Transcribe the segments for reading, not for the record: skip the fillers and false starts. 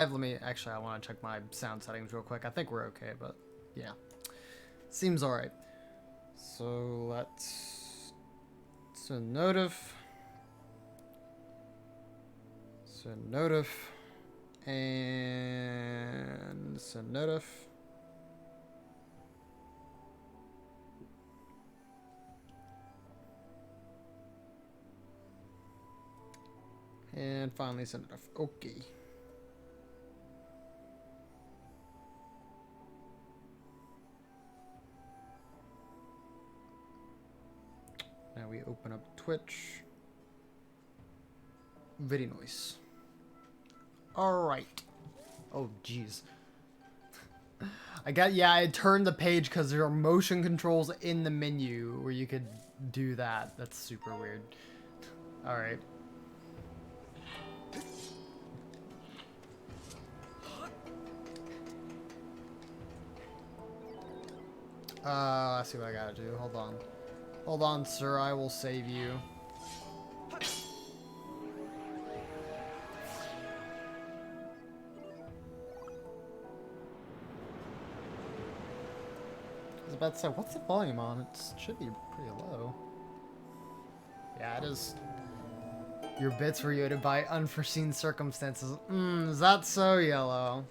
Let me, actually, I want to check my sound settings real quick. I think we're okay, but yeah. Seems alright. So let's send notif. Send notif. And send notif. And finally send notif. Okay. Now we open up Twitch. Video noise. Alright. Oh, jeez. I turned the page because there are motion controls in the menu where you could do that. That's super weird. Alright. Let's see what I gotta do. Hold on. Hold on, sir. I will save you. I was about to say, what's the volume on? It should be pretty low. Yeah, it is. Your bits were eroded by unforeseen circumstances. Is that so, Yellow?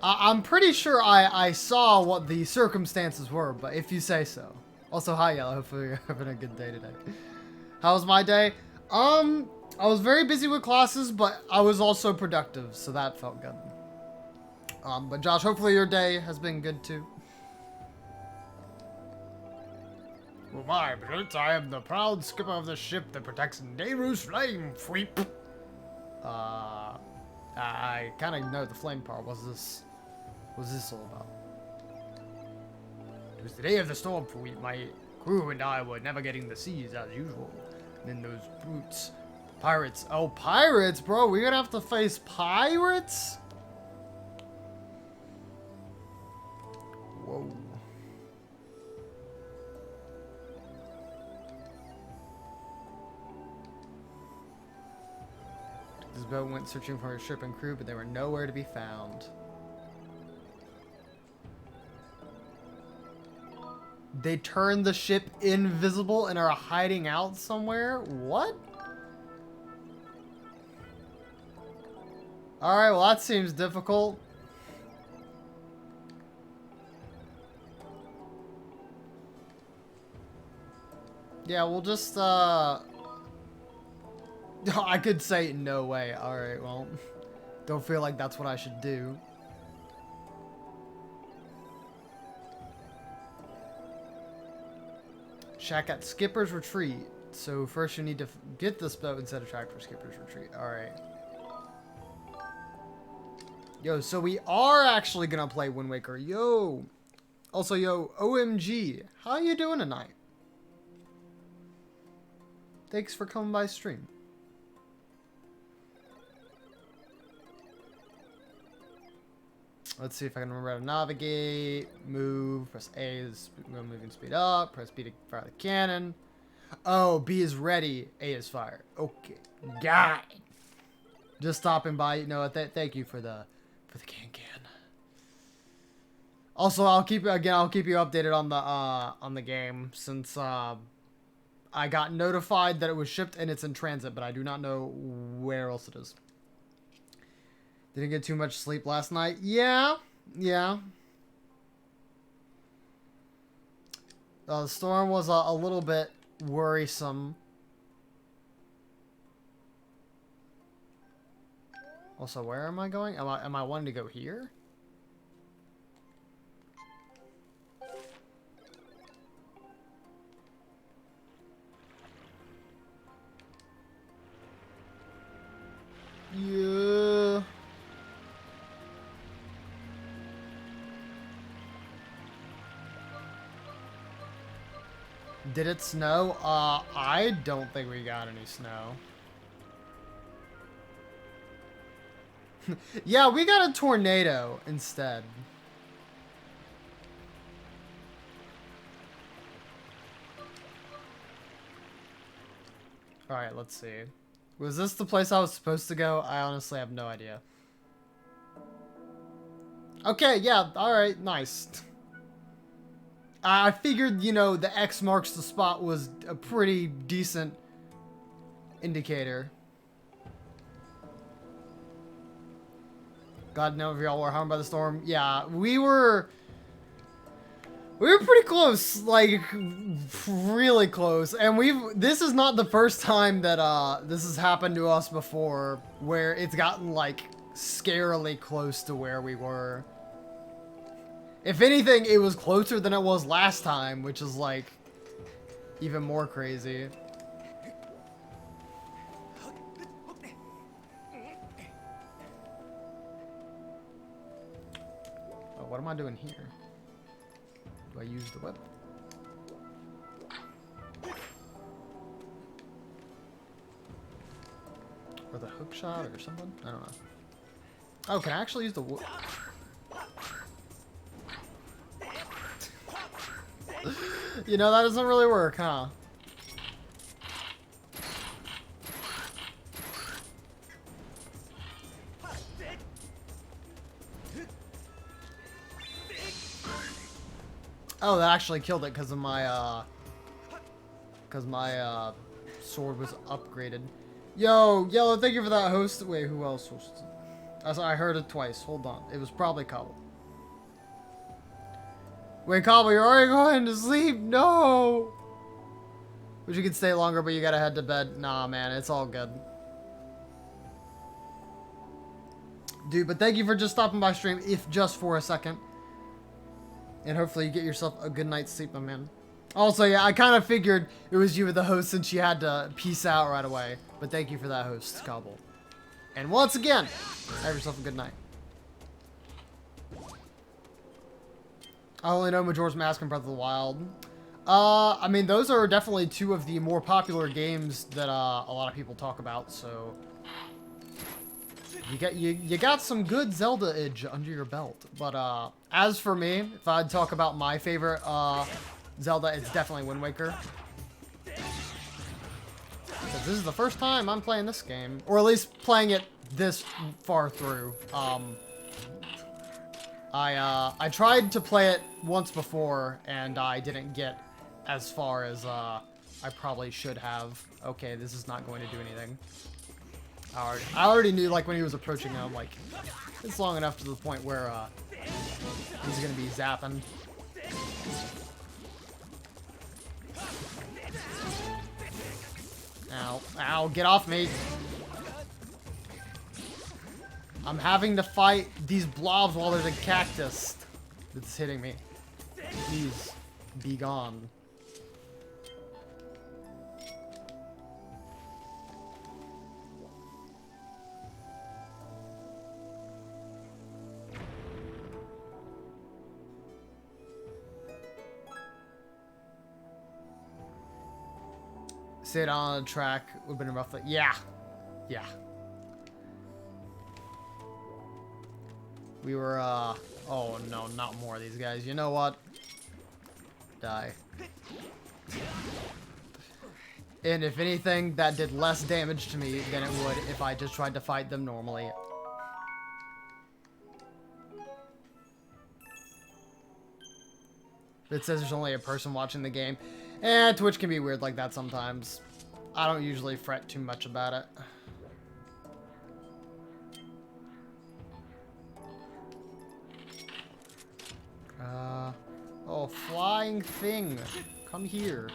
I'm pretty sure I saw what the circumstances were, but if you say so. Also, hi, Yellow. Hopefully you're having a good day today. How was my day? I was very busy with classes, but I was also productive, so that felt good. But Josh, hopefully your day has been good too. Well, my Prince, I am the proud skipper of the ship that protects Nehru's flame, Fweep. I kind of know the flame part. What's this all about? It was the day of the storm, Fweep. My crew and I were navigating the seas as usual. And then those brutes, pirates. Oh, pirates, bro. We're gonna have to face pirates? Whoa. This boat went searching for a ship and crew, but they were nowhere to be found. They turned the ship invisible and are hiding out somewhere? What? Alright, well that seems difficult. Yeah, we'll just, I could say no way. Alright, well, don't feel like that's what I should do. Shack at Skipper's Retreat. So first you need to get this boat and set a track for Skipper's Retreat. Alright. Yo, so we are actually gonna play Wind Waker. Yo. Also, yo, OMG. How you doing tonight? Thanks for coming by stream. Let's see if I can remember how to navigate. Move. Press A is moving speed up. Press B to fire the cannon. Oh, B is ready. A is fire. Okay. Got it. Just stopping by. No, thank you for the can. Also, I'll keep you updated on the game since I got notified that it was shipped and it's in transit, but I do not know where else it is. Didn't get too much sleep last night. Yeah. The storm was a little bit worrisome. Also, where am I going? Am I wanting to go here? Yeah. Did it snow? I don't think we got any snow. Yeah, we got a tornado instead. Alright, let's see. Was this the place I was supposed to go? I honestly have no idea. Okay, yeah, alright, nice. I figured, you know, the X marks the spot was a pretty decent indicator. God knows if y'all were harmed by the storm. Yeah, we were pretty close, like, really close. And this is not the first time that, this has happened to us before, where it's gotten, like, scarily close to where we were. If anything, it was closer than it was last time, which is, like, even more crazy. Oh, what am I doing here? Do I use the whip? Or the hook shot or something? I don't know. Oh, can I actually use the whip? You know, that doesn't really work, huh? Oh, that actually killed it because of my, sword was upgraded. Yo, Yellow, thank you for that host. Wait, who else was... I heard it twice. Hold on. It was probably Cobble. Wait, Cobble, you're already going to sleep? No! Wish you could stay longer, but you gotta head to bed. Nah, man, it's all good. Dude, but thank you for just stopping by stream, if just for a second. And hopefully you get yourself a good night's sleep, my man. Also, yeah, I kind of figured it was you with the host since you had to peace out right away. But thank you for that host, Cobble. And once again, have yourself a good night. I only know Majora's Mask and Breath of the Wild. I mean, those are definitely two of the more popular games that a lot of people talk about, so... You got some good Zelda-age under your belt. But, as for me, if I'd talk about my favorite, Zelda, it's definitely Wind Waker. Because this is the first time I'm playing this game. Or at least playing it this far through. I tried to play it once before, and I didn't get as far as, I probably should have. Okay, this is not going to do anything. I already knew, like, when he was approaching him, like, it's long enough to the point where, he's gonna be zapping. Ow. Ow, get off me! I'm having to fight these blobs while there's a cactus that's hitting me. Please, be gone. Sit on a track would have been roughly... Yeah. Yeah. We were, oh no, not more of these guys. You know what? Die. And if anything, that did less damage to me than it would if I just tried to fight them normally. It says there's only a person watching the game. Twitch can be weird like that sometimes. I don't usually fret too much about it. Oh, flying thing. Come here.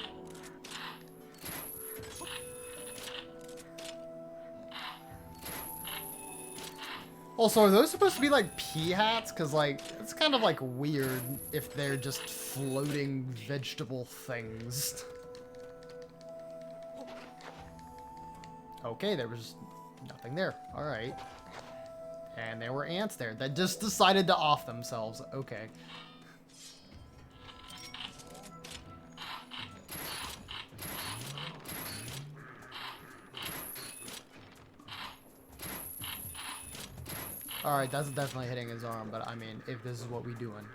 Also, are those supposed to be like pea hats? Because, like, it's kind of like weird if they're just floating vegetable things. Okay, there was nothing there. Alright. And there were ants there that just decided to off themselves. Okay. Alright, that's definitely hitting his arm, but I mean, if this is what we doing.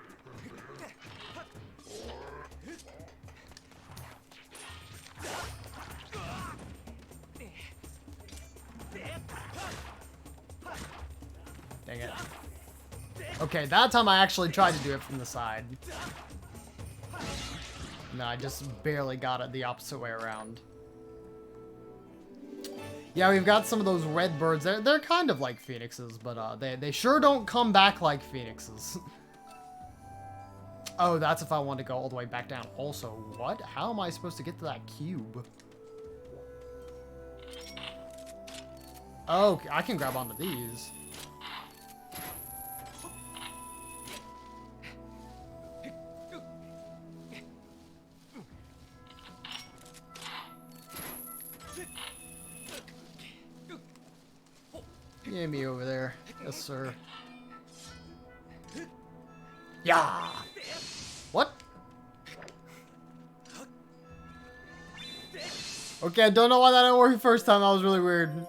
Dang it. Okay, that time I actually tried to do it from the side. No, I just barely got it the opposite way around. Yeah, we've got some of those red birds. They're kind of like phoenixes, but they sure don't come back like phoenixes. Oh, that's if I want to go all the way back down. Also, what? How am I supposed to get to that cube? Oh, I can grab onto these. Yeah, me over there. Yes, sir. Yeah. What? Okay, I don't know why that didn't work the first time. That was really weird.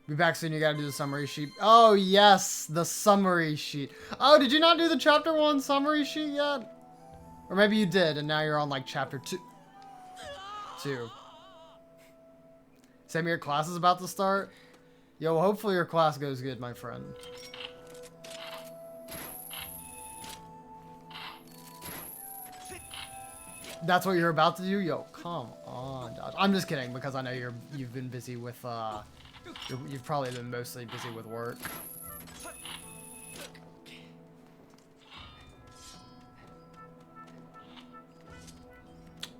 Be back soon. You gotta do the summary sheet. Oh, yes. The summary sheet. Oh, did you not do the chapter 1 summary sheet yet? Or maybe you did, and now you're on, like, chapter 2. Same, your class is about to start? Yo, well, hopefully your class goes good, my friend. That's what you're about to do? Yo, come on, Dodge. I'm just kidding, because I know you've been busy with, you've probably been mostly busy with work.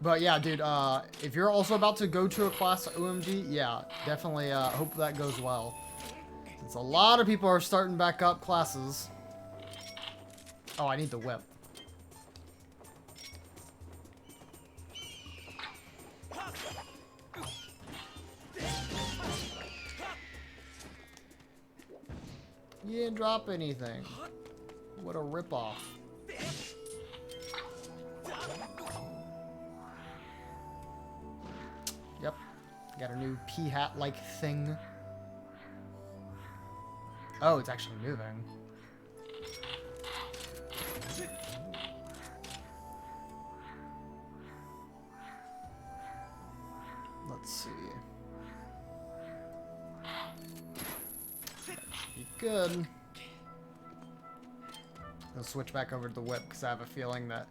But yeah, dude, if you're also about to go to a class OMG, yeah, definitely hope that goes well. Since a lot of people are starting back up classes. Oh, I need the whip. You didn't drop anything. What a ripoff. Yep. Got a new pea hat-like thing. Oh, it's actually moving. Let's see. That should be good. I'll switch back over to the whip because I have a feeling that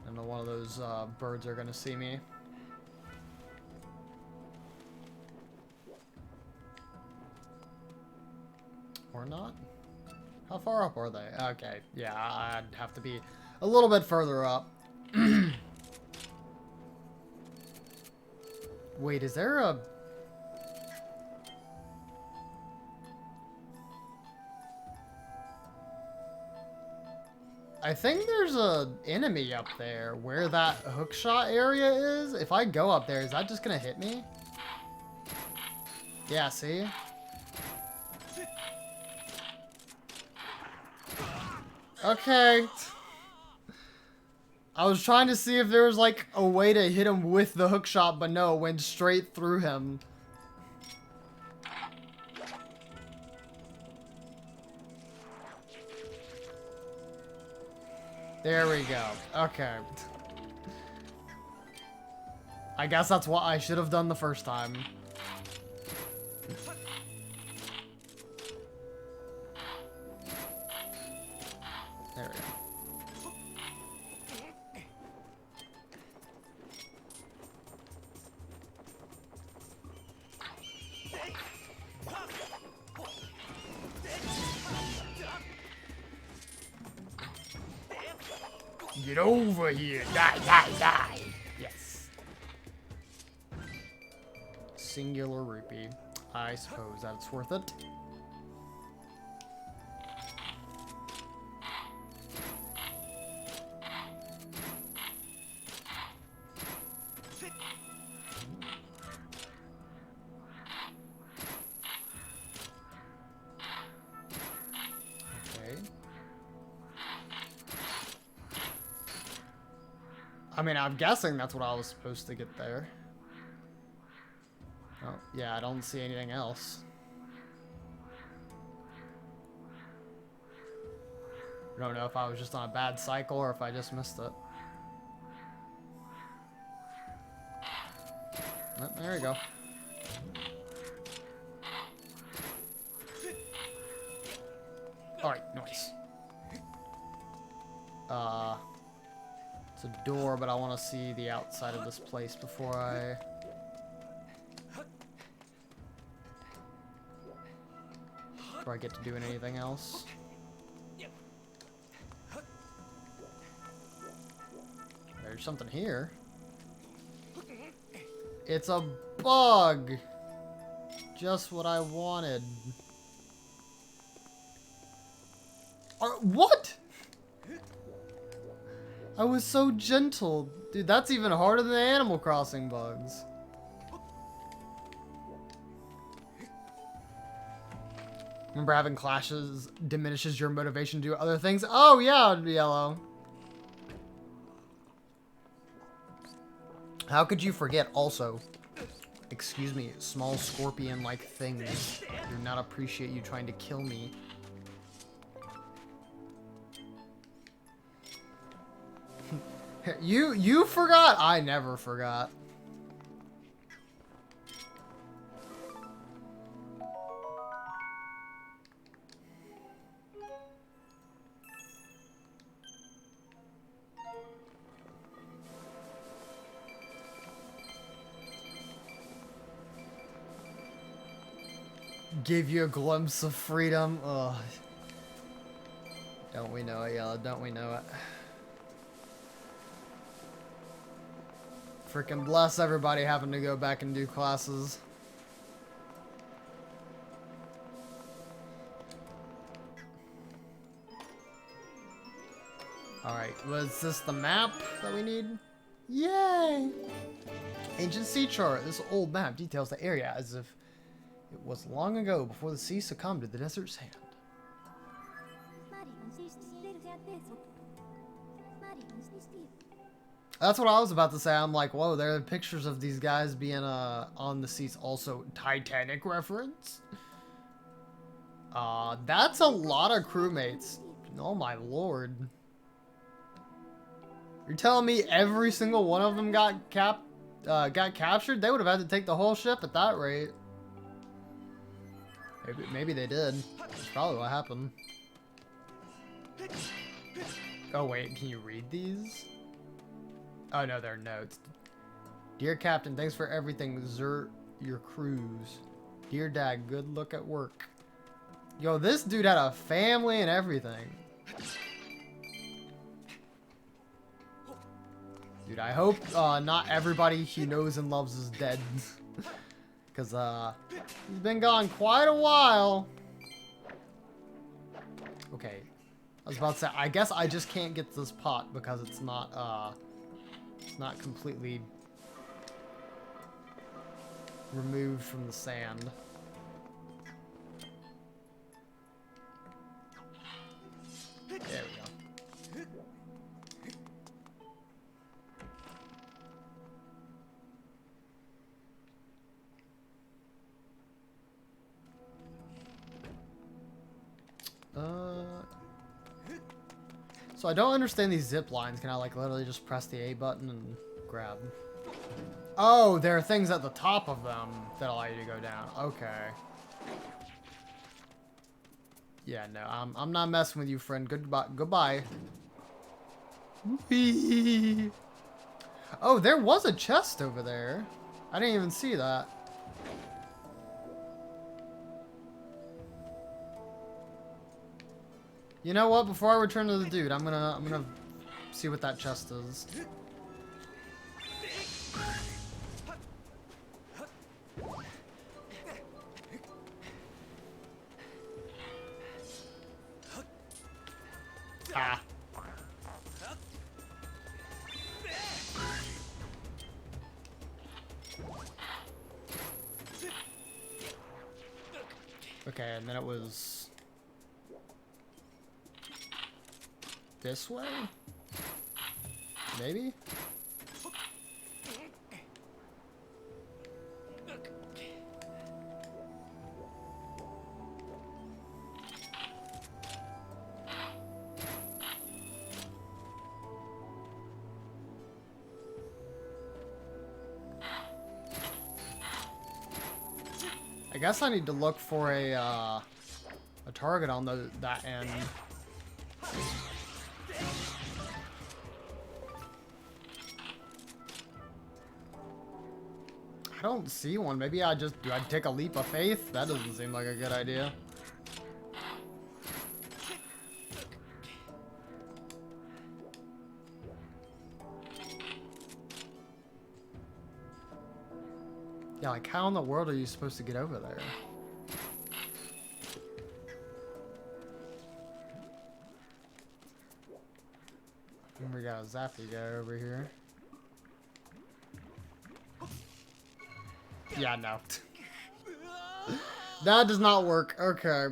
I know one of those birds are going to see me. Or not? How far up are they? Okay, yeah, I'd have to be a little bit further up. Wait, is there a... I think there's a enemy up there where that hookshot area is. If I go up there, is that just gonna hit me? Yeah, see? Okay. I was trying to see if there was like a way to hit him with the hookshot, but no, it went straight through him. There we go. Okay. I guess that's what I should have done the first time. There we go. Get over here. Die, die, die. Yes. Singular rupee. I suppose that's worth it. I mean, I'm guessing that's what I was supposed to get there. Oh, yeah, I don't see anything else. I don't know if I was just on a bad cycle or if I just missed it. Oh, there we go. Alright, nice. It's a door, but I want to see the outside of this place before I... Before I get to doing anything else. There's something here. It's a bug! Just what I wanted. What? I was so gentle. Dude, that's even harder than the Animal Crossing bugs. Remember having clashes diminishes your motivation to do other things? Oh yeah, Yellow. How could you forget also? Excuse me, small scorpion-like things do not appreciate you trying to kill me. You forgot? I never forgot. Gave you a glimpse of freedom. Ugh. Don't we know it, Yellow? Don't we know it? Freaking bless everybody having to go back and do classes. Alright, was this the map that we need? Yay! Ancient sea chart. This old map details the area as if it was long ago before the sea succumbed to the desert sand. That's what I was about to say. I'm like, whoa, there are pictures of these guys being on the seas. Also, Titanic reference. That's a lot of crewmates. Oh my lord. You're telling me every single one of them got captured? They would have had to take the whole ship at that rate. Maybe they did. That's probably what happened. Oh wait, can you read these? Oh no, they're notes. Dear Captain, thanks for everything. Exert your cruise. Dear Dad, good luck at work. Yo, this dude had a family and everything. Dude, I hope not everybody he knows and loves is dead. Because he's been gone quite a while. Okay. I was about to say, I guess I just can't get this pot because it's not completely removed from the sand. There we go. So I don't understand these zip lines. Can I like literally just press the A button and grab? Oh, there are things at the top of them that allow you to go down. Okay. Yeah, no, I'm not messing with you, friend. Goodbye. Whee! Oh, there was a chest over there. I didn't even see that. You know what? Before I return to the dude, I'm gonna see what that chest is. Ah. Okay, and then it was this way? Maybe? I guess I need to look for a target on that end. I don't see one. Maybe do I take a leap of faith? That doesn't seem like a good idea. Yeah, like how in the world are you supposed to get over there? And we got a zappy guy over here. Yeah, no. That does not work. Okay.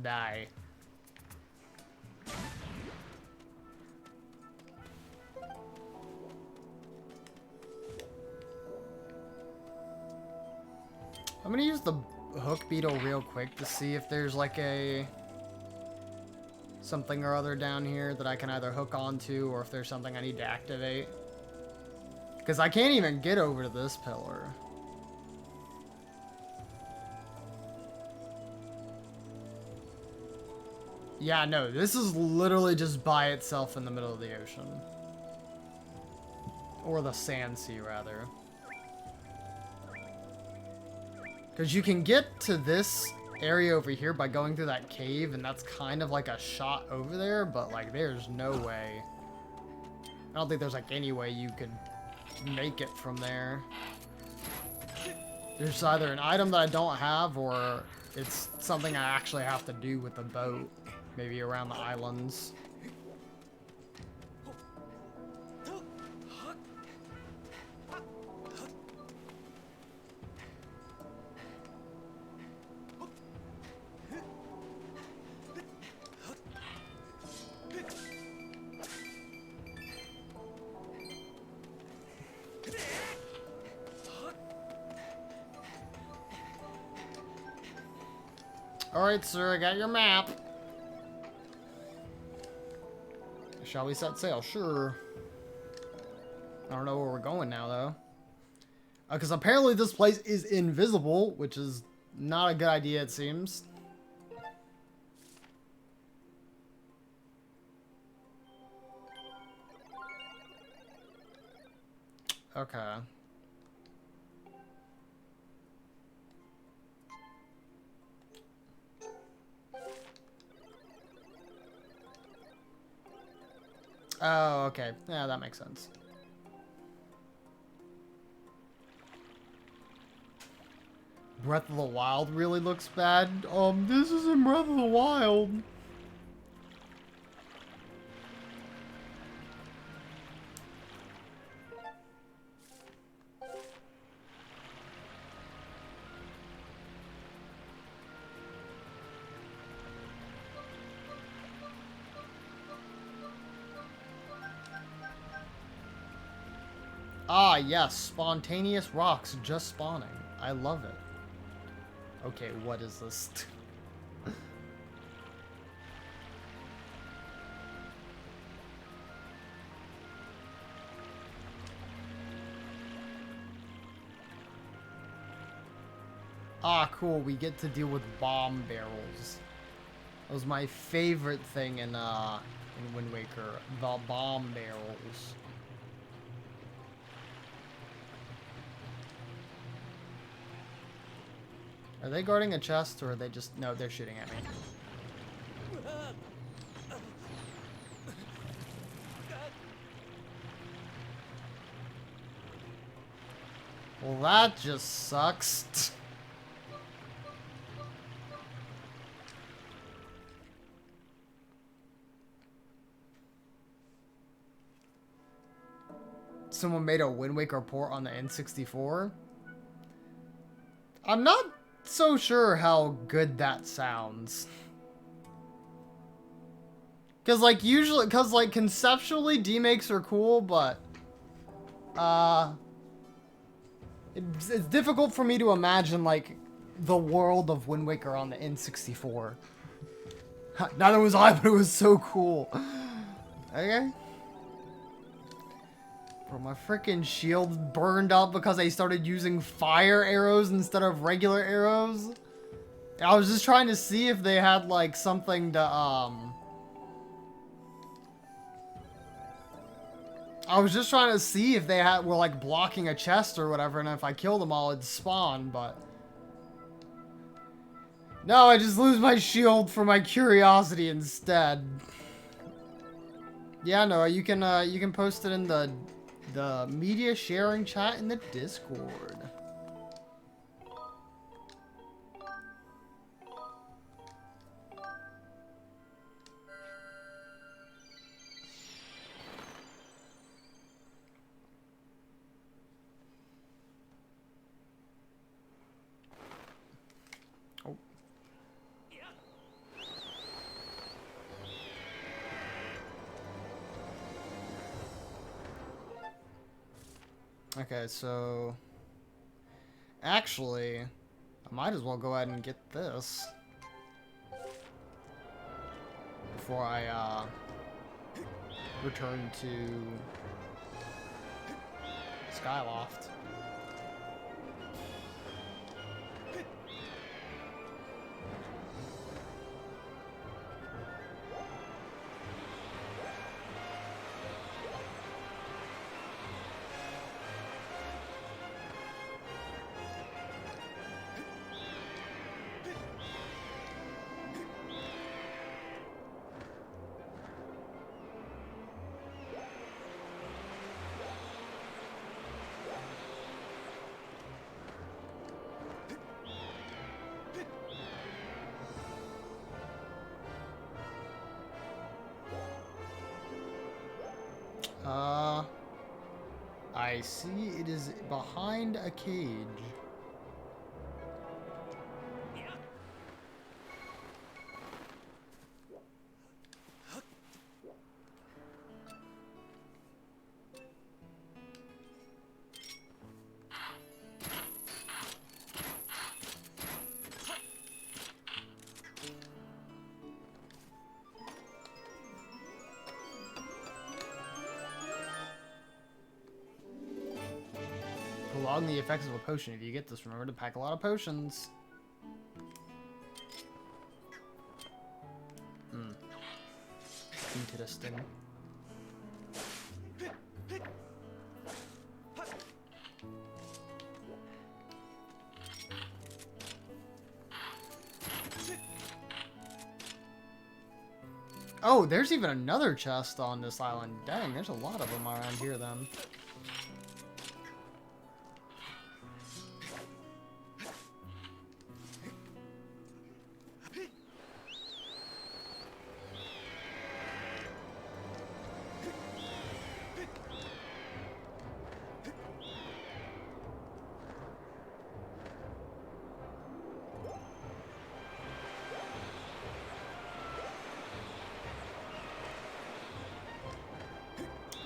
Die. I'm gonna use the hook beetle real quick to see if there's like a something or other down here that I can either hook onto or if there's something I need to activate. Because I can't even get over to this pillar. Yeah, no, this is literally just by itself in the middle of the ocean. Or the sand sea, rather. Because you can get to this area over here by going through that cave, and that's kind of like a shot over there, but like there's no way. I don't think there's like any way you could make it from there. There's either an item that I don't have, or it's something I actually have to do with the boat. Maybe around the islands. Alright, sir, I got your map. Shall we set sail? Sure. I don't know where we're going now, though. Because apparently this place is invisible, which is not a good idea, it seems. Okay. Oh, okay. Yeah, that makes sense. Breath of the Wild really looks bad. This isn't Breath of the Wild. Ah, yes, spontaneous rocks just spawning. I love it. Okay, what is this? Ah, cool, we get to deal with bomb barrels. That was my favorite thing in Wind Waker, the bomb barrels. Are they guarding a chest, or are they just... No, they're shooting at me. Well, that just sucks. Someone made a Wind Waker port on the N64. I'm not so sure how good that sounds. Cause like conceptually demakes are cool, but it's difficult for me to imagine like the world of Wind Waker on the N64. Neither was I, but it was so cool. Okay. Bro, my freaking shield burned up because I started using fire arrows instead of regular arrows. I was just trying to see if they had, like, something to, I was just trying to see if they were, like, blocking a chest or whatever, and if I killed them all, it'd spawn, but... No, I just lose my shield for my curiosity instead. Yeah, no, you can post it in the media sharing chat in the Discord. Oh. Okay, so actually, I might as well go ahead and get this before I return to Skyloft. I see it is behind a cage. Prolong the effects of a potion. If you get this, remember to pack a lot of potions. Interesting. Oh, there's even another chest on this island. Dang, there's a lot of them around here then.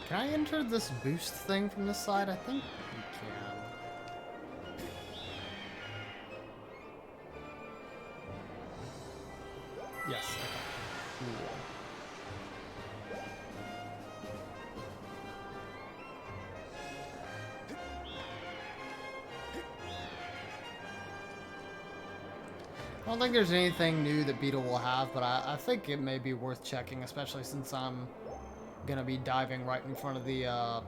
Can I enter this boost thing from this side? I think you can. Yes, okay. Cool. I don't think there's anything new that Beetle will have, but I think it may be worth checking, especially since I'm gonna be diving right in front of the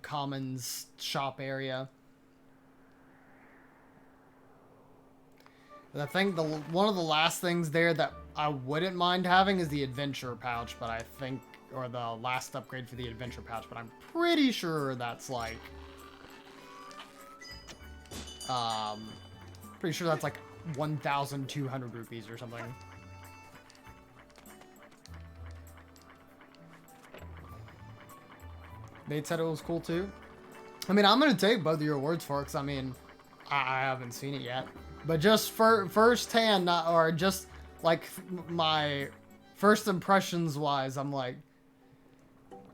commons shop area. I think one of the last things there that I wouldn't mind having is the adventure pouch, but I think, or the last upgrade for the adventure pouch, but I'm pretty sure that's like, pretty sure that's like 1,200 rupees or something. Nate said it was cool too. I mean, I'm gonna take both of your words for it, because I mean, I haven't seen it yet. But just firsthand, or just like my first impressions wise, I'm like,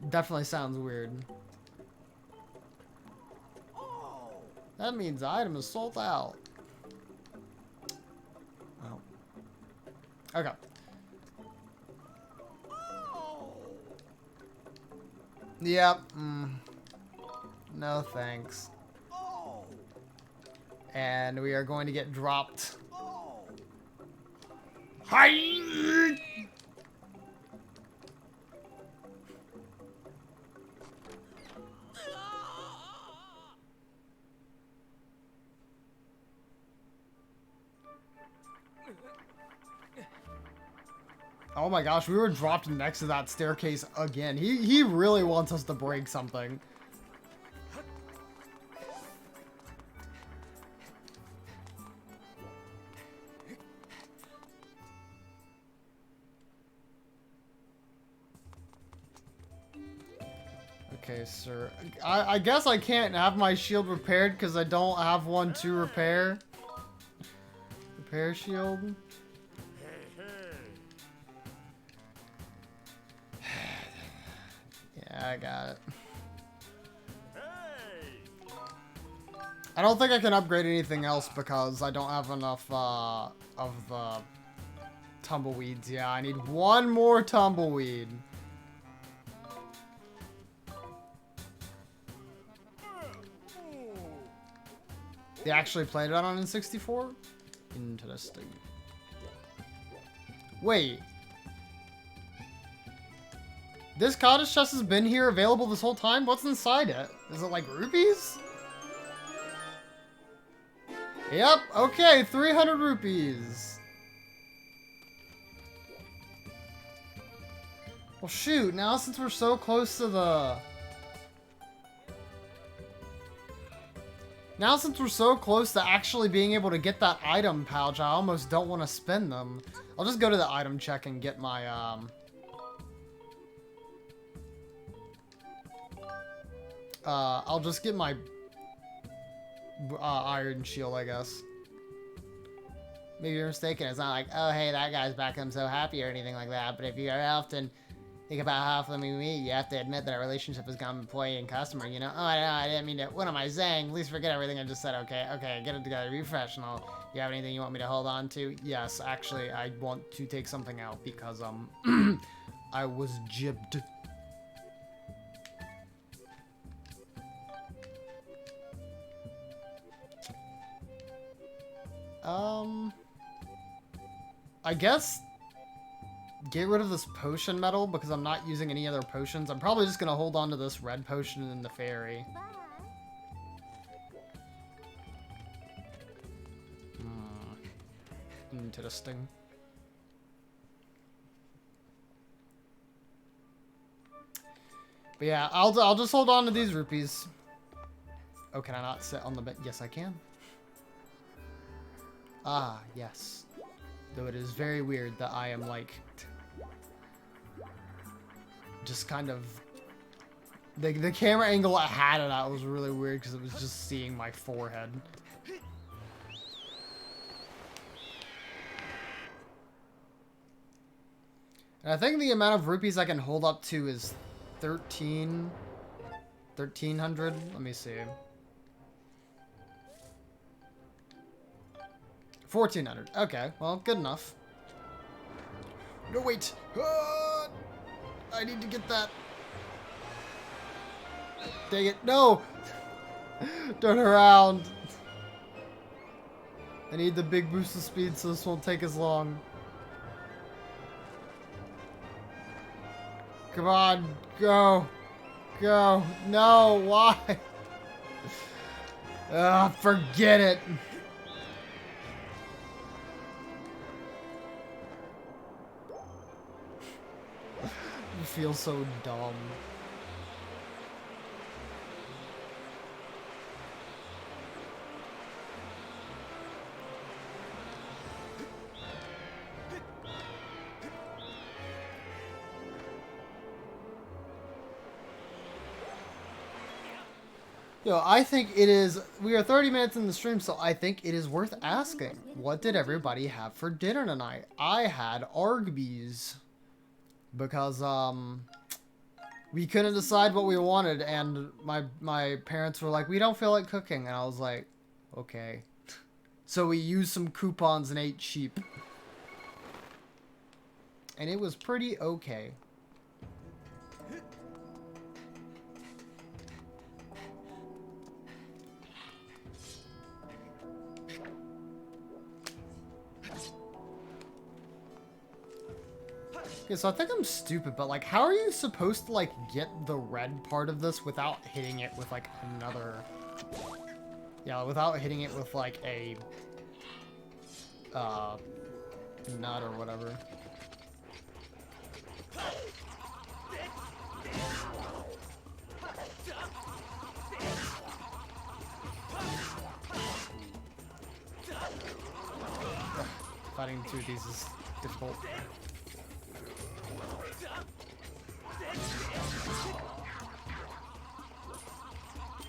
definitely sounds weird. That means the item is sold out. Oh. Okay. Yep. No thanks. And we are going to get dropped. Hi. Oh my gosh, we were dropped next to that staircase again. He really wants us to break something. Okay, sir. I guess I can't have my shield repaired because I don't have one to repair. Repair shield. Yeah, I got it. I don't think I can upgrade anything else because I don't have enough of the tumbleweeds. Yeah, I need one more tumbleweed. They actually played it on N64? Interesting. Wait. This cottage chest has been here available this whole time? What's inside it? Is it like rupees? Yep, okay, 300 rupees. Well shoot, now since we're so close to the... Now since we're so close to actually being able to get that item pouch, I almost don't want to spend them. I'll just go to the item check and get my, I'll just get my iron shield, I guess. Maybe you're mistaken. It's not like, oh, hey, that guy's back, I'm so happy or anything like that. But if you are often think about how often we meet, you have to admit that our relationship has gone employee and customer, you know? Oh, I didn't mean to. What am I saying? Please forget everything I just said, okay? Okay, get it together, refresh, and all. You have anything you want me to hold on to? Yes, actually, I want to take something out because, I was jibbed. I guess get rid of this potion medal because I'm not using any other potions. I'm probably just gonna hold on to this red potion and the fairy. Interesting. But yeah, I'll just hold on to these rupees. Oh, can I not sit on the bed? Yes, I can. Ah, yes. Though it is very weird that I am like... just kind of... The camera angle I had it at was really weird because it was just seeing my forehead. And I think the amount of rupees I can hold up to is 1300. Let me see. 1400. Okay, well, good enough. No, wait. I need to get that. Dang it. No! Turn around. I need the big boost of speed so this won't take as long. Come on. Go. Go. No, why? Forget it. You feel so dumb. Yo, I think it is... We are 30 minutes in the stream, so I think it is worth asking. What did everybody have for dinner tonight? I had Arby's. Because, we couldn't decide what we wanted, and my parents were like, we don't feel like cooking. And I was like, okay. So we used some coupons and ate cheap. And it was pretty okay. Okay, so I think I'm stupid, but like, how are you supposed to like get the red part of this without hitting it with like another? Yeah, without hitting it with like a nut or whatever. Fighting two of these is difficult.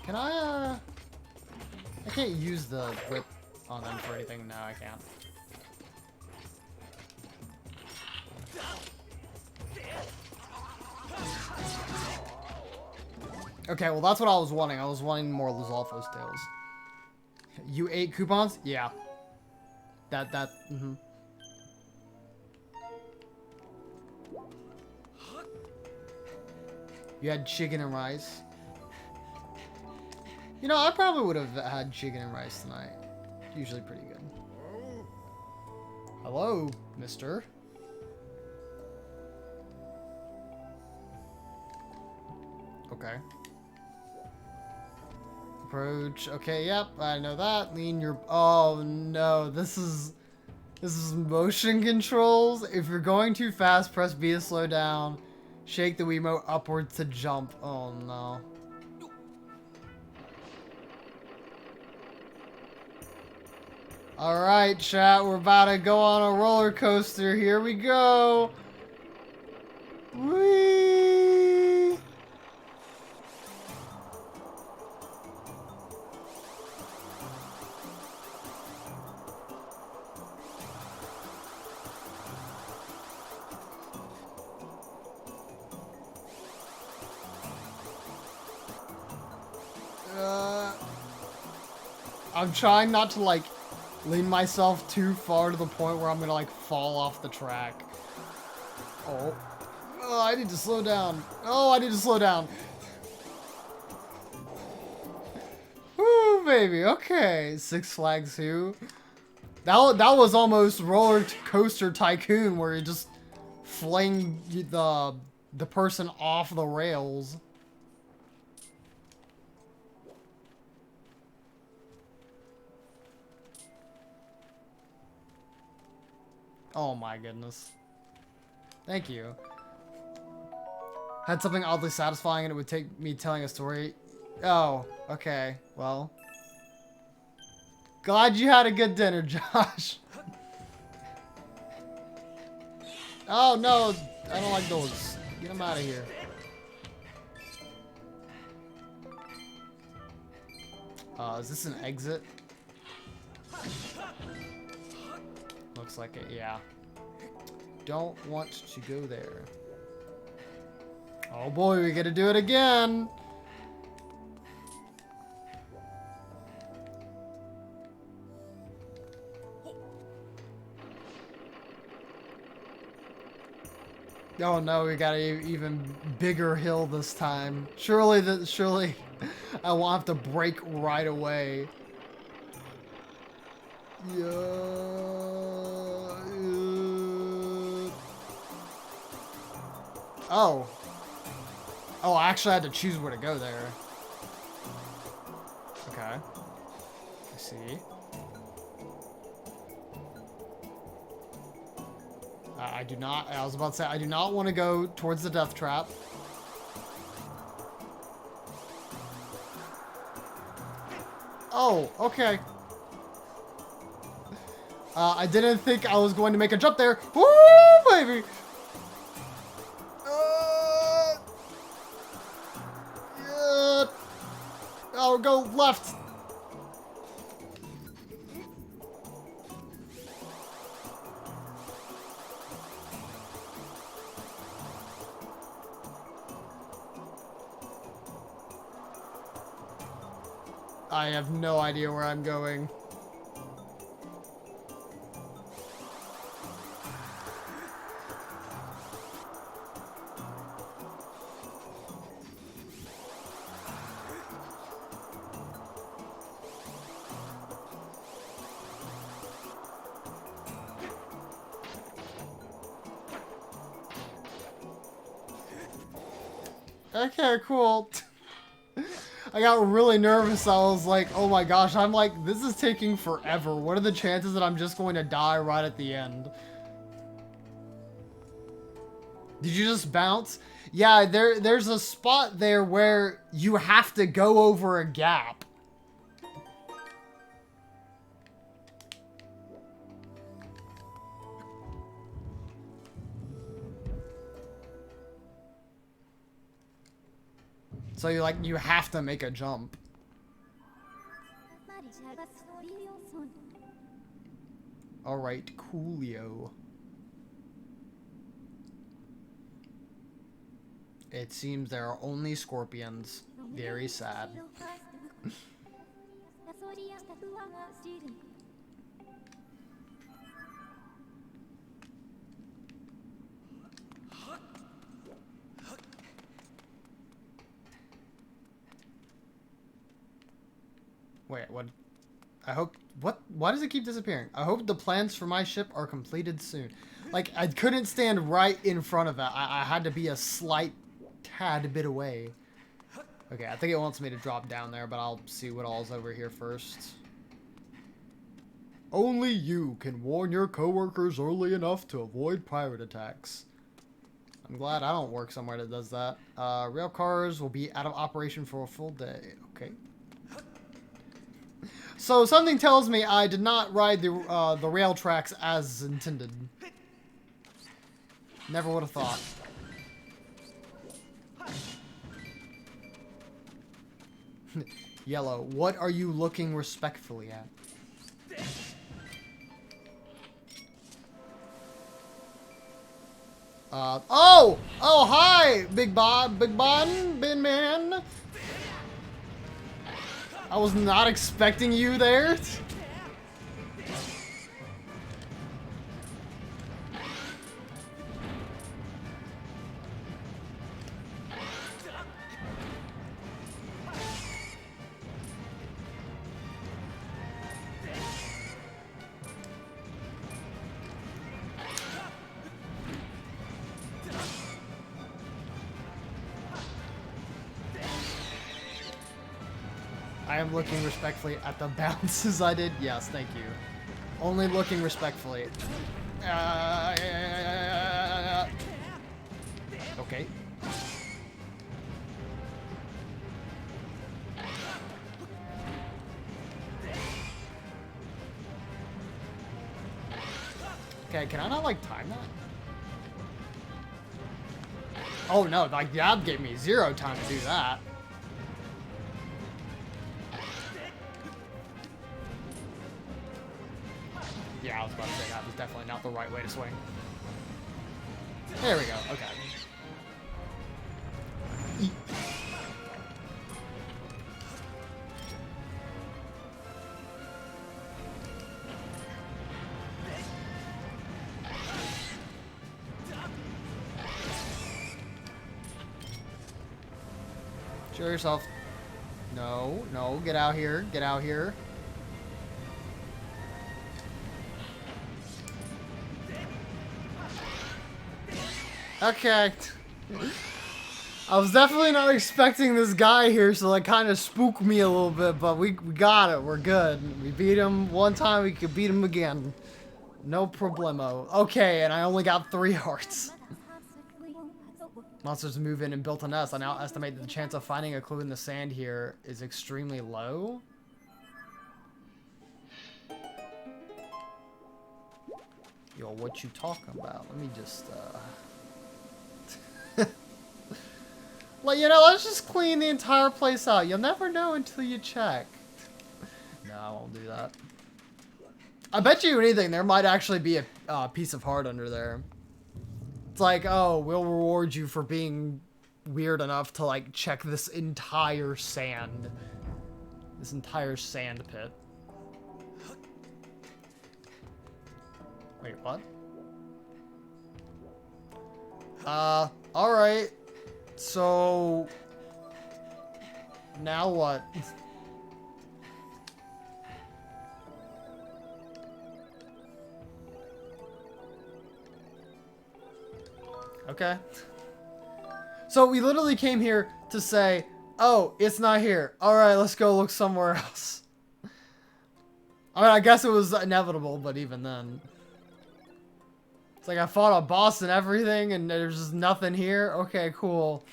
Can I can't use the whip on them for anything. No, I can't. Okay, well that's what I was wanting. I was wanting more Lizalfo's tails. You ate coupons? Yeah. You had chicken and rice? You know, I probably would have had chicken and rice tonight. Usually pretty good. Hello, mister. Okay. Approach. Okay, yep, I know that. Lean your... Oh, no. This is motion controls. If you're going too fast, press B to slow down. Shake the Wiimote upwards to jump. Oh, no. Alright, chat. We're about to go on a roller coaster. Here we go. Whee! I'm trying not to, like, lean myself too far to the point where I'm gonna, like, fall off the track. Oh. Oh, I need to slow down. Oh, I need to slow down. Woo, baby. Okay. Six Flags who? That was almost Roller Coaster Tycoon, where you just fling the person off the rails. Oh my goodness. Thank you. Had something oddly satisfying and it would take me telling a story. Oh, okay. Well. Glad you had a good dinner, Josh. Oh no, I don't like those. Get them out of here. Is this an exit? Looks like it, yeah. Don't want to go there. Oh boy, we gotta do it again! Oh no, we got an even bigger hill this time. Surely I won't have to brake right away. Yeah. Oh. Oh, I actually had to choose where to go there. Okay. I see. I do not, I was about to say, I do not want to go towards the death trap. Oh, okay. I didn't think I was going to make a jump there. Woo, baby! Yeah. Oh, go left. I have no idea where I'm going. Okay, cool. I got really nervous. I was like, oh my gosh, I'm like, this is taking forever. What are the chances that I'm just going to die right at the end? Did you just bounce? Yeah, there's a spot there where you have to go over a gap. So you have to make a jump. Alright, coolio. It seems there are only scorpions. Very sad. Wait, what? I hope... What? Why does it keep disappearing? I hope the plans for my ship are completed soon. Like, I couldn't stand right in front of it. I had to be a slight tad bit away. Okay, I think it wants me to drop down there, but I'll see what all's over here first. Only you can warn your coworkers early enough to avoid pirate attacks. I'm glad I don't work somewhere that does that. Rail cars will be out of operation for a full day. Okay. So something tells me I did not ride the rail tracks as intended. Never would have thought. Yellow, what are you looking respectfully at? Oh! Oh, hi! Big bin man! I was not expecting you there. I am looking respectfully at the bounces I did. Yes, thank you. Only looking respectfully. Okay. Okay, can I not, like, time that? Oh, no, like, that gave me 0 time to do that. Yeah, I was about to say that was definitely not the right way to swing. There we go, okay. Show yourself. No, no, get out here, get out here. Okay. I was definitely not expecting this guy here, so that kind of spooked me a little bit, but we got it. We're good. We beat him one time, we could beat him again. No problemo. Okay, and I only got 3 hearts. Monsters move in and built a nest. I now estimate that the chance of finding a clue in the sand here is extremely low. Yo, what you talking about? Let me just, Like, you know, let's just clean the entire place out. You'll never know until you check. No, I won't do that. I bet you anything, there might actually be a piece of heart under there. It's like, oh, we'll reward you for being weird enough to, like, check this entire sand. This entire sand pit. Wait, what? Alright. So... now what? Okay. So we literally came here to say, oh, it's not here. Alright, let's go look somewhere else. I mean, I guess it was inevitable, but even then. It's like I fought a boss and everything, and there's just nothing here. Okay, cool.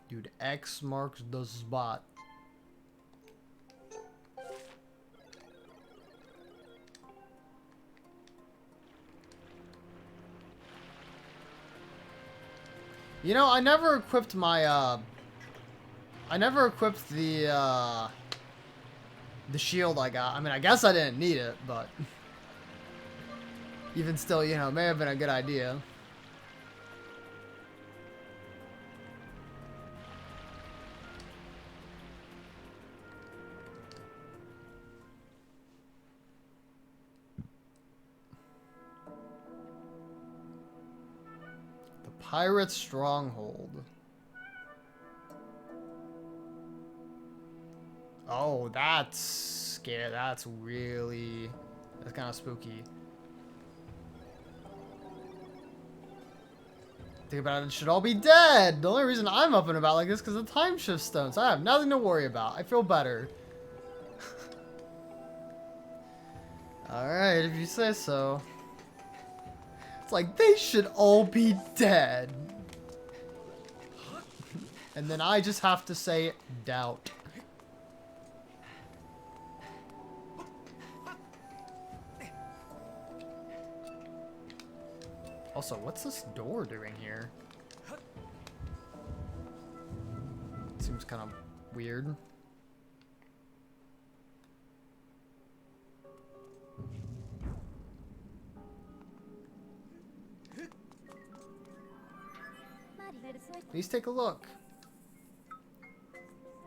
Dude, X marks the spot. You know, I never equipped my, I never equipped the shield I got. I mean, I guess I didn't need it, but even still, you know, it may have been a good idea. Pirate Stronghold. Oh, that's scary. That's kind of spooky. Think about it, it should all be dead. The only reason I'm up and about like this is because of time shift stones. I have nothing to worry about. I feel better. Alright, if you say so. It's like, they should all be dead. And then I just have to say, doubt. Also, what's this door doing here? Seems kind of weird. Please take a look.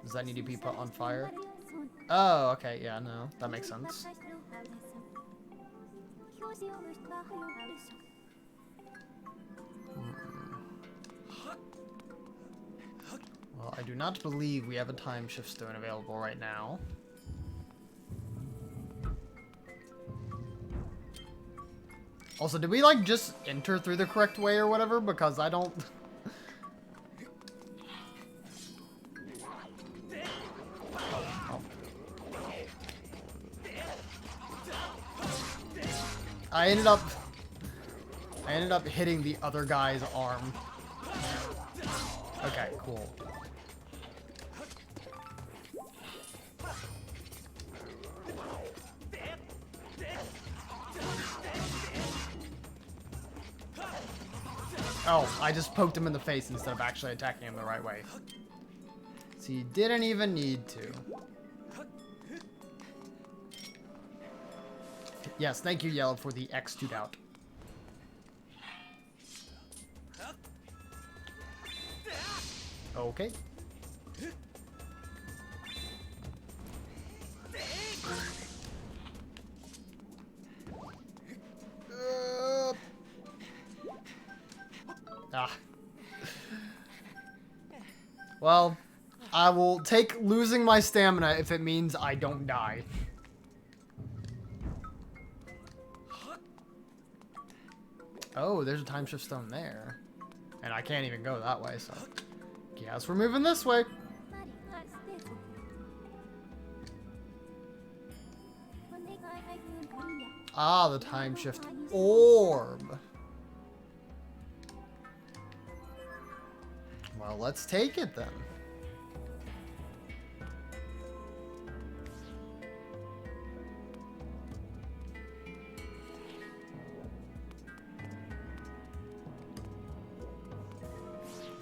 Does that need to be put on fire? Oh, okay, yeah, no, that makes sense. Well, I do not believe we have a time shift stone available right now. Also, did we, like, just enter through the correct way or whatever? Because I don't... I ended up hitting the other guy's arm. Okay, cool. Oh, I just poked him in the face instead of actually attacking him the right way. So you didn't even need to. Yes, thank you, Yellow, for the X to doubt. Okay. Well, I will take losing my stamina if it means I don't die. Oh, there's a time shift stone there. And I can't even go that way, so... Guess we're moving this way. Ah, the time shift orb. Well, let's take it then.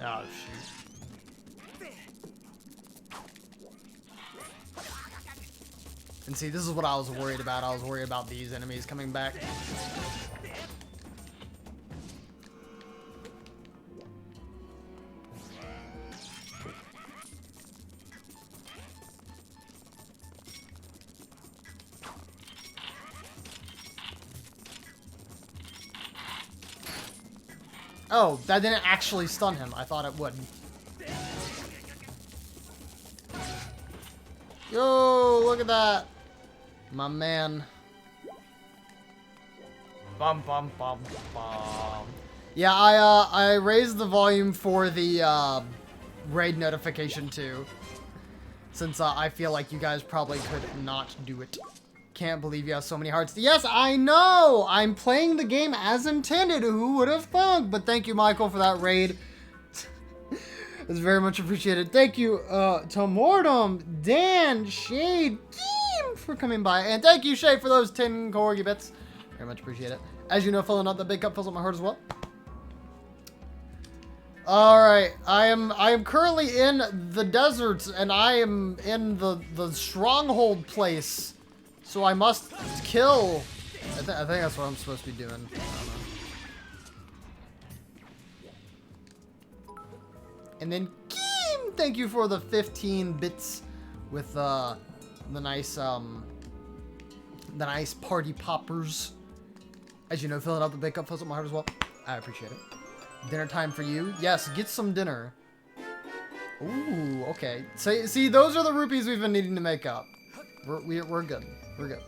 Oh, shoot. And see, this is what I was worried about. I was worried about these enemies coming back. Oh, that didn't actually stun him. I thought it would. Yo, look at that. My man. Bum, bum, bum, bum. Yeah, I raised the volume for the, raid notification, too. Since, I feel like you guys probably could not do it. Can't believe you have so many hearts. Yes, I know! I'm playing the game as intended. Who would have thunk? But thank you, Michael, for that raid. It's very much appreciated. Thank you, Tomortum, Dan, Shade, Team for coming by. And thank you, Shade, for those 10 Corgi bits. Very much appreciate it. As you know, filling out the big cup fills up my heart as well. Alright, I am currently in the deserts, and I am in the stronghold place. So I must kill. I think that's what I'm supposed to be doing. I don't know. And then Kim, thank you for the 15 bits with the nice party poppers. As you know, filling out the big cup fills up my heart as well. I appreciate it. Dinner time for you. Yes, get some dinner. Ooh, okay. So, see, those are the rupees we've been needing to make up. We're good. We're good.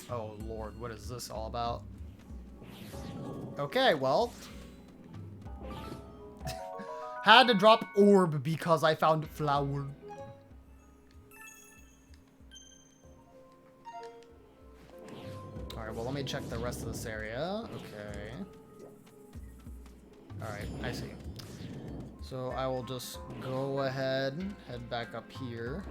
Oh, Lord, what is this all about? Okay, well. Had to drop orb because I found flower. Alright, well, let me check the rest of this area. Okay. Alright, I see. So I will just go ahead, head back up here.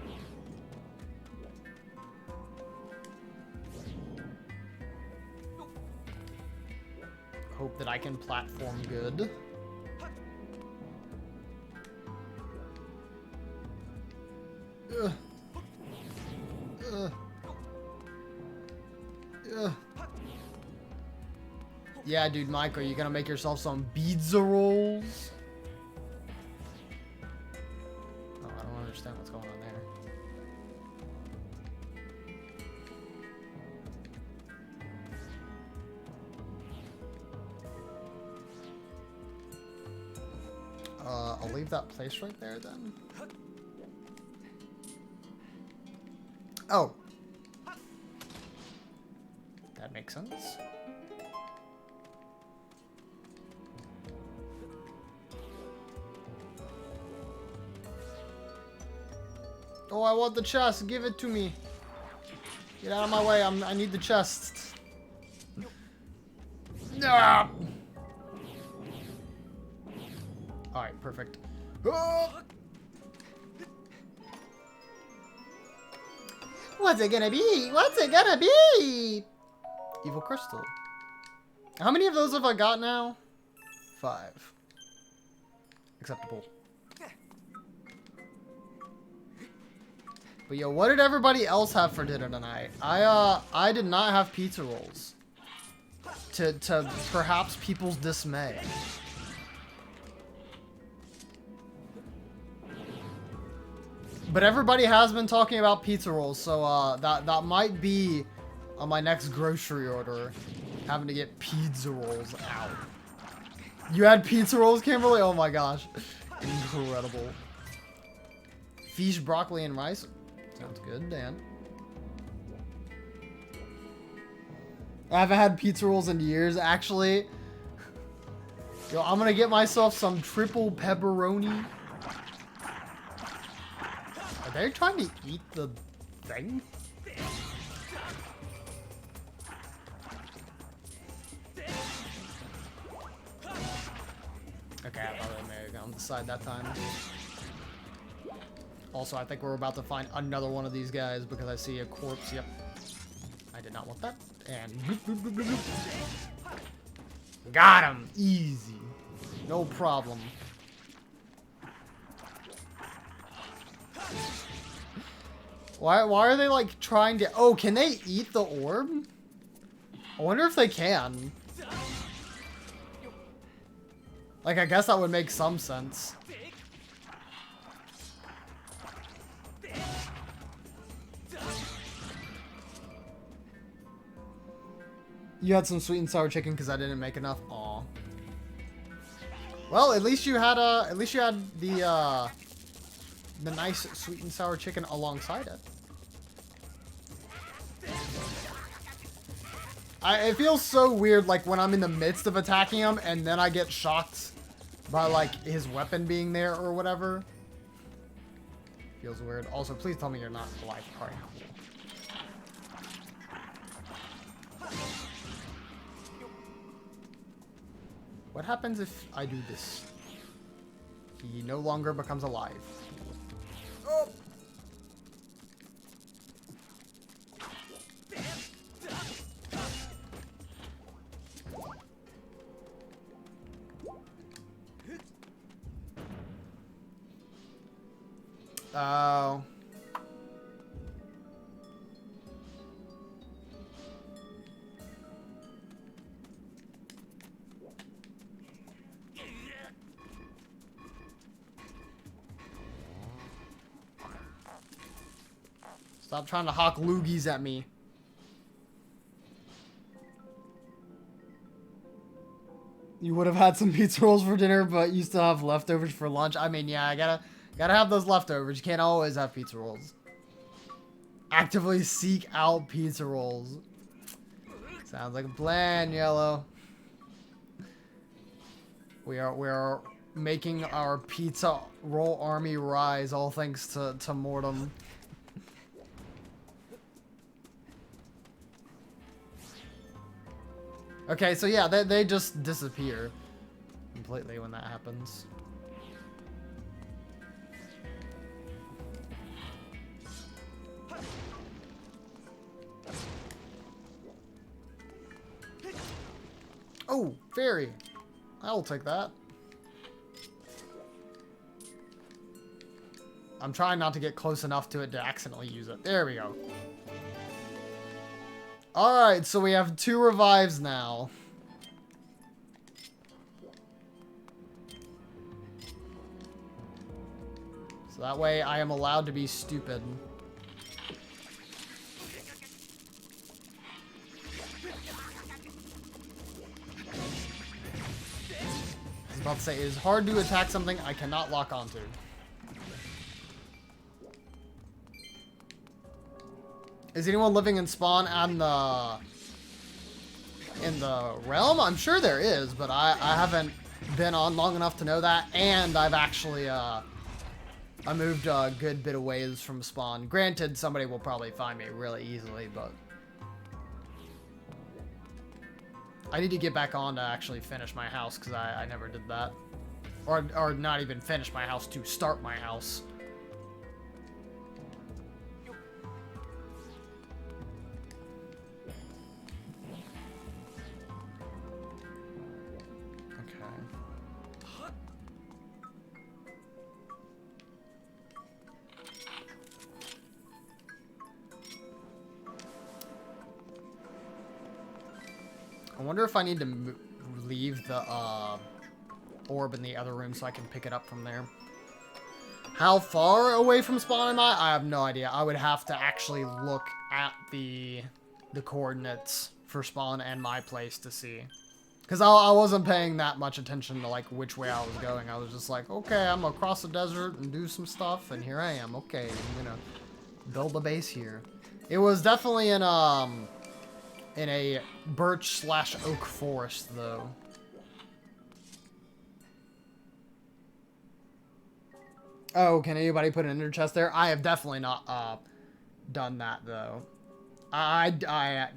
Hope that I can platform good. Ugh. Ugh. Ugh. Yeah, dude, Mike, are you gonna make yourself some pizza rolls? Oh, I don't understand what's going on there. I'll leave that place right there then. Oh. That makes sense. Oh, I want the chest. Give it to me. Get out of my way. I need the chest. Ah! Alright, perfect. Oh! What's it gonna be? What's it gonna be? Evil crystal. How many of those have I got now? 5. Acceptable. But yo, what did everybody else have for dinner tonight? I did not have pizza rolls. To perhaps people's dismay. But everybody has been talking about pizza rolls, so that might be on my next grocery order. Having to get pizza rolls out. You had pizza rolls, Kimberly? Oh my gosh. Incredible. Fish, broccoli, and rice. Sounds good, Dan. I haven't had pizza rolls in years, actually. Yo, I'm gonna get myself some triple pepperoni. Are they trying to eat the thing? Okay, I thought they may have gone on the side that time. Also, I think we're about to find another one of these guys because I see a corpse. Yep. I did not want that. And got him. Easy. No problem. Why are they like trying to... Oh, can they eat the orb? I wonder if they can. Like, I guess that would make some sense. You had some sweet and sour chicken because I didn't make enough. Aw. Well, at least you had the nice sweet and sour chicken alongside it. It feels so weird, like, when I'm in the midst of attacking him, and then I get shocked by, like, his weapon being there or whatever. Feels weird. Also, please tell me you're not alive. Alright. What happens if I do this? He no longer becomes alive. Oh! Oh. Stop trying to hawk loogies at me. You would have had some pizza rolls for dinner, but you still have leftovers for lunch. I mean, yeah, I gotta have those leftovers. You can't always have pizza rolls. Actively seek out pizza rolls. Sounds like a plan, Yellow. We are making our pizza roll army rise, all thanks to Mortem. Okay, so yeah, they just disappear completely when that happens. Oh, fairy. I'll take that. I'm trying not to get close enough to it to accidentally use it. There we go. Alright, so we have 2 revives now. So that way I am allowed to be stupid. I was about to say, it is hard to attack something I cannot lock onto. Is anyone living in spawn and in the realm? I'm sure there is, but I haven't been on long enough to know that, and I've actually I moved a good bit of ways from spawn. Granted, somebody will probably find me really easily, but I need to get back on to actually finish my house, because I never did that. Or not even finish my house, to start my house. I wonder if I need to leave the orb in the other room so I can pick it up from there. How far away from spawn am I? I have no idea. I would have to actually look at the coordinates for spawn and my place to see. Because I wasn't paying that much attention to like which way I was going. I was just like, okay, I'm gonna cross the desert and do some stuff, and here I am. Okay, I'm gonna build a base here. It was definitely in a birch/oak forest, though. Oh, can anybody put an ender chest there? I have definitely not done that, though. I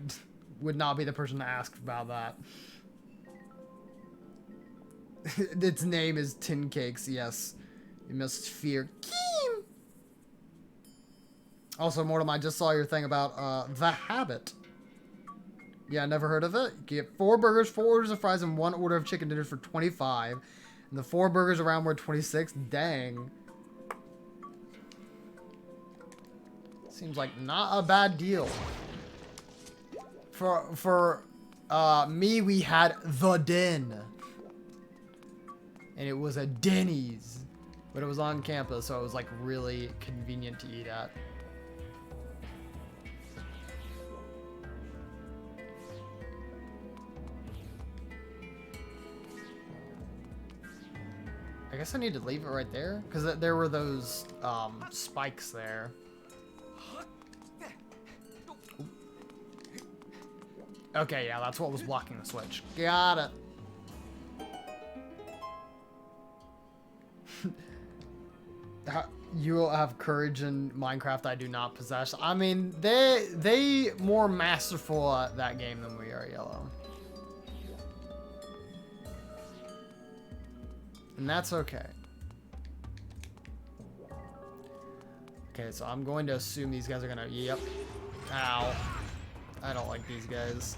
would not be the person to ask about that. Its name is Tin Cakes, yes. You must fear Keem! Also, Mortem, I just saw your thing about The Habit. Yeah, never heard of it. You get 4 burgers, 4 orders of fries, and 1 order of chicken dinners for 25. And the 4 burgers around were 26. Dang. Seems like not a bad deal. For me, we had The Den. And it was a Denny's. But it was on campus, so it was like really convenient to eat at. I guess I need to leave it right there, because there were those spikes there. Okay, yeah, that's what was blocking the switch. Got it. You have courage in Minecraft I do not possess. I mean, they more masterful at that game than we are, Yellow. And that's okay. Okay, so I'm going to assume these guys are gonna... Yep. Ow. I don't like these guys.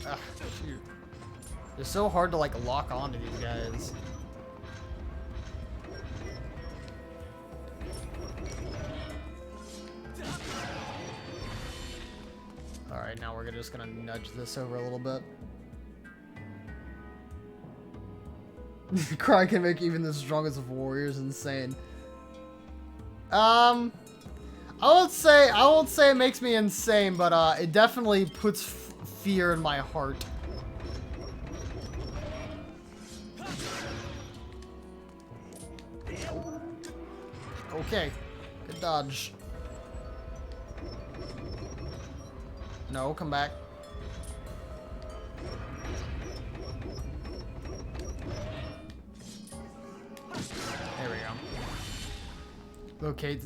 Ugh, shoot. They're so hard to, like, lock onto these guys. Alright, now we're just gonna nudge this over a little bit. Cry can make even the strongest of warriors insane. I won't say it makes me insane, but it definitely puts fear in my heart. Okay, good dodge. No, come back. There we go. Locate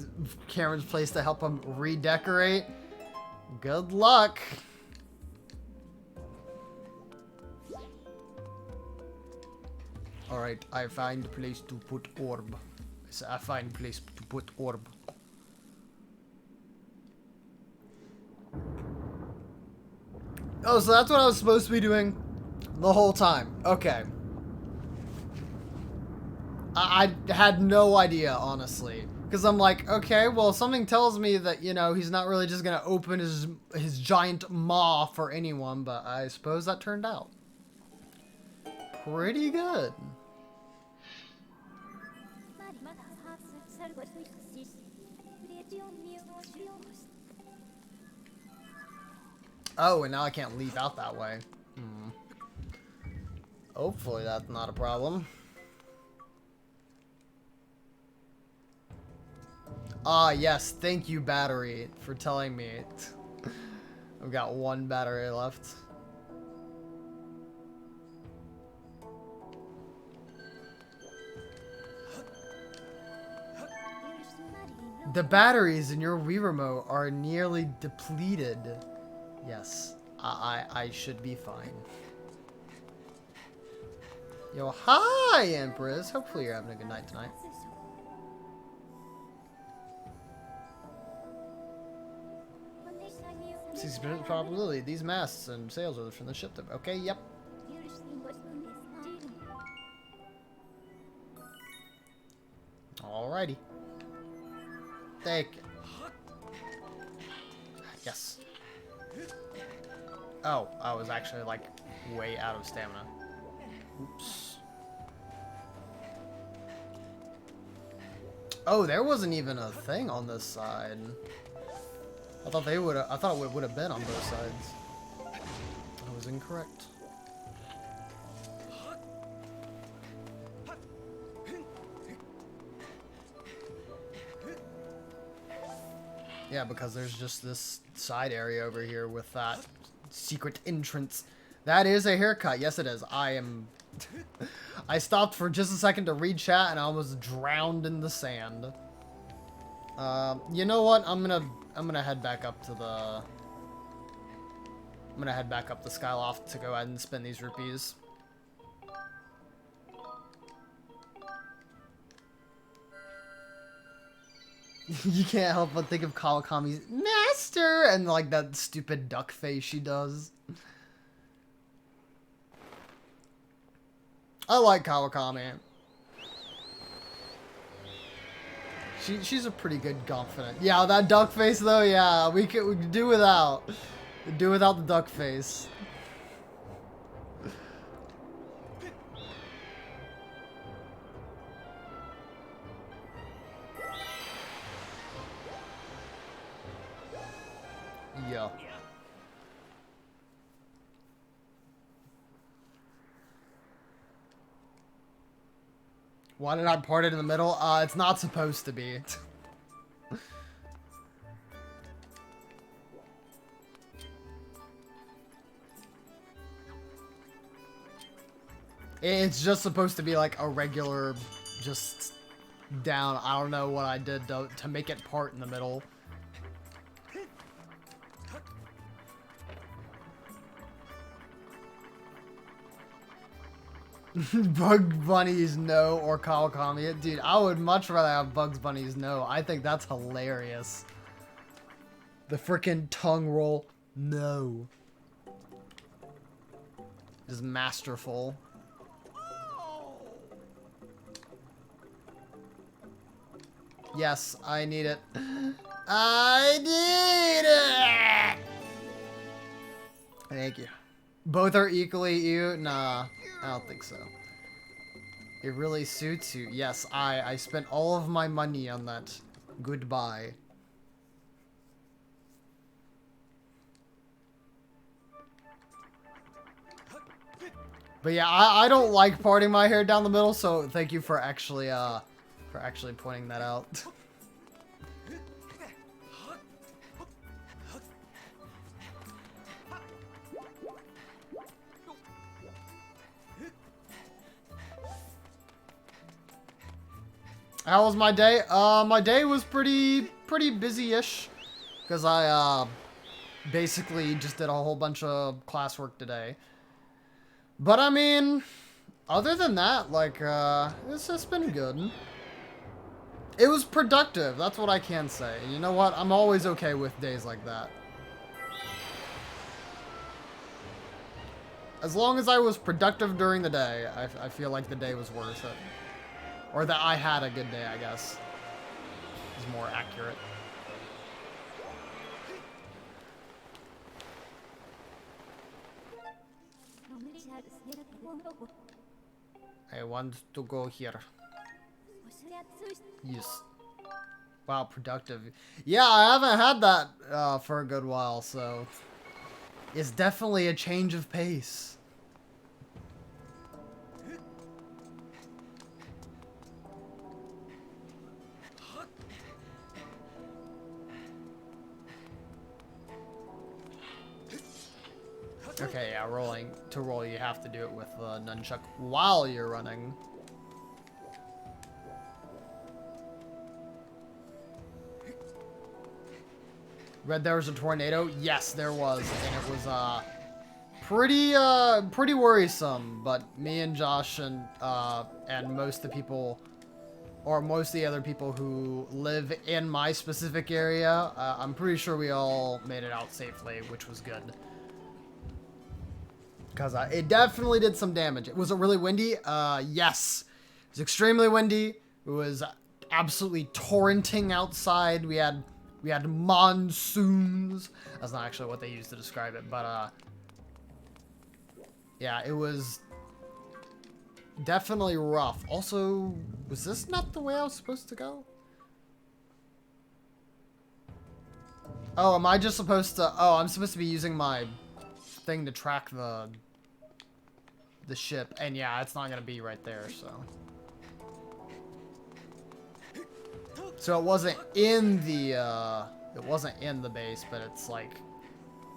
Cameron's place to help him redecorate. Good luck. Alright, I find a place to put orb. I find a place to put orb. Oh, so that's what I was supposed to be doing the whole time. Okay. I had no idea, honestly. Because I'm like, okay, well, something tells me that, you know, he's not really just going to open his giant maw for anyone, but I suppose that turned out pretty good. Oh, and now I can't leave out that way. Hopefully that's not a problem. Ah, yes. Thank you, battery, for telling me. I've got one battery left. The batteries in your Wii remote are nearly depleted. Yes, I should be fine. Yo, hi, Empress. Hopefully you're having a good night tonight. Sixty percent probability. These masts and sails are from the ship. Okay, yep. Alrighty. Take it. Yes. Oh, I was actually like way out of stamina. Oops. Oh, there wasn't even a thing on this side. I thought they would. I thought it would have been on both sides. I was incorrect. Yeah, because there's just this side area over here with that secret entrance. That is a haircut. Yes, it is. I am... I stopped for just a second to read chat and I was drowned in the sand. You know what? I'm gonna head back up to the... I'm gonna head back up the Skyloft to go ahead and spend these rupees. You can't help but think of Kawakami's master and like that stupid duck face she does. I like Kawakami. she's a pretty good confident. Yeah, that duck face though. Yeah, we could do without. Do without the duck face. Yeah. Why did I part it in the middle? It's not supposed to be. It's just supposed to be like a regular, just down. I don't know what I did to make it part in the middle. Bug Bunny's no or Kawakami. Dude, I would much rather have Bugs Bunny's no. I think that's hilarious. The freaking tongue roll. No. Is masterful. Yes, I need it. I need it! Thank you. Both are equally you? Nah, I don't think so. It really suits you. Yes, I spent all of my money on that. Goodbye. But yeah, I don't like parting my hair down the middle, so thank you for actually pointing that out. How was my day? My day was pretty busy-ish, because I basically just did a whole bunch of classwork today. But I mean, other than that, like, it's just been good. It was productive, that's what I can say. And you know what? I'm always okay with days like that. As long as I was productive during the day, I feel like the day was worth it. Or that I had a good day, I guess. Is more accurate. I want to go here. Yes. Wow, productive. Yeah, I haven't had that for a good while, so it's definitely a change of pace. Okay, yeah, rolling. To roll, you have to do it with the nunchuck while you're running. Read there was a tornado? Yes, there was. And it was, pretty worrisome. But me and Josh and most of the people, or most of the other people who live in my specific area, I'm pretty sure we all made it out safely, which was good. Because it definitely did some damage. Was it really windy? Yes. It was extremely windy. It was absolutely torrenting outside. We had monsoons. That's not actually what they used to describe it, but yeah, it was definitely rough. Also, was this not the way I was supposed to go? Oh, am I just supposed to... Oh, I'm supposed to be using my thing to track the ship, and yeah, it's not gonna be right there, so it wasn't in the base, but it's like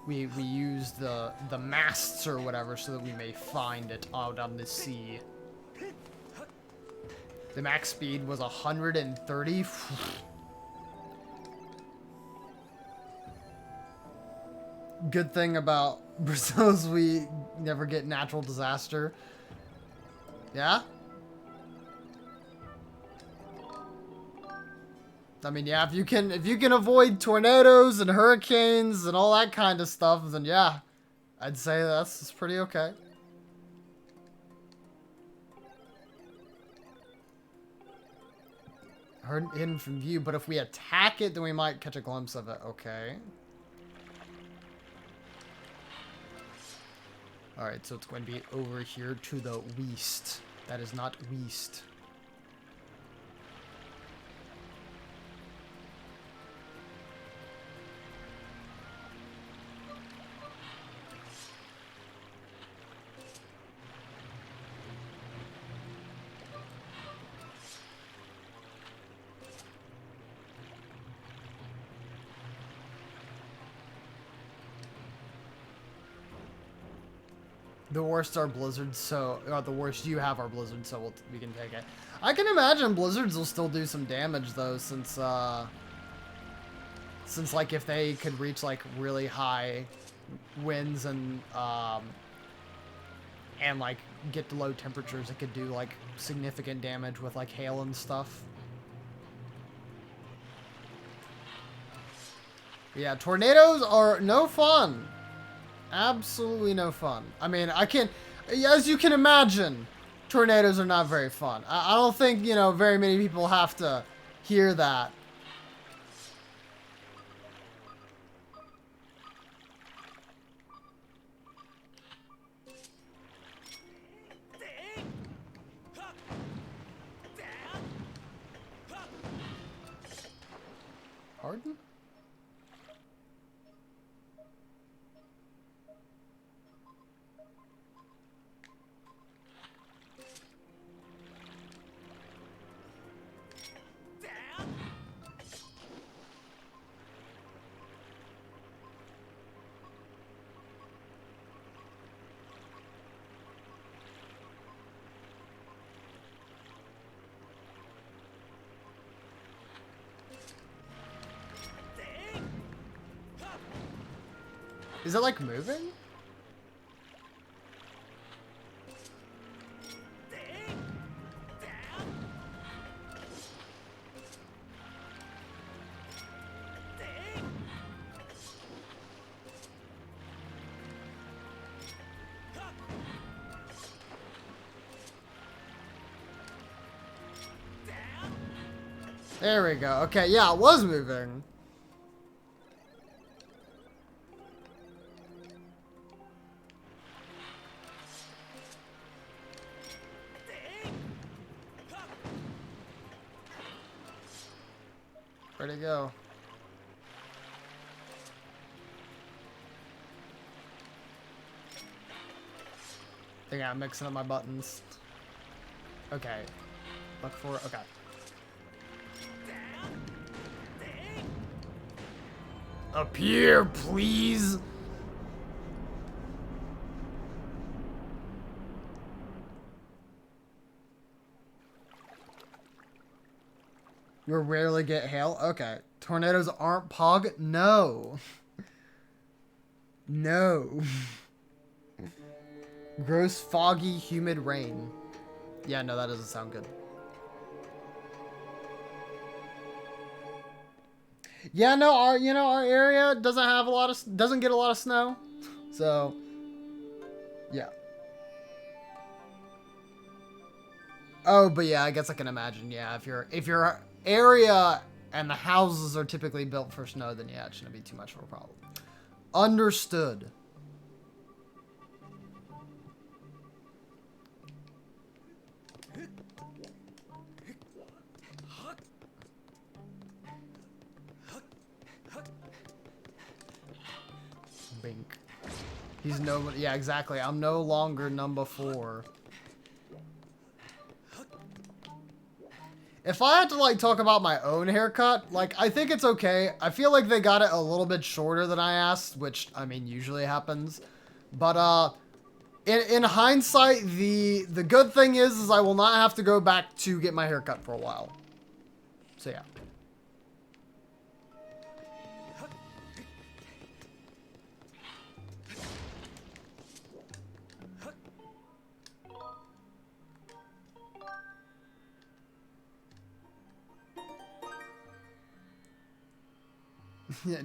we used the masts or whatever so that we may find it out on the sea. The max speed was 130. Good thing about Brazil is we never get natural disaster. Yeah? I mean, yeah, if you can avoid tornadoes and hurricanes and all that kind of stuff, then yeah, I'd say that's pretty okay. hidden from view, but if we attack it, then we might catch a glimpse of it. Okay. Alright, so it's going to be over here to the west. That is not west. The worst are blizzards, so the worst you have are blizzards, so we can take it. I can imagine blizzards will still do some damage though, since like if they could reach like really high winds and like get to low temperatures, it could do like significant damage with like hail and stuff. Yeah, tornadoes are no fun. Absolutely no fun. I mean, as you can imagine, tornadoes are not very fun. I don't think, you know, very many people have to hear that. Pardon? Is it like moving? There we go. Okay, yeah, it was moving. Where'd it go? I think I'm mixing up my buttons. Okay. Look for it. Okay. Appear, please. You rarely get hail? Okay. Tornadoes aren't pog? No. No. Gross, foggy, humid rain. Yeah, no, that doesn't sound good. Yeah, no, our area doesn't have doesn't get a lot of snow. So, yeah. Oh, but yeah, I guess I can imagine. Yeah, if your area and the houses are typically built for snow, then yeah, it shouldn't be too much of a problem. Understood. Bink. He's no, yeah, exactly. I'm no longer number 4. If I had to, like, talk about my own haircut, like, I think it's okay. I feel like they got it a little bit shorter than I asked, which, I mean, usually happens. But, in hindsight, the good thing is I will not have to go back to get my haircut for a while. So, yeah.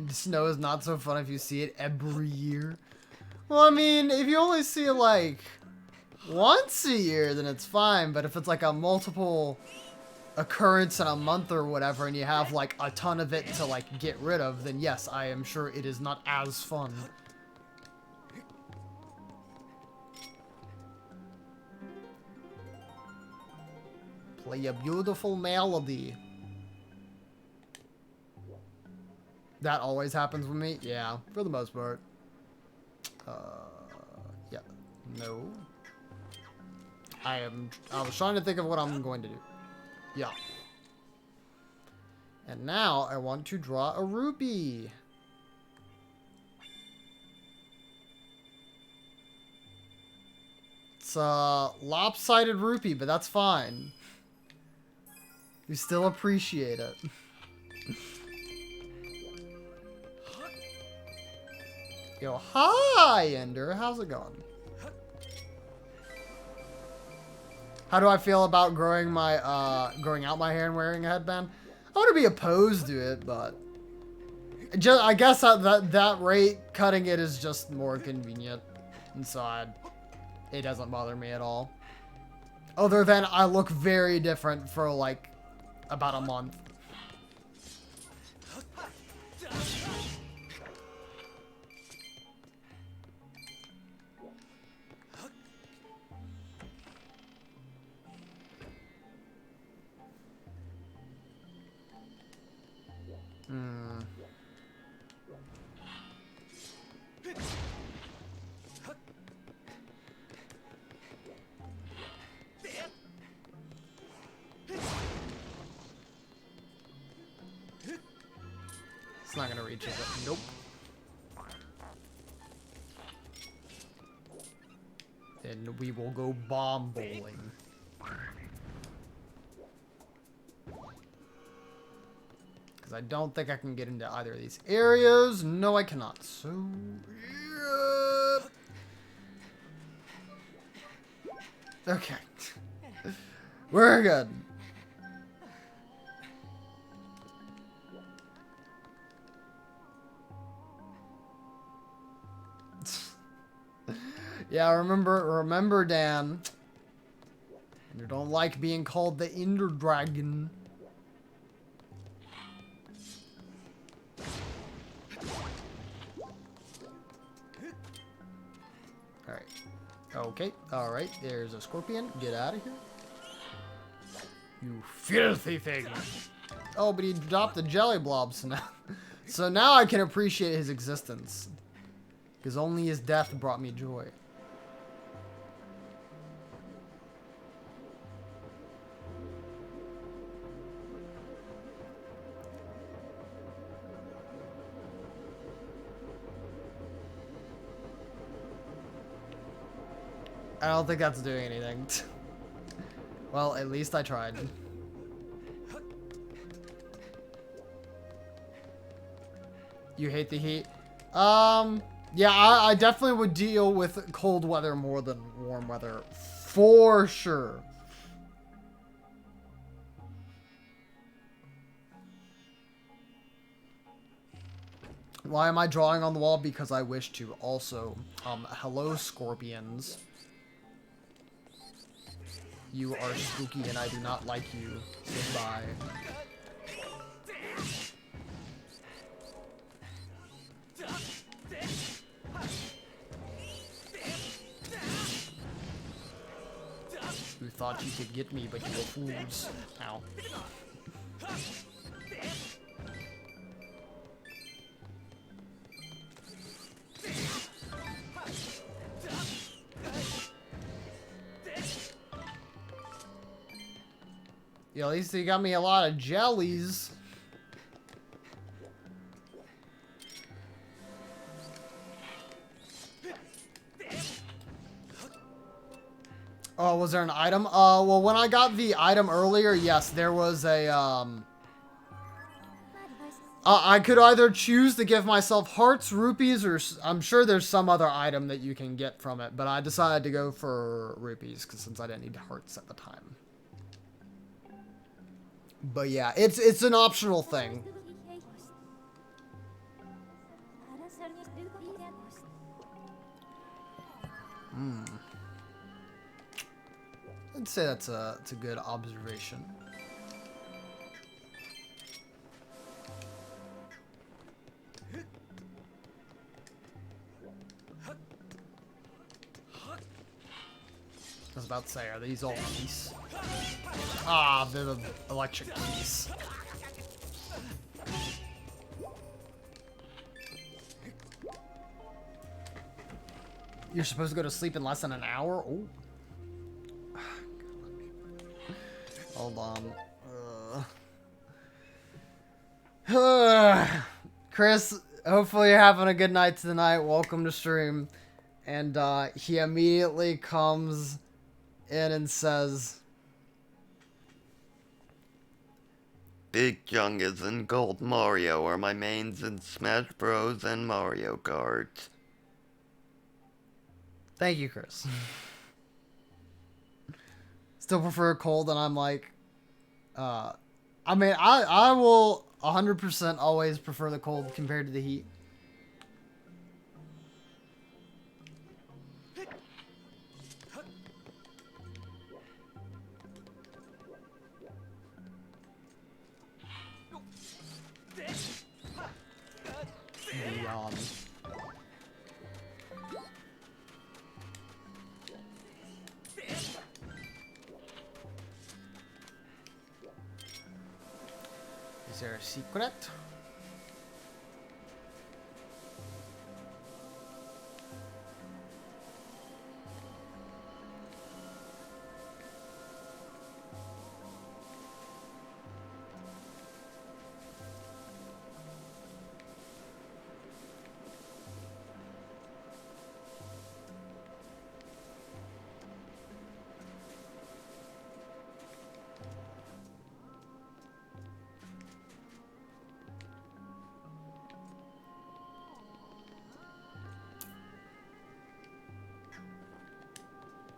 Snow is not so fun if you see it every year. Well, I mean, if you only see it like once a year, then it's fine. But if it's like a multiple occurrence in a month or whatever, and you have like a ton of it to like get rid of, then yes, I am sure it is not as fun. Play a beautiful melody. That always happens with me? Yeah, for the most part. Yeah. No. I was trying to think of what I'm going to do. Yeah. And now I want to draw a rupee. It's a lopsided rupee, but that's fine. We still appreciate it. Yo, hi, Ender. How's it going? How do I feel about growing out my hair and wearing a headband? I want to be opposed to it, but I guess at that rate, cutting it is just more convenient, and so it doesn't bother me at all. Other than I look very different for like about a month. It's not gonna reach, is it? Nope. Then we will go bomb bowling. Because I don't think I can get into either of these areas. No, I cannot. So, yeah. Okay. We're good. Yeah, remember, Dan. You don't like being called the Ender Dragon. Alright. Okay, alright, there's a scorpion. Get out of here. You filthy thing. Oh, but he dropped the jelly blobs now. So now I can appreciate his existence. Because only his death brought me joy. I don't think that's doing anything. Well, at least I tried. You hate the heat? Yeah, I definitely would deal with cold weather more than warm weather. For sure. Why am I drawing on the wall? Because I wish to. Also, hello, scorpions. You are spooky and I do not like you. Goodbye. You thought you could get me, but you were fools. Ow. Yeah, at least he got me a lot of jellies. Oh, was there an item? Well, when I got the item earlier, yes, there was a, I could either choose to give myself hearts, rupees, or I'm sure there's some other item that you can get from it, but I decided to go for rupees, since I didn't need hearts at the time. But yeah, it's an optional thing. I'd say that's a good observation. was about to say, are these all keys? Ah, they're the electric keys. You're supposed to go to sleep in less than an hour? Oh. Hold on. Chris, hopefully you're having a good night tonight. Welcome to stream. And he immediately comes in and says, Big Chungus and Gold Mario are my mains in Smash Bros. And Mario Kart. thank you, Chris. Still prefer cold, and I'm like, I mean, I will 100% always prefer the cold compared to the heat. Yawn. Is there a secret?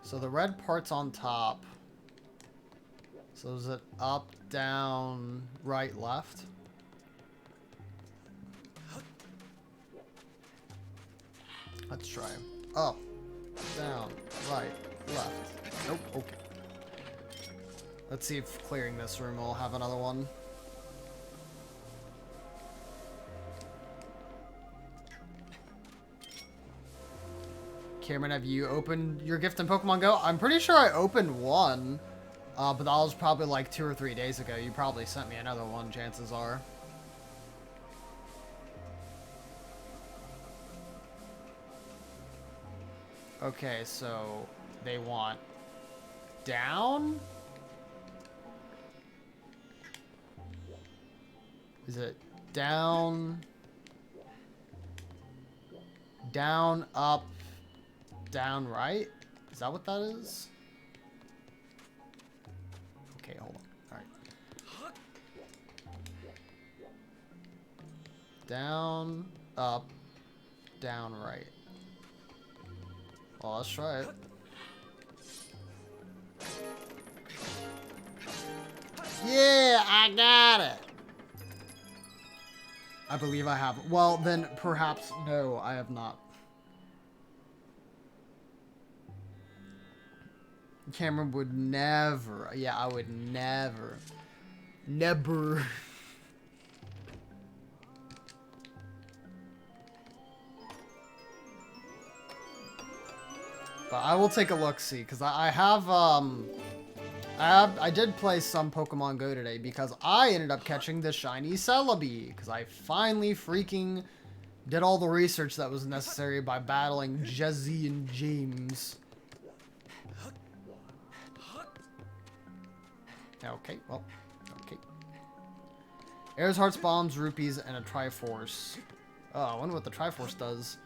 So the red part's on top. So is it up, down, right, left? Let's try. Up, down, right, left. Nope, okay. Let's see if clearing this room will have another one. Cameron, have you opened your gift in Pokemon Go? I'm pretty sure I opened one, but that was probably like 2 or 3 days ago. You probably sent me another one, chances are. Okay, so they want down? Is it down, down, up, down, right? Is that what that is? Okay, hold on. Alright. Down, up, down, right. Well, let's try it. Yeah, I got it! I believe I have. Well, then perhaps no, I have not. Cameron would never. Yeah, I would never. Never. But I will take a look, see, because I did play some Pokemon Go today because I ended up catching the shiny Celebi because I finally freaking did all the research that was necessary by battling Jesse and James. Okay, well, okay. Airs, Hearts, Bombs, Rupees, and a Triforce. Oh, I wonder what the Triforce does.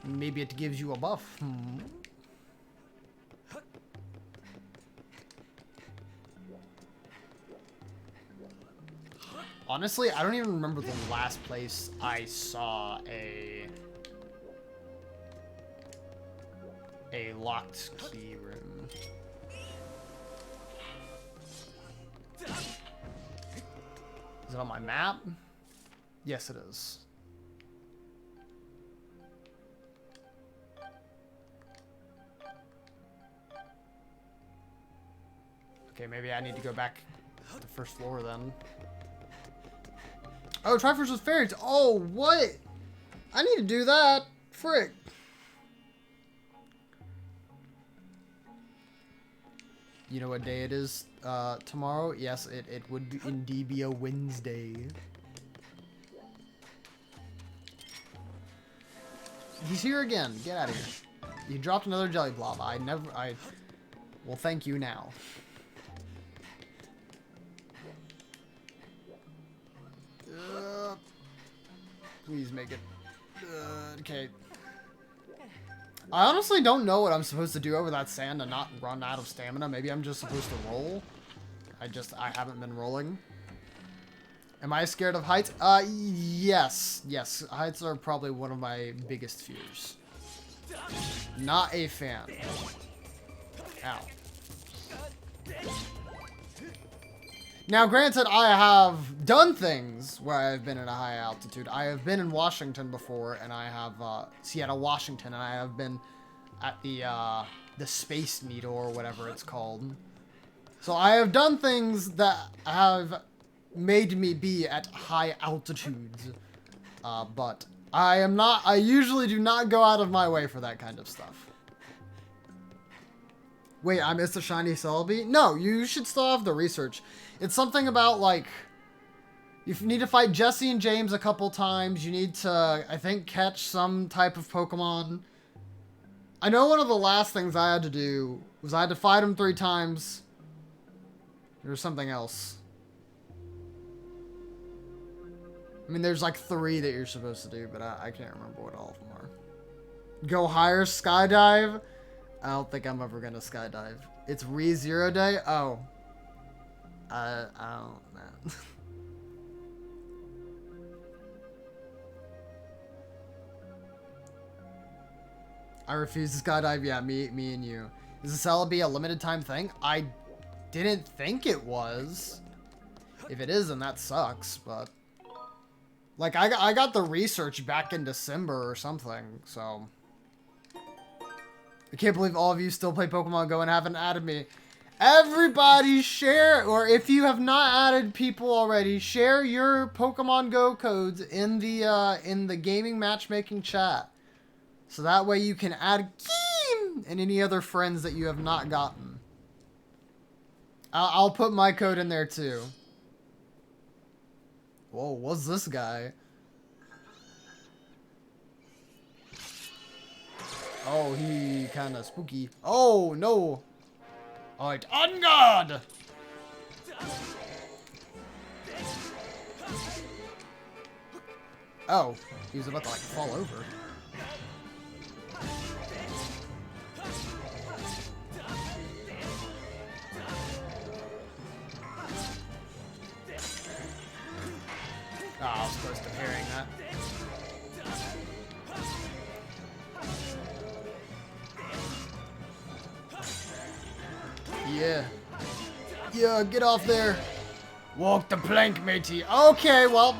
Maybe it gives you a buff. Honestly, I don't even remember the last place I saw a locked key room. Is it on my map? Yes, it is. Okay, maybe I need to go back to the first floor then. Oh, Triforce with fairies. Oh, what? I need to do that. Frick. You know what day it is tomorrow? Yes, it would indeed be a Wednesday. He's here again. Get out of here. You dropped another jelly blob. Well, thank you now. Please make it. Okay. I honestly don't know what I'm supposed to do over that sand and not run out of stamina. Maybe I'm just supposed to roll. I haven't been rolling. Am I scared of heights? Yes. Yes, heights are probably one of my biggest fears. Not a fan. Ow. Now, granted, I have done things where I've been at a high altitude. I have been in Washington before, and I have, Seattle, Washington, and I have been at the Space Needle, or whatever it's called. So I have done things that have made me be at high altitudes. But I usually do not go out of my way for that kind of stuff. Wait, I missed a shiny Celebi? No, you should still have the research. It's something about, like, you need to fight Jesse and James a couple times. You need to, I think, catch some type of Pokemon. I know one of the last things I had to do was I had to fight him 3 times. There's something else. I mean, there's like 3 that you're supposed to do, but I can't remember what all of them are. Go higher, skydive? I don't think I'm ever gonna skydive. It's Re-Zero Day? Oh. I don't know. I refuse to skydive. Yeah, me and you. Is the Celebi a limited time thing? I didn't think it was. If it is, then that sucks, but... Like, I got the research back in December or something, so... I can't believe all of you still play Pokemon Go and haven't added me. Everybody share, or if you have not added people already, share your Pokemon Go codes in the gaming matchmaking chat. So that way you can add Keem and any other friends that you have not gotten. I'll put my code in there too. Whoa, what's this guy? Oh, he kind of spooky. Oh, no. Alright, on guard! Oh, he was about to, like, fall over. Oh, I was close to parrying that. Yeah. Yeah, get off there. Walk the plank, matey. Okay, well.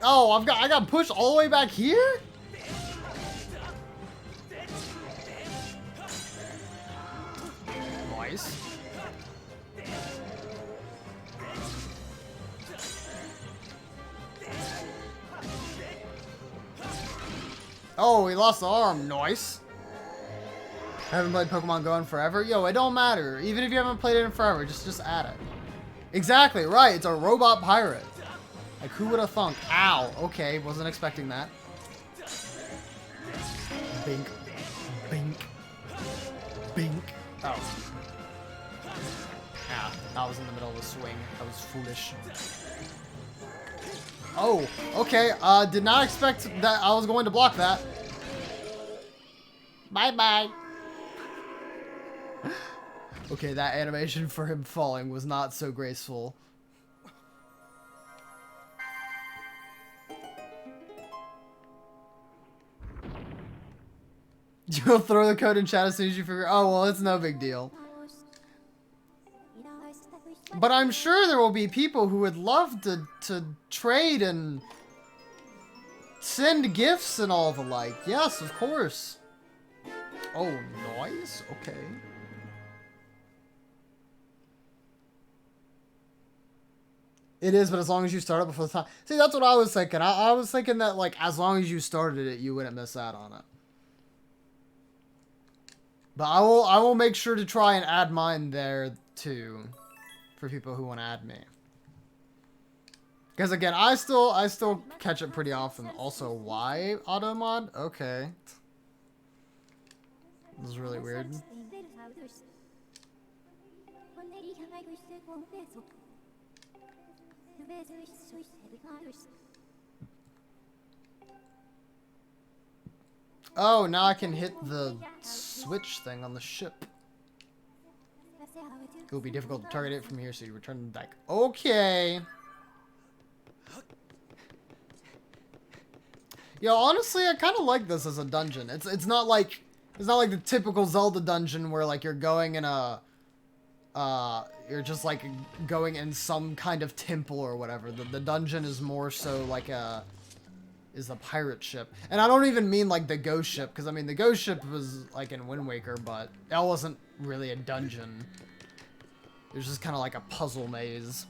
Oh, I got pushed all the way back here? Nice. Oh, he lost the arm. Nice. I haven't played Pokemon Go in forever. Yo, it don't matter. Even if you haven't played it in forever, just add it. Exactly, right. It's a robot pirate. Like, who would have thunk? Ow. Okay, wasn't expecting that. Bink. Bink. Bink. Oh. Ah, I was in the middle of a swing. That was foolish. Oh, okay. Did not expect that I was going to block that. Bye-bye. Okay, that animation for him falling was not so graceful. You'll throw the code in chat as soon as you figure. Oh, well, it's no big deal. But I'm sure there will be people who would love to trade and send gifts and all the like. Yes, of course. Oh, nice. Okay. It is, but as long as you start it before the time. See, that's what I was thinking. I was thinking that, like, as long as you started it, you wouldn't miss out on it. But I will make sure to try and add mine there too, for people who want to add me. Because again, I still catch it pretty often. Also, why auto mod? Okay, this is really weird. Oh, now I can hit the switch thing on the ship. It will be difficult to target it from here, so you return back. Okay. Yo, honestly, I kind of like this as a dungeon. It's not like the typical Zelda dungeon where like you're going in a you're just like going in some kind of temple or whatever. The dungeon is more so like a pirate ship. And I don't even mean like the ghost ship, because I mean the ghost ship was like in Wind Waker, but that wasn't really a dungeon. It was just kind of like a puzzle maze.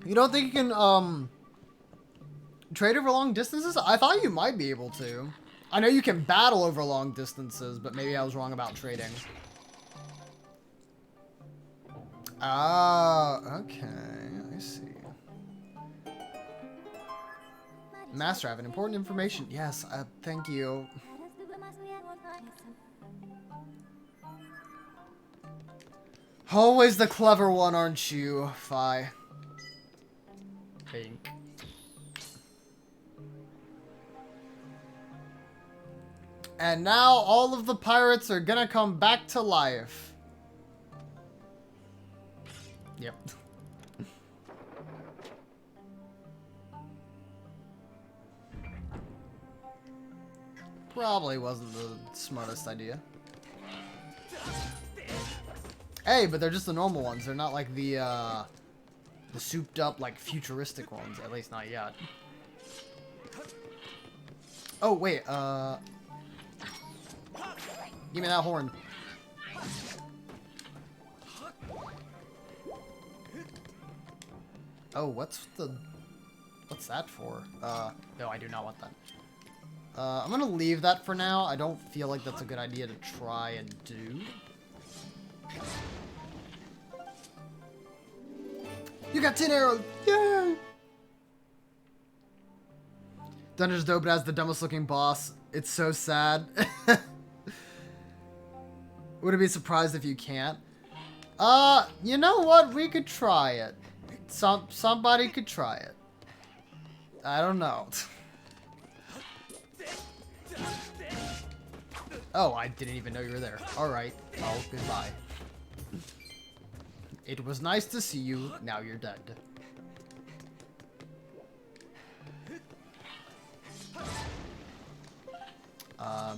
You don't think you can trade over long distances? I thought you might be able to. I know you can battle over long distances, but maybe I was wrong about trading. Ah, okay. I see. Master, I have an important information. Yes, thank you. Always the clever one, aren't you, Fi? Pink. And now all of the pirates are gonna come back to life. Yep. Probably wasn't the smartest idea. Hey, but they're just the normal ones. They're not like the souped up, like, futuristic ones. At least not yet. Oh, wait, give me that horn. Oh, what's that for? No, I do not want that. I'm gonna leave that for now. I don't feel like that's a good idea to try and do. You got 10 arrows! Yay! Dungeon's dope, but has the dumbest looking boss. It's so sad. Wouldn't be surprised if you can't. You know what? We could try it. Somebody could try it. I don't know. Oh, I didn't even know you were there. Alright. Oh, goodbye. It was nice to see you. Now you're dead.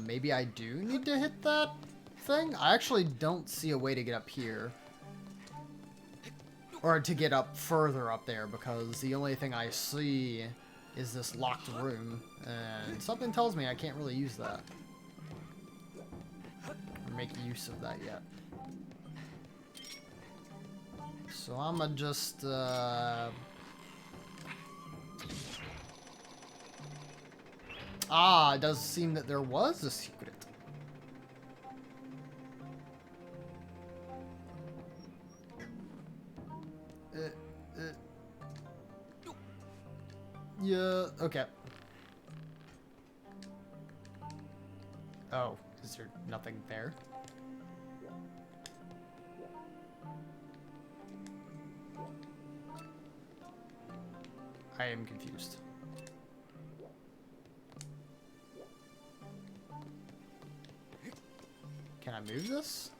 Maybe I do need to hit that thing? I actually don't see a way to get up here. Or to get up further up there, because the only thing I see is this locked room. And something tells me I can't really use that. Or make use of that yet. So I'ma just, Ah, it does seem that there was a secret. Yeah, okay. Oh, is there nothing there? I am confused. Can I move this?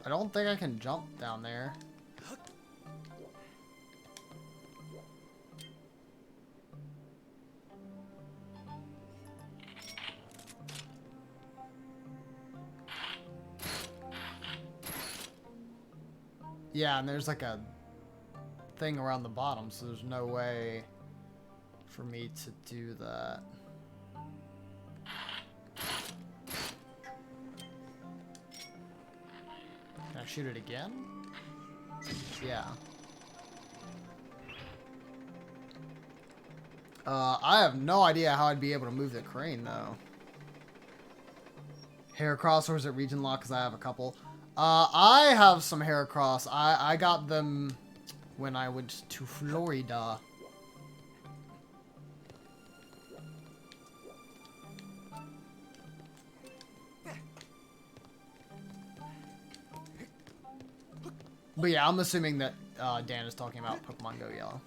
I don't think I can jump down there. Yeah, and there's like a thing around the bottom, so there's no way for me to do that. Can I shoot it again? Yeah. I have no idea how I'd be able to move the crane, though. Heracross, or is it region lock? Because I have a couple. I have some Heracross. I got them when I went to Florida. But yeah, I'm assuming that Dan is talking about Pokemon Go Yellow.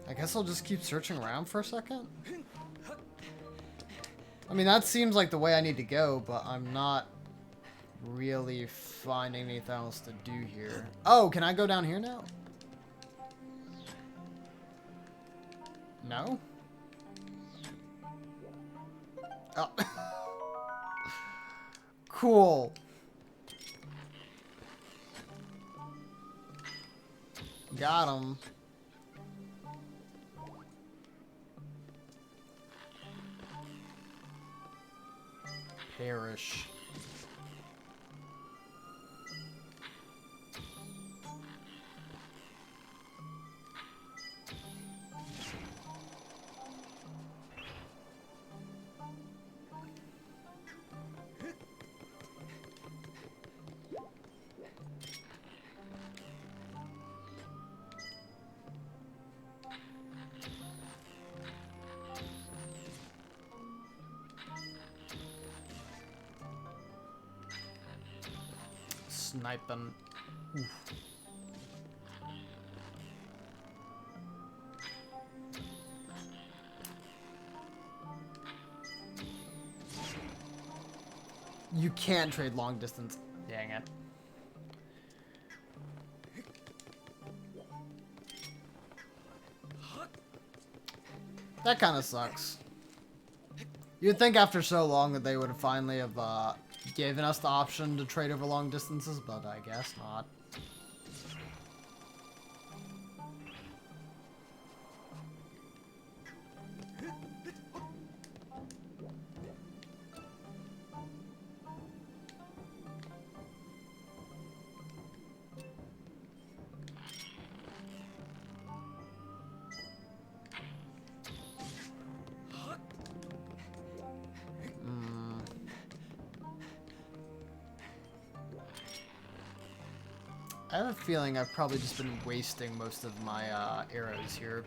I guess I'll just keep searching around for a second. I mean, that seems like the way I need to go, but I'm not really finding anything else to do here. Oh, can I go down here now? No? Oh. Cool. Got him. Perish. Sniping. Oof. You can't trade long distance. Dang it. That kind of sucks. You'd think after so long that they would finally have given us the option to trade over long distances, but I guess not. I have a feeling I've probably just been wasting most of my arrows here.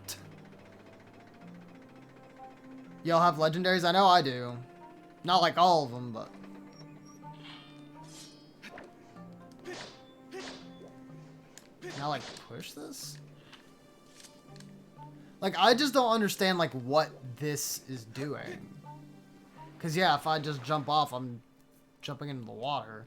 Y'all have legendaries? I know I do. Not like all of them, but... Can I, like, push this? Like, I just don't understand, like, what this is doing. Because, yeah, if I just jump off, I'm jumping into the water.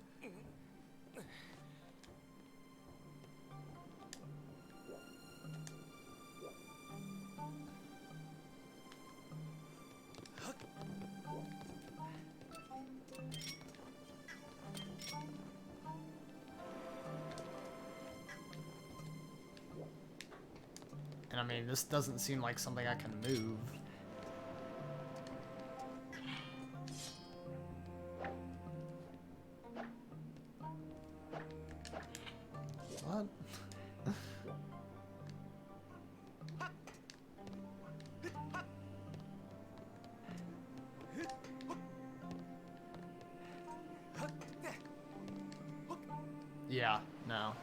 And I mean, this doesn't seem like something I can move. What? Yeah, no.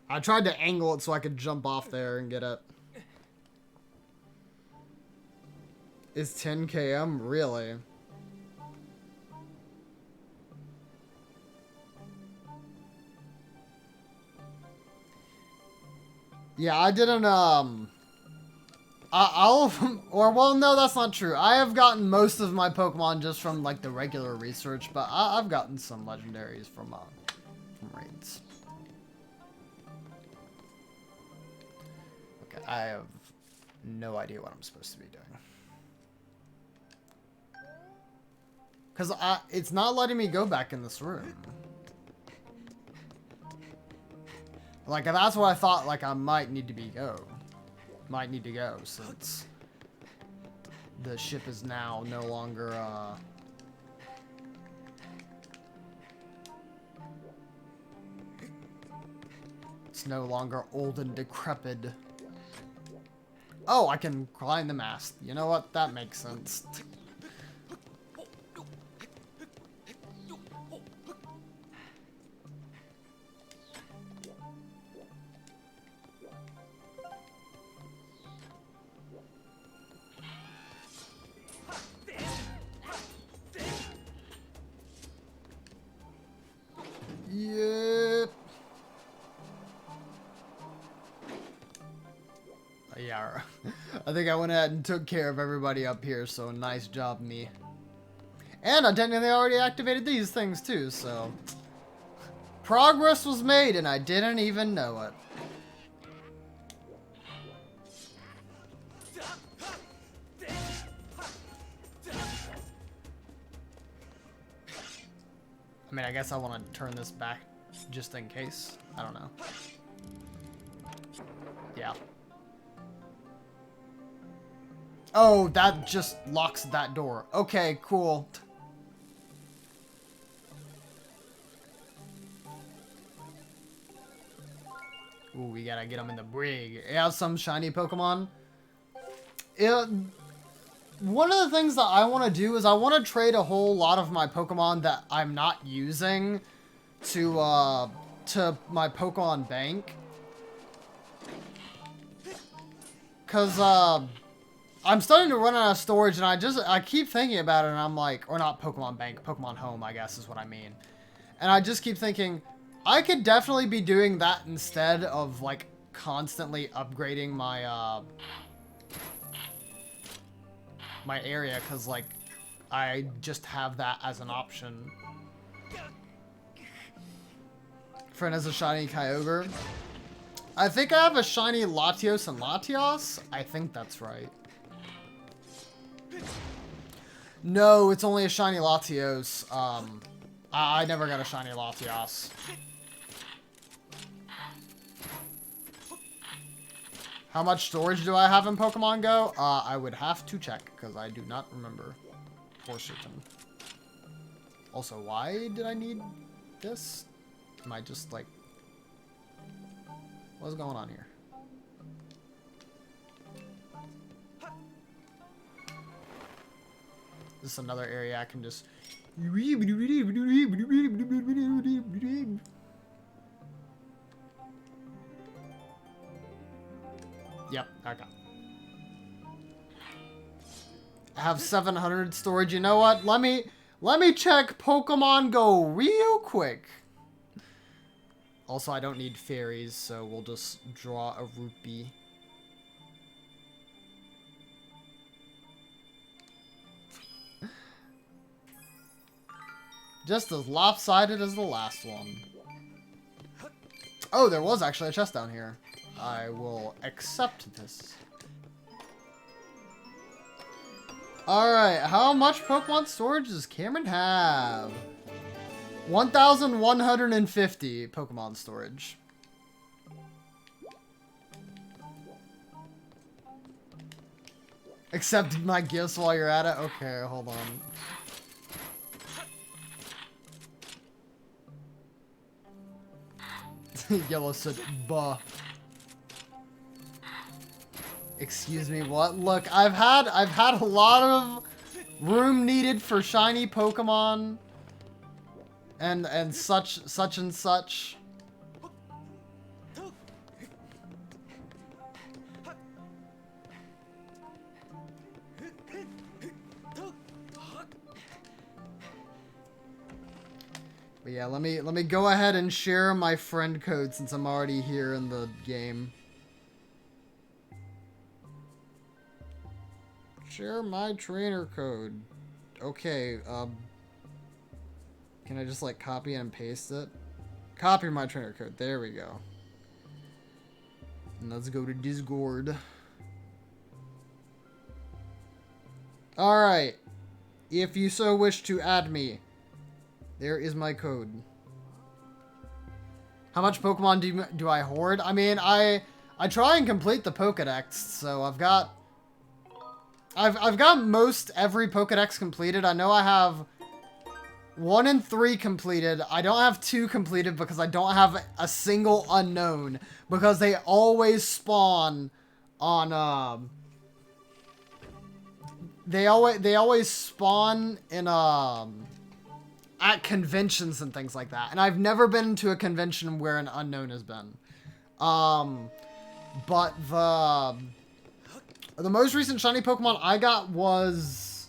I tried to angle it so I could jump off there and get it. Is 10 km really? Yeah, I didn't, all of them, or, well, no, that's not true. I have gotten most of my Pokemon just from, like, the regular research, but I've gotten some legendaries from raids. Okay, I have no idea what I'm supposed to be doing. Because it's not letting me go back in this room. Like, that's what I thought, like, I might need to go, since the ship is now no longer, it's no longer old and decrepit. Oh, I can climb the mast. You know what? That makes sense. Yep. Yeah, I think I went ahead and took care of everybody up here, so nice job, me. And I technically already activated these things too, so progress was made and I didn't even know it. I mean, I guess I want to turn this back just in case. I don't know. Yeah. Oh, that just locks that door. Okay, cool. Ooh, we gotta get them in the brig. Yeah, some shiny Pokemon. One of the things that I want to do is I want to trade a whole lot of my Pokemon that I'm not using to my Pokemon bank. Cause I'm starting to run out of storage, and I keep thinking about it, and I'm like, or not Pokemon bank, Pokemon home, I guess is what I mean. And I just keep thinking, I could definitely be doing that instead of like constantly upgrading my my area, because like I just have that as an option. Friend has a shiny Kyogre. I think I have a shiny Latios and Latios. I think that's right. No, it's only a shiny Latios. I never got a shiny Latios. How much storage do I have in Pokemon Go? I would have to check, because I do not remember for certain. Also, why did I need this? Am I just, like... What's going on here? This is another area I can just... Yep, okay. I have 700 storage. You know what? Let me check Pokemon Go real quick. Also, I don't need fairies, so we'll just draw a rupee. Just as lopsided as the last one. Oh, there was actually a chest down here. I will accept this. Alright, how much Pokemon storage does Cameron have? 1,150 Pokemon storage. Accept my gifts while you're at it? Okay, hold on. Yellow said, "Buh." Excuse me, what? Look, I've had a lot of room needed for shiny Pokemon and such and such. But yeah, let me go ahead and share my friend code since I'm already here in the game. Share my trainer code. Okay, can I just like copy and paste it? Copy my trainer code. There we go. And let's go to Discord. Alright. if you so wish to add me. There is my code. How much Pokemon do I hoard? I mean, I try and complete the Pokedex, so I've got most every Pokedex completed. I know I have 1 and 3 completed. I don't have 2 completed because I don't have a single unknown, because they always spawn on they always spawn in at conventions and things like that. And I've never been to a convention where an unknown has been. But the most recent shiny Pokemon I got was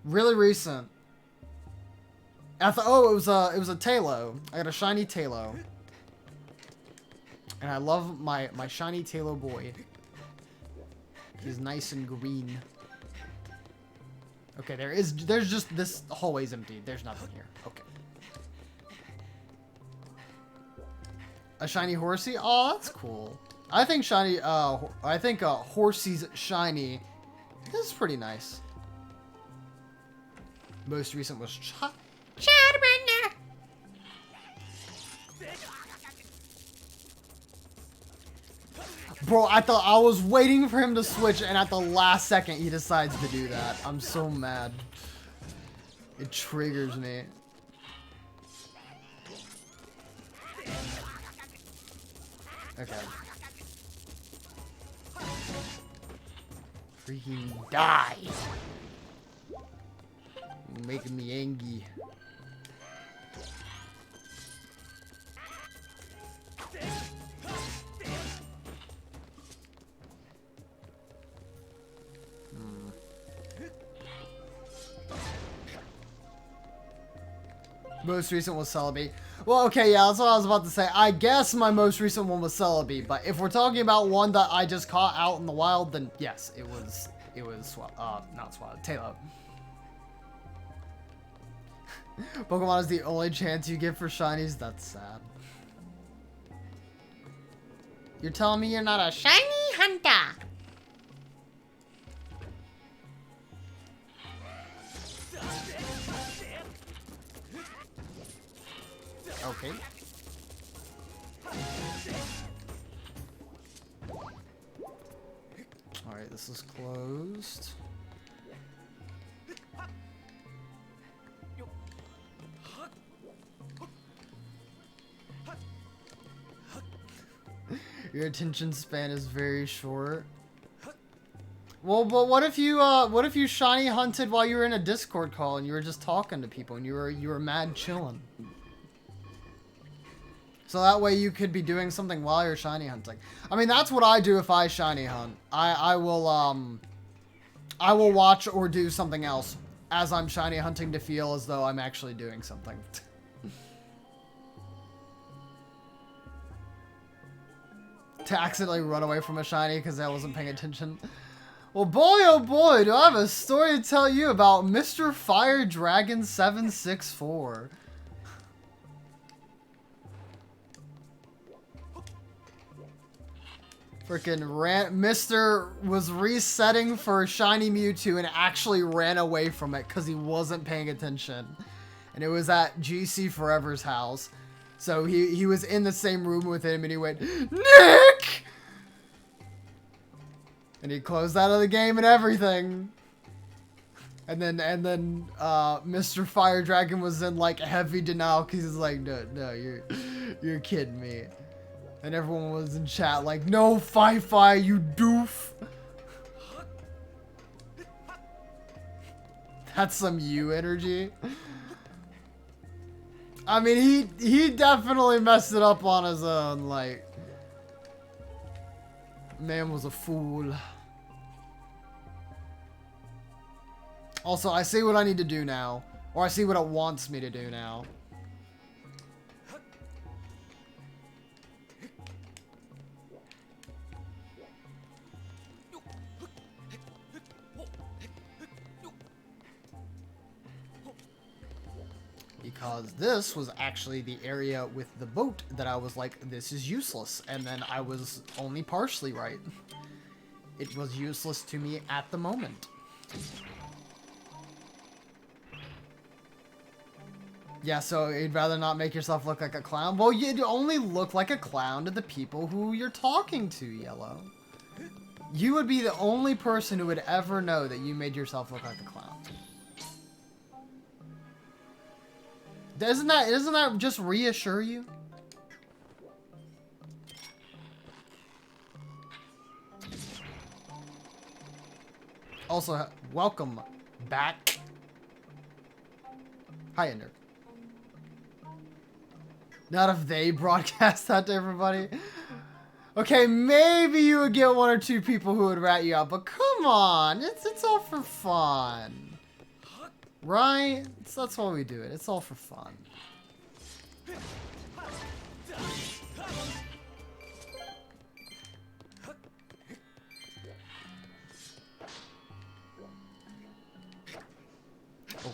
really recent. It was a Talo. I got a shiny Talo. And I love my shiny Talo boy. He's nice and green. Okay, there's just, this hallway's empty. There's nothing here. Okay. A shiny Horsey? Oh, that's cool. I think Horsey's shiny. This is pretty nice. Most recent was Charmander. Bro, I was waiting for him to switch, and at the last second, he decides to do that. I'm so mad. It triggers me. Okay. Freaking die. You're making me angry. Most recent was Celebi. Well, okay, yeah, that's what I was about to say. I guess my most recent one was Celebi, but if we're talking about one that I just caught out in the wild, then yes, it was not Swallow, Talo. Pokemon is the only chance you get for shinies? That's sad. You're telling me you're not a shiny hunter? Okay. Alright, this is closed. Your attention span is very short. Well, but what if you shiny hunted while you were in a Discord call and you were just talking to people and you were mad chilling? So that way you could be doing something while you're shiny hunting. I mean, that's what I do if I shiny hunt. I will watch or do something else as I'm shiny hunting to feel as though I'm actually doing something. To accidentally run away from a shiny because I wasn't paying attention. Well, boy, oh boy, do I have a story to tell you about Mr. Fire Dragon 764. Freaking Mr. was resetting for Shiny Mewtwo and actually ran away from it because he wasn't paying attention. And it was at GC Forever's house. So he was in the same room with him and he went, Nick! And he closed out of the game and everything. And then Mr. Fire Dragon was in like heavy denial because he's like, no, you're kidding me. And everyone was in chat like, no, Fi-Fi, you doof. That's some you energy. I mean, he definitely messed it up on his own, like. Man was a fool. Also, I see what I need to do now. Or I see what it wants me to do now. Because this was actually the area with the boat that I was like, this is useless. And then I was only partially right. It was useless to me at the moment. Yeah, so you'd rather not make yourself look like a clown? Well, you'd only look like a clown to the people who you're talking to, Yellow. You would be the only person who would ever know that you made yourself look like a clown. Doesn't that just reassure you? Also, welcome back. Hi, Ender. Not if they broadcast that to everybody. Okay, maybe you would get one or two people who would rat you out, but come on, it's all for fun, right? That's why we do it. It's all for fun.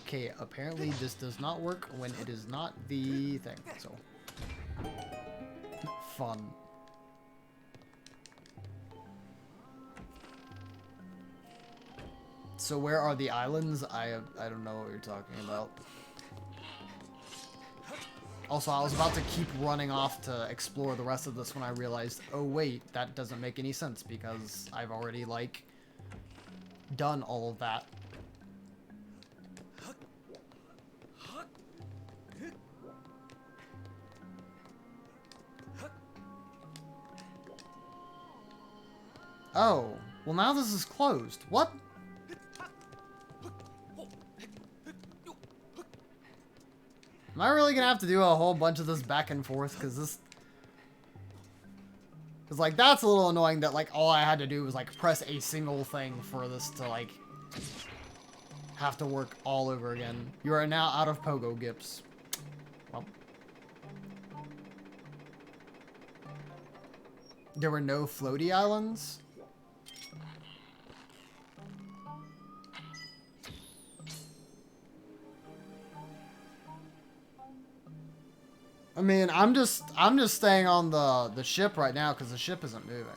Okay, apparently this does not work when it is not the thing, so fun. So where are the islands? I don't know what you're talking about. Also, I was about to keep running off to explore the rest of this when I realized, oh wait, that doesn't make any sense because I've already, like, done all of that. Oh, well now this is closed. What? Am I really gonna have to do a whole bunch of this back and forth? Because like, that's a little annoying that, like, all I had to do was, like, press a single thing for this to, like, have to work all over again. You are now out of Pogo Gips. Well. There were no floaty islands? I mean, I'm just staying on the ship right now because the ship isn't moving.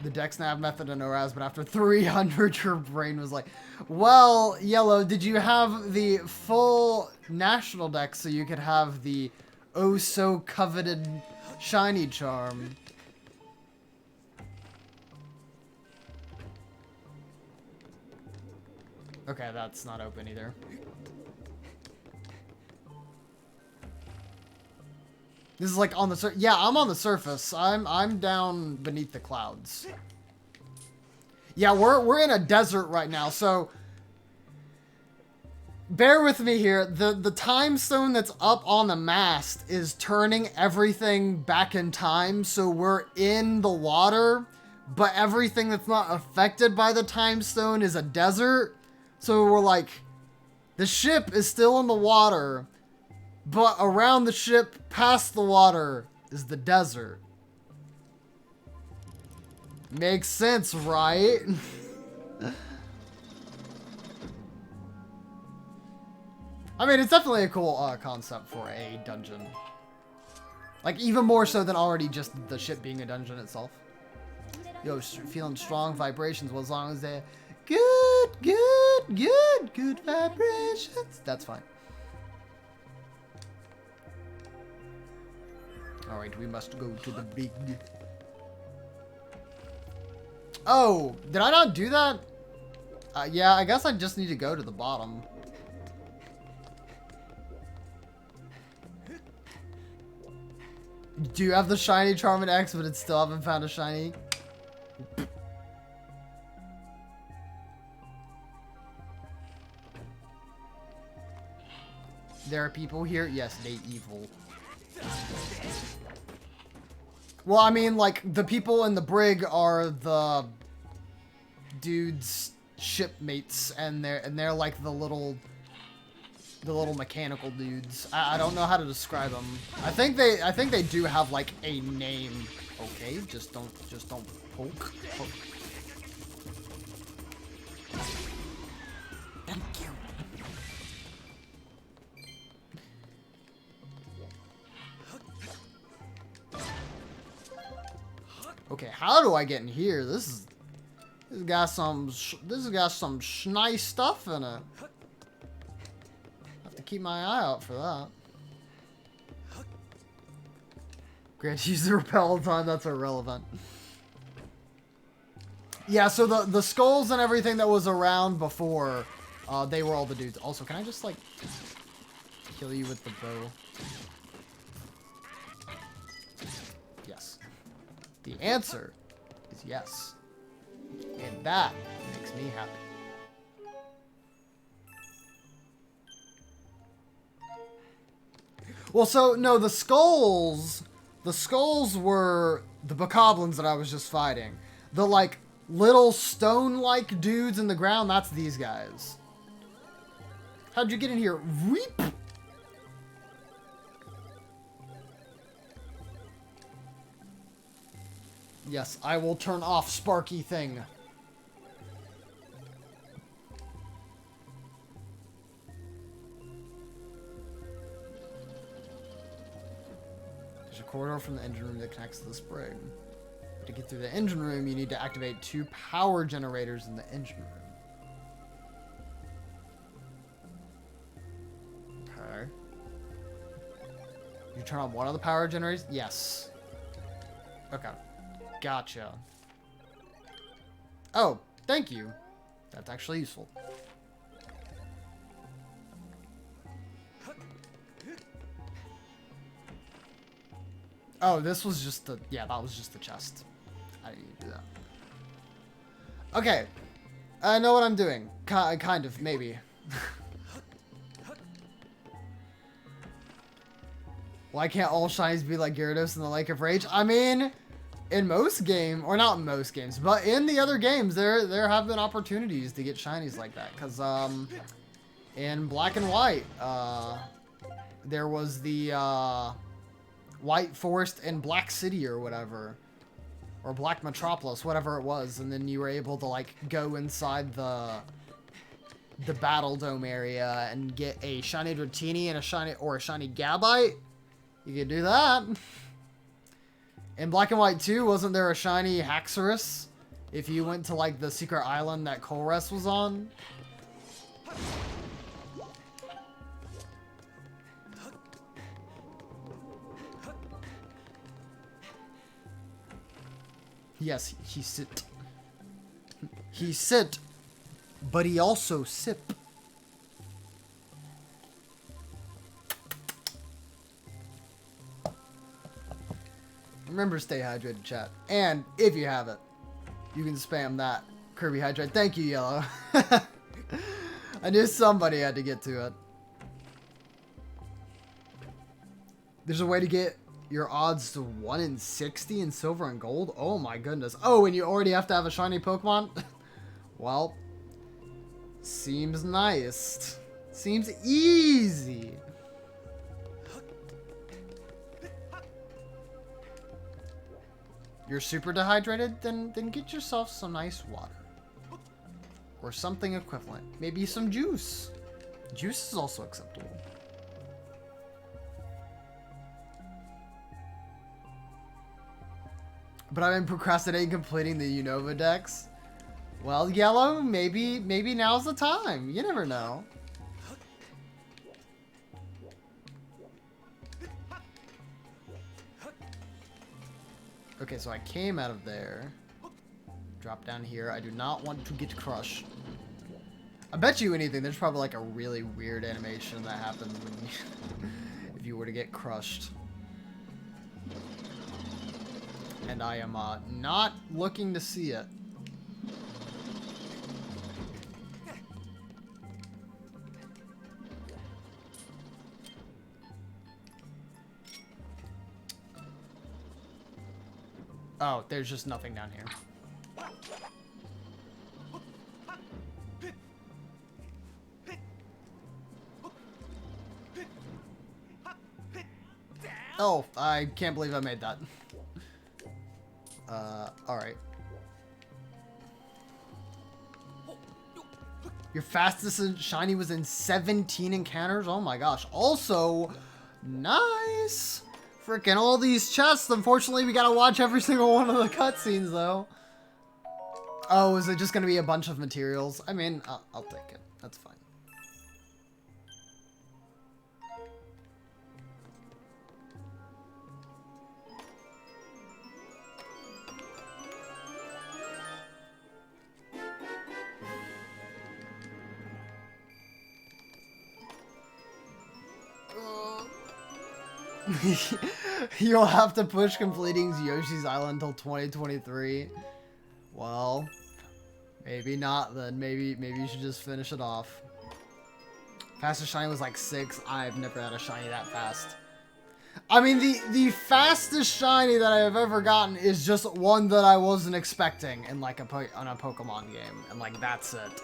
The dex nav method in ORAS, but after 300 your brain was like, well, Yellow, did you have the full national dex so you could have the oh so coveted shiny charm? Okay, that's not open either. This is like on the surface. Yeah, I'm on the surface. I'm down beneath the clouds. Yeah, we're in a desert right now, so bear with me here. The time stone that's up on the mast is turning everything back in time, so we're in the water, but everything that's not affected by the time stone is a desert. So we're like, the ship is still in the water, but around the ship, past the water, is the desert. Makes sense, right? I mean, it's definitely a cool concept for a dungeon. Like, even more so than already just the ship being a dungeon itself. Yo, feeling strong vibrations, well, as long as they're good vibrations. That's fine. Alright, we must go to the big... Oh, did I not do that? Yeah, I guess I just need to go to the bottom. Do you have the shiny Charm and X, but it still haven't found a shiny? There are people here? Yes, they evil. Well, I mean, like, the people in the brig are the dude's shipmates, and they're like the little mechanical dudes. I don't know how to describe them. I think they do have like a name. Okay, just don't poke. Thank you. Okay, how do I get in here? This has got some nice stuff in it. keep my eye out for that. Grant use the repel all the time. That's irrelevant. Yeah, so the skulls and everything that was around before, they were all the dudes. Also, can I just, like, kill you with the bow? Yes. The answer is yes. And that makes me happy. Well, so, no, the skulls were the bokoblins that I was just fighting. The, like, little stone-like dudes in the ground, that's these guys. How'd you get in here? Reap! Yes, I will turn off Sparky thing. There's a corridor from the engine room that connects to the spring. To get through the engine room, you need to activate 2 power generators in the engine room. Okay. You turn on one of the power generators? Yes. Okay. Gotcha. Oh, thank you. That's actually useful. Oh, this was just the... Yeah, that was just the chest. I didn't do that. Okay. I know what I'm doing. Kind of, maybe. Why can't all shinies be like Gyarados in the Lake of Rage? I mean, in most games, or not in most games, but in the other games, there have been opportunities to get shinies like that. Because, in Black and White, there was the, White Forest and Black City or whatever. Or Black Metropolis, whatever it was. And then you were able to, like, go inside the Battle Dome area and get a shiny Dratini and a shiny Gabite. You could do that. In Black and White 2, wasn't there a shiny Haxorus? If you went to, like, the secret island that Colress was on? Yes, he sit. He sit, but he also sip. Remember, stay hydrated, chat. And if you have it, you can spam that Kirby Hydrate. Thank you, Yellow. I knew somebody had to get to it. There's a way to get your odds to 1 in 60 in silver and gold? Oh my goodness. Oh, and you already have to have a shiny Pokemon? Well, seems nice. Seems easy. You're super dehydrated? Then get yourself some nice water. Or something equivalent. Maybe some juice. Juice is also acceptable. But I've been procrastinating completing the Unova decks. Well, Yellow, maybe now's the time. You never know. Okay, so I came out of there. Drop down here. I do not want to get crushed. I bet you anything, there's probably like a really weird animation that happens when you, if you were to get crushed. And I am not looking to see it. Oh, there's just nothing down here. Oh, I can't believe I made that. Alright. Your fastest shiny was in 17 encounters? Oh my gosh. Also, nice! Freaking all these chests. Unfortunately, we gotta watch every single one of the cutscenes, though. Oh, is it just gonna be a bunch of materials? I mean, I'll take it. That's fine. You'll have to push completing Yoshi's Island until 2023. Well, maybe not then. Maybe you should just finish it off. Fastest shiny was like 6. I've never had a shiny that fast. I mean, the fastest shiny that I have ever gotten is just one that I wasn't expecting in like on a Pokemon game, and like that's it.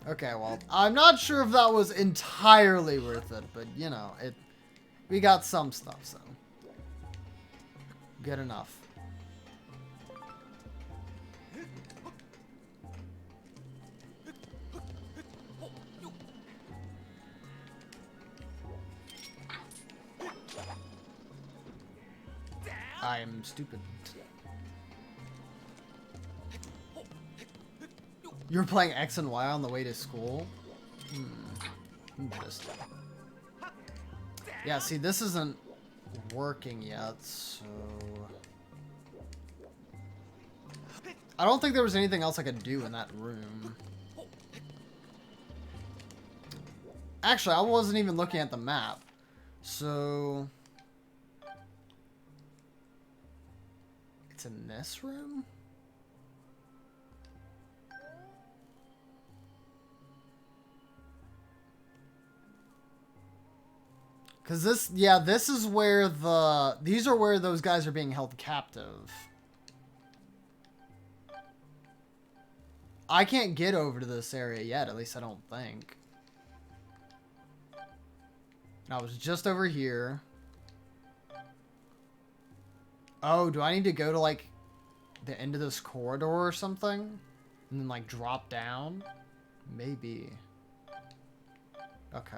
Okay, well, I'm not sure if that was entirely worth it, but you know, we got some stuff, so good enough. I am stupid. You're playing X and Y on the way to school? Interesting. Yeah, see, this isn't working yet, so... I don't think there was anything else I could do in that room. Actually, I wasn't even looking at the map. So... It's in this room? Because this is where these are where those guys are being held captive. I can't get over to this area yet, at least I don't think. And I was just over here. Oh, do I need to go to, like, the end of this corridor or something? And then, like, drop down? Maybe. Okay.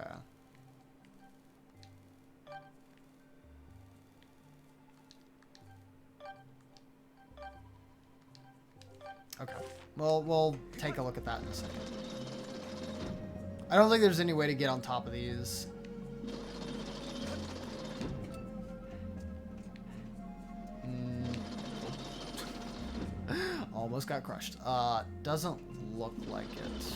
Okay. Well, we'll take a look at that in a second. I don't think there's any way to get on top of these. Almost got crushed. Doesn't look like it.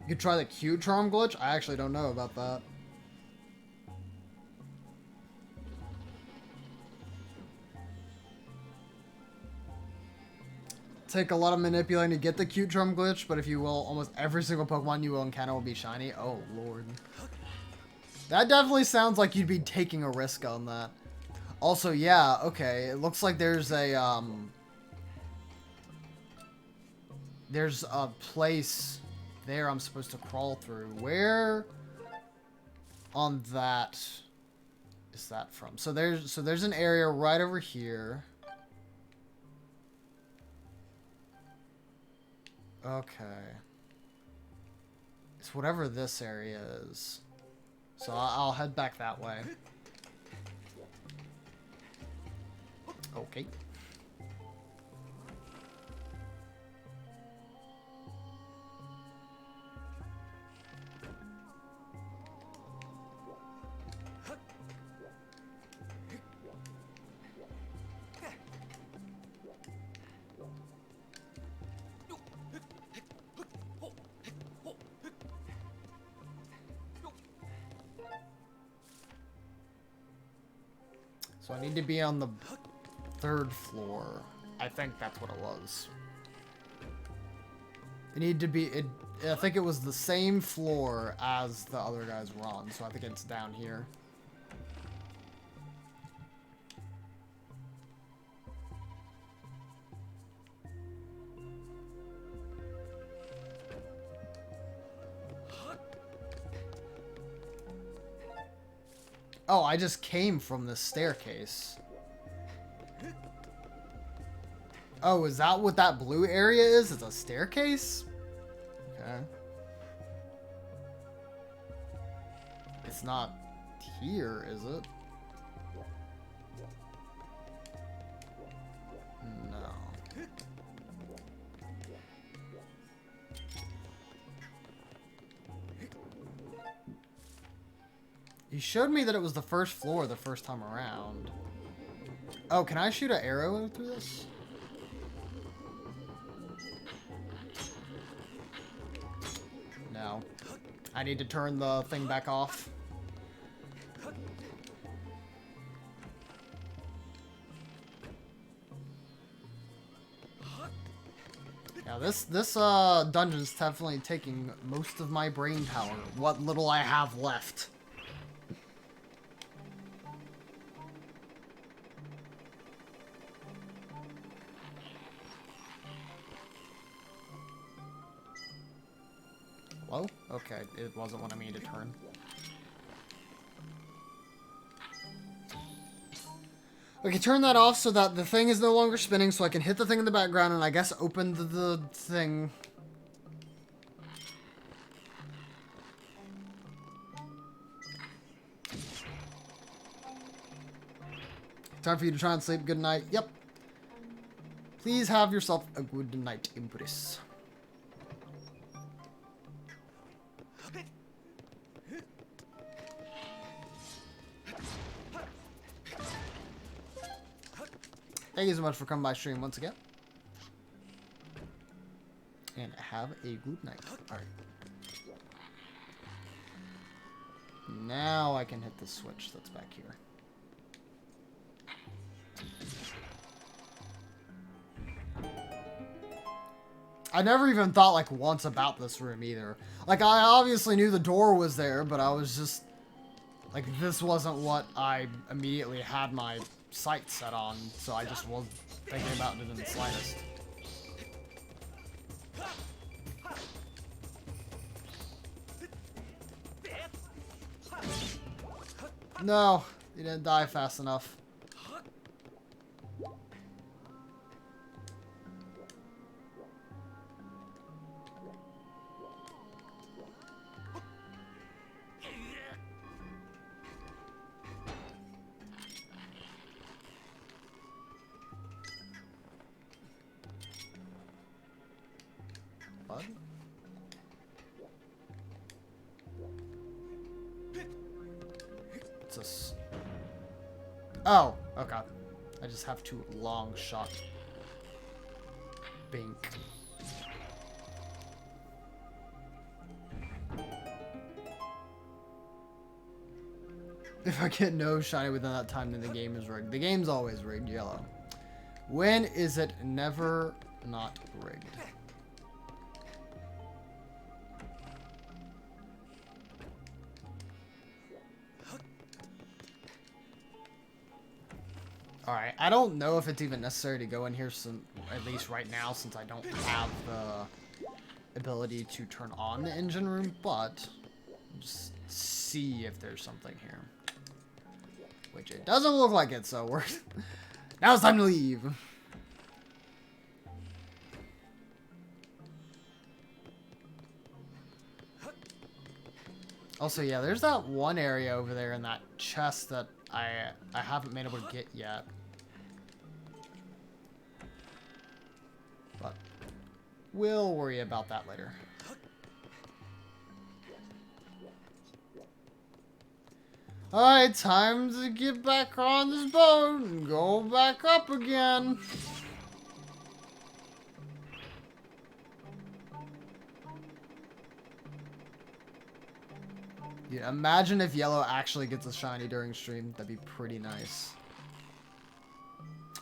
You could try the Q-Charm glitch? I actually don't know about that. Take a lot of manipulating to get the Q-Charm glitch, but if you will, almost every single Pokemon you will encounter will be shiny. Oh, Lord. That definitely sounds like you'd be taking a risk on that. Also, yeah, okay. It looks like there's a place there I'm supposed to crawl through. Where on that is that from? So there's an area right over here. Okay. It's whatever this area is. So I'll head back that way. Okay. So I need to be on the 3rd floor. I think that's what it was. It needed to be... I think it was the same floor as the other guys were on, so I think it's down here. Oh, I just came from the staircase. Oh, is that what that blue area is? It's a staircase? Okay. It's not here, is it? No. He showed me that it was the first floor the first time around. Oh, can I shoot an arrow through this? No. I need to turn the thing back off. Yeah, this dungeon's definitely taking most of my brain power. What little I have left. Hello? Okay, it wasn't wanting me to turn. Okay, turn that off so that the thing is no longer spinning, so I can hit the thing in the background and I guess open the thing. Time for you to try and sleep. Good night. Yep. Please have yourself a good night, Empress. Thank you so much for coming by stream once again. And have a good night. Alright. Now I can hit the switch that's back here. I never even thought like once about this room either. Like I obviously knew the door was there, but I was just like this wasn't what I immediately had my sight set on, so I just wasn't thinking about it in the slightest. No, you didn't die fast enough. Oh, okay. I just have too long shot. Bink. If I get no shiny within that time, then the game is rigged. The game's always rigged, yellow. When is it never not rigged? Alright, I don't know if it's even necessary to go in here, at least right now, since I don't have the ability to turn on the engine room, but just see if there's something here. Which it doesn't look like it, so we're... Now it's time to leave. Also, yeah, there's that one area over there in that chest that I haven't been able to get yet. But we'll worry about that later. Alright, time to get back on this boat and go back up again. Yeah, imagine if Yellow actually gets a shiny during stream. That'd be pretty nice.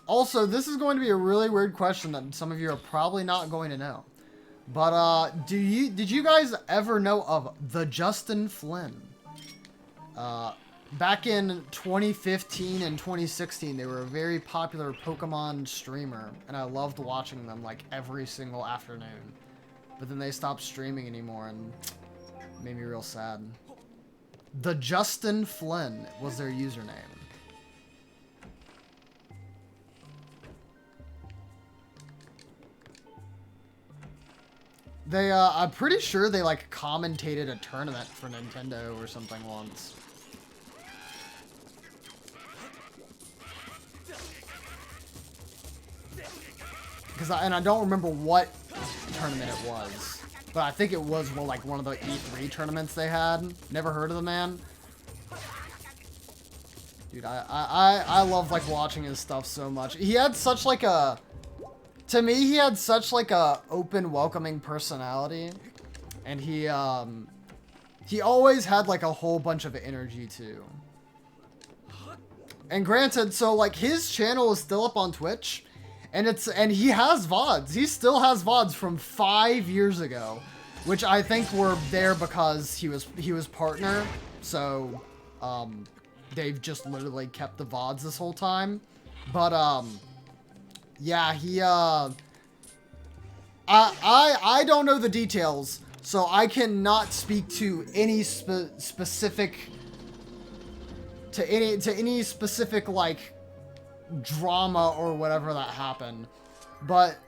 Also, this is going to be a really weird question that some of you are probably not going to know. But did you guys ever know of the Justin Flynn? Back in 2015 and 2016, they were a very popular Pokemon streamer, and I loved watching them like every single afternoon. But then they stopped streaming anymore, and it made me real sad. The Justin Flynn was their username. They, I'm pretty sure they like commentated a tournament for Nintendo or something once. And I don't remember what tournament it was, but I think it was like one of the E3 tournaments they had. Never heard of the man. Dude, I love, like, watching his stuff so much. He had such, like, a... To me, he had such, like, a open, welcoming personality. And he always had, like, a whole bunch of energy, too. And granted, so, like, his channel is still up on Twitch. And he has VODs. He still has VODs from 5 years ago. Which I think were there because he was partner. So, they've just literally kept the VODs this whole time. But, yeah, he, I don't know the details, so I cannot speak to any specific, like, drama or whatever that happened. But,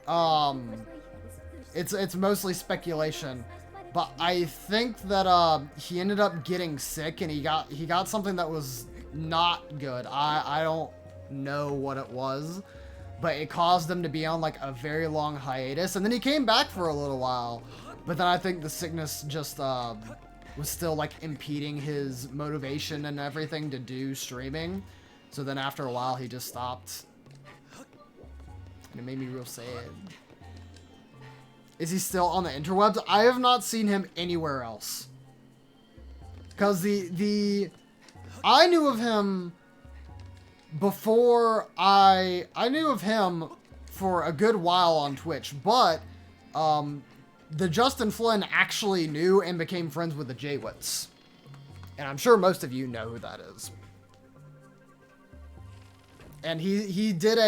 it's mostly speculation. But I think that, he ended up getting sick and he got something that was not good. I don't know what it was, but it caused him to be on, like, a very long hiatus, and then he came back for a little while, but then I think the sickness just, was still, like, impeding his motivation and everything to do streaming, so then after a while he just stopped, and it made me real sad. Is he still on the interwebs? I have not seen him anywhere else. Because I knew of him before I knew of him for a good while on Twitch, but the Justin Flynn actually knew and became friends with the Jaywits. And I'm sure most of you know who that is. And he did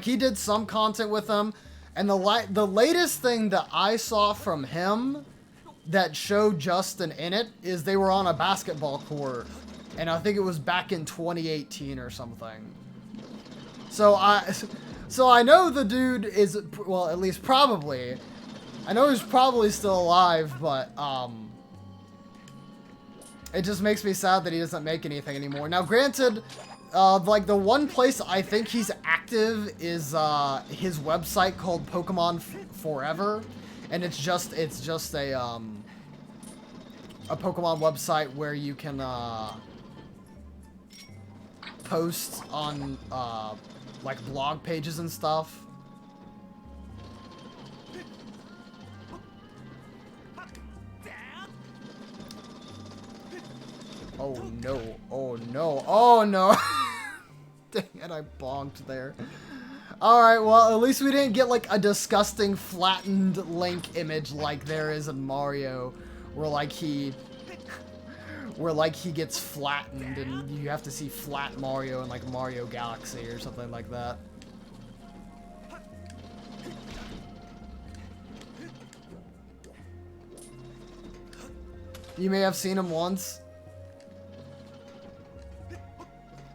he did some content with them. And the latest thing that I saw from him that showed Justin in it is they were on a basketball court. And I think it was back in 2018 or something. So I know the dude is, well, at least probably. I know he's probably still alive, but it just makes me sad that he doesn't make anything anymore. Now, granted, like, the one place I think he's active is his website called Pokemon Forever, and it's just a Pokemon website where you can post on like blog pages and stuff. Oh no, oh no, oh no. Dang it, I bonked there. Alright, well, at least we didn't get, like, a disgusting flattened Link image like there is in Mario, where, like, he gets flattened and you have to see flat Mario in, like, Mario Galaxy or something like that. You may have seen him once.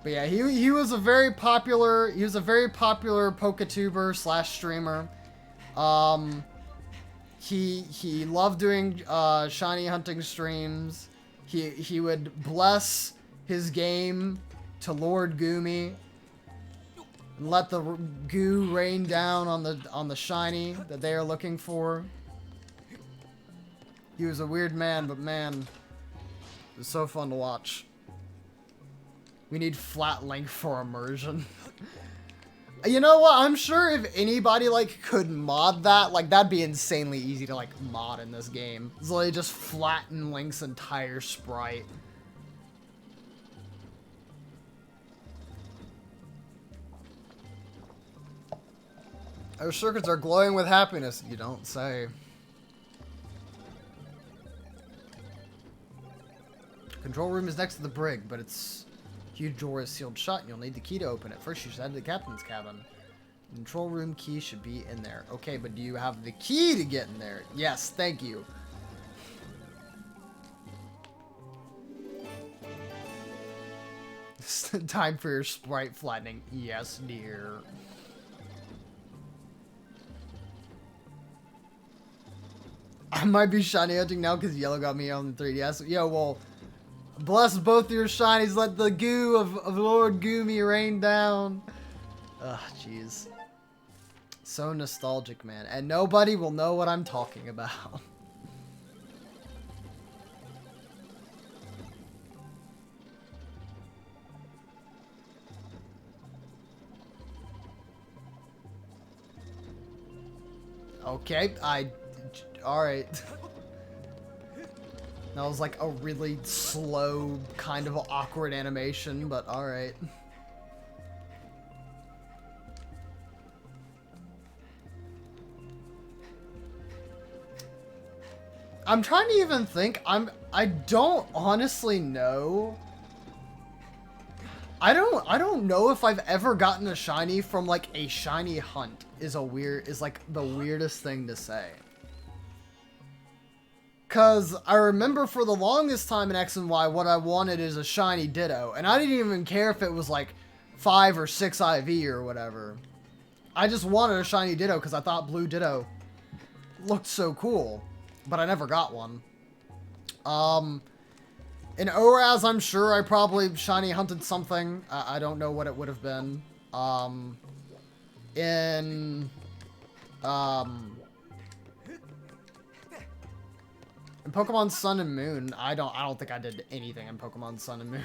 But yeah, he was a very popular PokeTuber / streamer. He loved doing shiny hunting streams. He would bless his game to Lord Goomy and let the goo rain down on the shiny that they are looking for. He was a weird man, but man, it was so fun to watch. We need flat Link for immersion. You know what? I'm sure if anybody, like, could mod that, like, that'd be insanely easy to, like, mod in this game. It's literally just flatten Link's entire sprite. Our circuits are glowing with happiness. You don't say. Control room is next to the brig, but it's... huge door is sealed shut and you'll need the key to open it. First you should head to the captain's cabin. Control room key should be in there. Okay, but do you have the key to get in there? Yes, thank you. Time for your sprite flattening. Yes, dear. I might be shiny hunting now because yellow got me on the 3DS. Yo, well... bless both your shinies, let the goo of Lord Goomy rain down. Ugh, jeez. So nostalgic, man. And nobody will know what I'm talking about. Okay, alright. That was like a really slow, kind of awkward animation, but alright. I'm trying to even think. I don't honestly know. I don't know if I've ever gotten a shiny from like a shiny hunt is like the weirdest thing to say. Cause I remember for the longest time in X and Y what I wanted is a shiny Ditto, and I didn't even care if it was like 5 or 6 IV or whatever. I just wanted a shiny Ditto because I thought Blue Ditto looked so cool. But I never got one. In ORAS, I'm sure I probably shiny hunted something. I don't know what it would have been. In Pokemon Sun and Moon, I don't think I did anything in Pokemon Sun and Moon.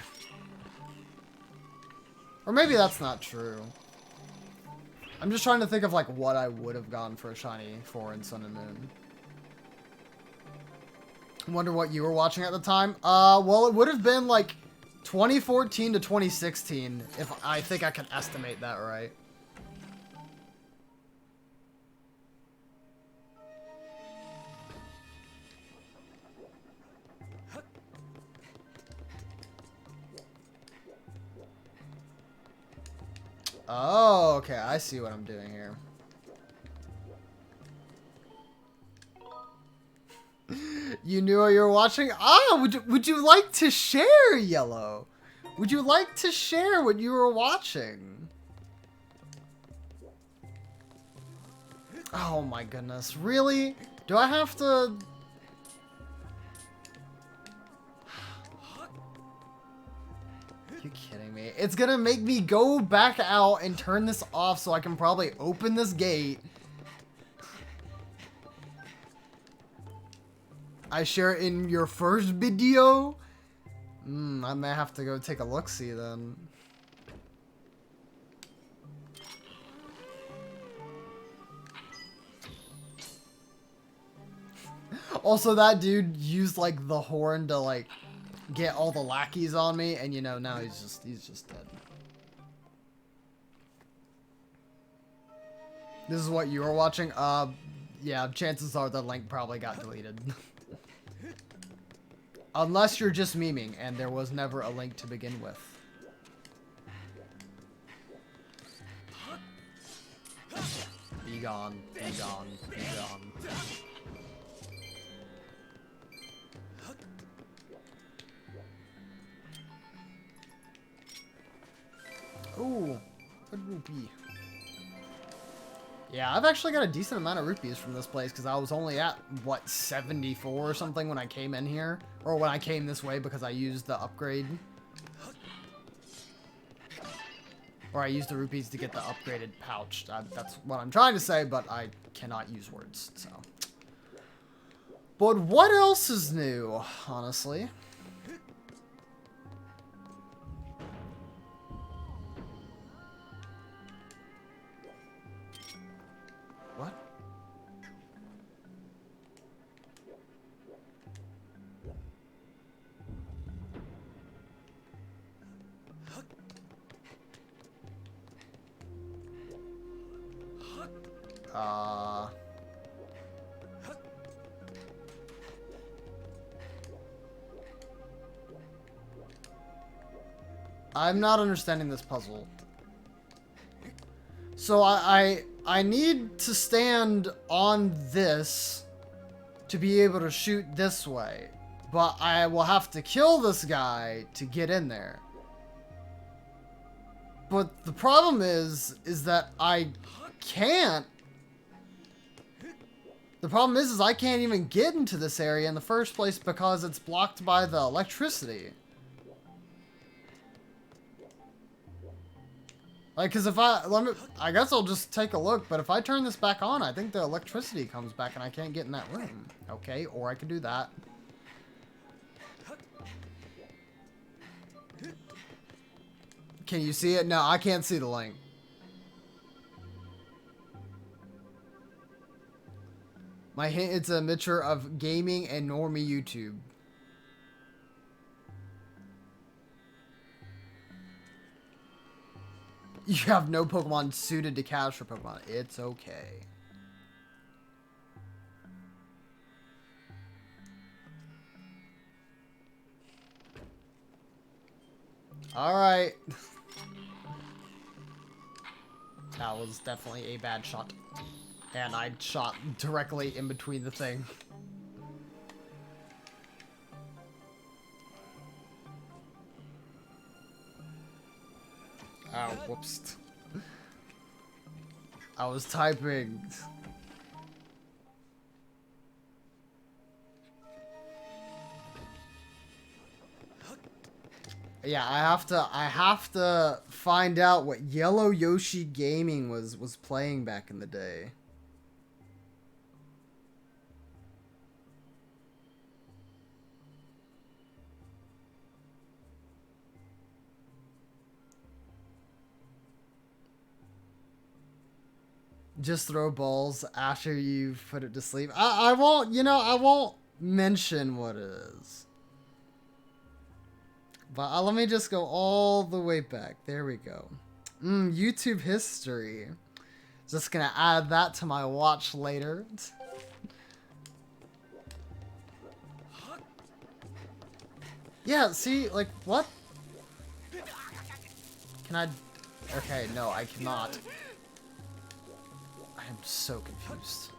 Or maybe that's not true. I'm just trying to think of like what I would have gone for a shiny for in Sun and Moon. Wonder what you were watching at the time. Well, it would have been like 2014 to 2016, if I think I can estimate that right. Oh, okay, I see what I'm doing here. You knew what you were watching? Ah, would you like to share, Yellow? Would you like to share what you were watching? Oh my goodness, really? Do I have to... You kidding me? It's gonna make me go back out and turn this off so I can probably open this gate. I share it in your first video? I may have to go take a look-see then. Also, that dude used like the horn to like get all the lackeys on me, and you know, now he's just dead. This is what you were watching? Yeah, chances are the link probably got deleted. Unless you're just memeing, and there was never a link to begin with. Be gone, be gone, be gone. Ooh, good rupee. Yeah, I've actually got a decent amount of rupees from this place because I was only at, what, 74 or something when I came in here? Or when I came this way because I used the upgrade. Or I used the rupees to get the upgraded pouch. That's what I'm trying to say, but I cannot use words, so. But what else is new, honestly? What? I'm not understanding this puzzle. So I need to stand on this to be able to shoot this way. But I will have to kill this guy to get in there. But the problem is that I can't. The problem is I can't even get into this area in the first place because it's blocked by the electricity. Like, cause if I guess I'll just take a look, but if I turn this back on, I think the electricity comes back and I can't get in that room. Okay, or I could do that. Can you see it? No, I can't see the link. My hint, it's a mixture of gaming and normie YouTube. You have no Pokemon suited to capture Pokemon. It's okay. Alright. That was definitely a bad shot. And I shot directly in between the thing. Oh, whoops. I was typing. Yeah, I have to find out what Yellow Yoshi Gaming was playing back in the day. Just throw balls after you put it to sleep. I won't, you know, I won't mention what it is. But let me just go all the way back. There we go. YouTube history. Just gonna add that to my watch later. Yeah, see, like, what? Can I... Okay, no, I cannot. I am so confused.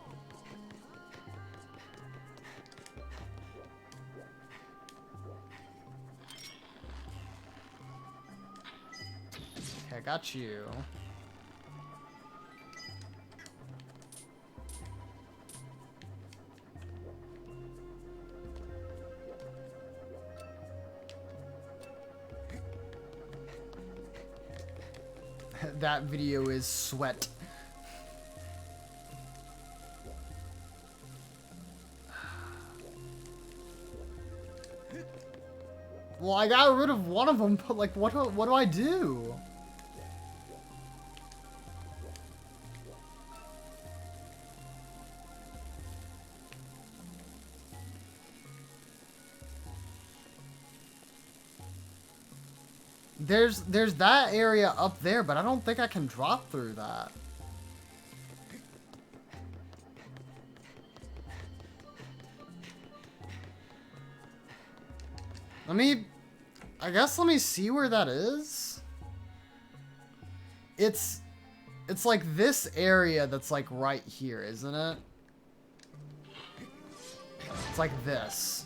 Okay, I got you. That video is sweat. Well, I got rid of one of them, but like, what do I do? There's that area up there, but I don't think I can drop through that. I guess let me see where that is. It's like this area that's like right here, isn't it? It's like this.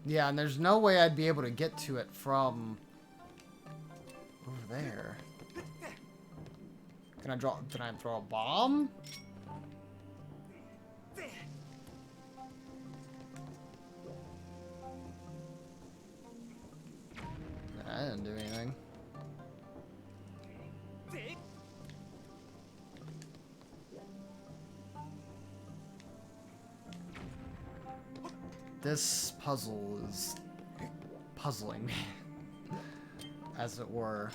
Yeah, and there's no way I'd be able to get to it from over there. Can I throw a bomb? I didn't do anything. This puzzle is puzzling me, as it were.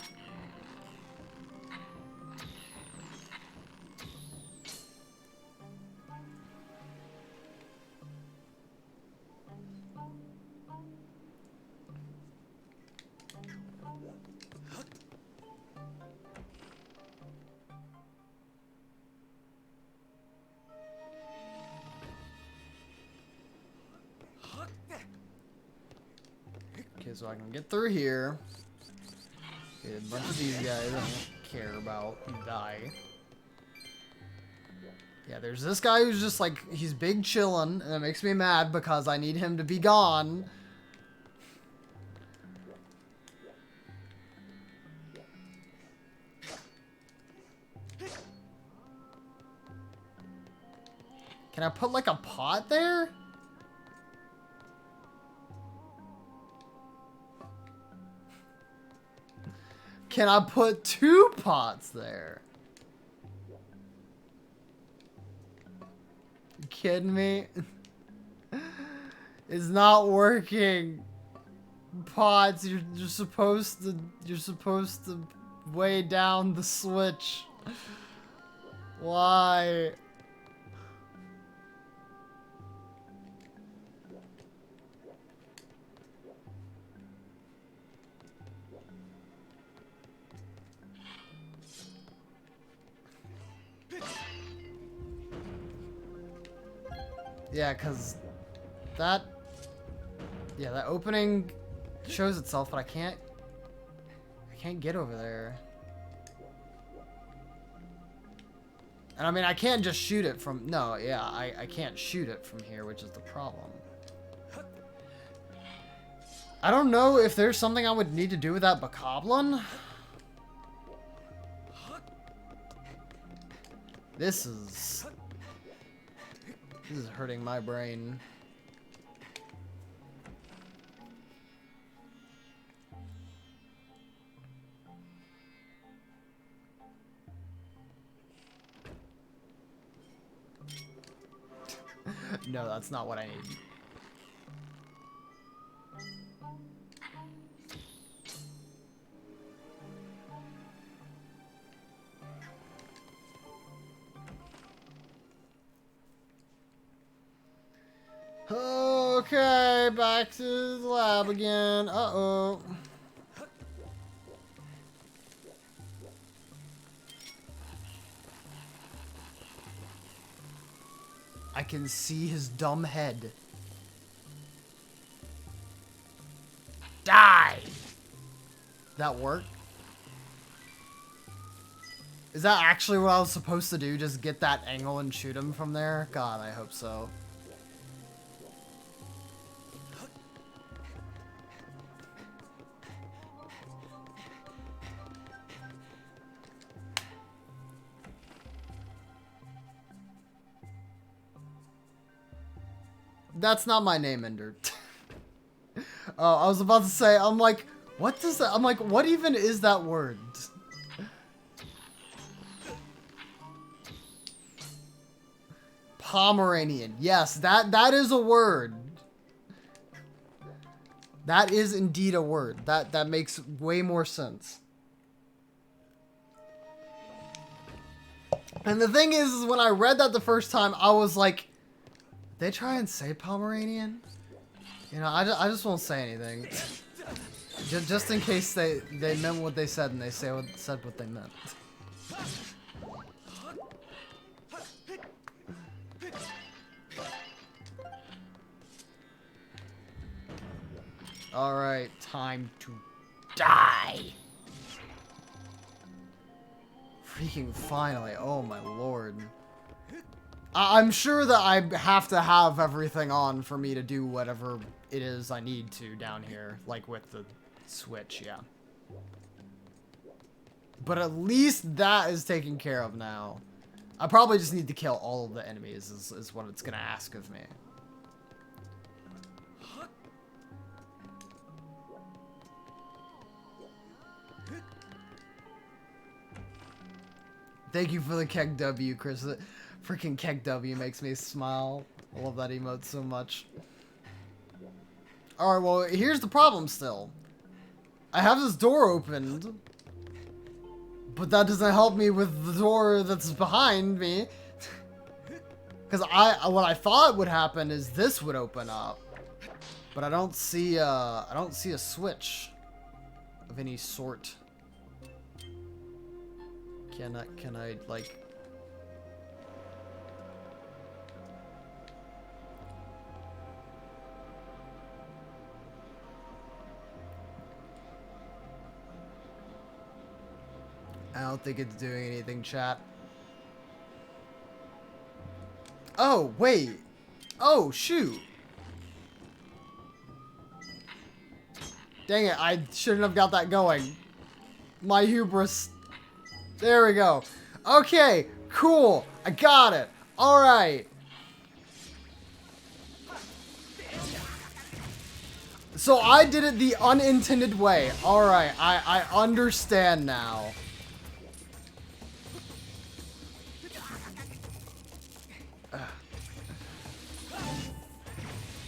Okay, so I can get through here. Get a bunch of these guys I don't care about die. Yeah, there's this guy who's just like, he's big chillin', and it makes me mad because I need him to be gone. Can I put like a pot there? Can I put 2 pots there? You kidding me? It's not working. Pots, you're supposed to weigh down the switch. Why? Yeah, cause that opening shows itself, but I can't get over there. And I mean, I can't just shoot it from, no, yeah, I can't shoot it from here, which is the problem. I don't know if there's something I would need to do with that bokoblin. This is hurting my brain. No, that's not what I need. Okay, back to the lab again. Uh-oh. I can see his dumb head. Die! That work? Is that actually what I was supposed to do? Just get that angle and shoot him from there? God, I hope so. That's not my name, Ender. Oh, I was about to say, I'm like, what does that, I'm like, what even is that word? Pomeranian. Yes, that is a word. That is indeed a word. That makes way more sense. And the thing is when I read that the first time, I was like, they try and say Pomeranian? You know, I just won't say anything. Just in case they meant what they said and they said what they meant. Alright, time to die! Freaking finally, oh my lord. I'm sure that I have to have everything on for me to do whatever it is I need to down here, like with the switch, yeah. But at least that is taken care of now. I probably just need to kill all of the enemies is what it's gonna ask of me. Thank you for the Keg W, Chris. Freaking Keg W makes me smile. I love that emote so much. Alright, well, here's the problem still. I have this door opened, but that doesn't help me with the door that's behind me. Because what I thought would happen is this would open up, but I don't see a switch of any sort. Can I like? I don't think it's doing anything, chat. Oh, wait. Oh, shoot. Dang it, I shouldn't have got that going. My hubris. There we go. Okay, cool. I got it. Alright. So I did it the unintended way. Alright, I understand now.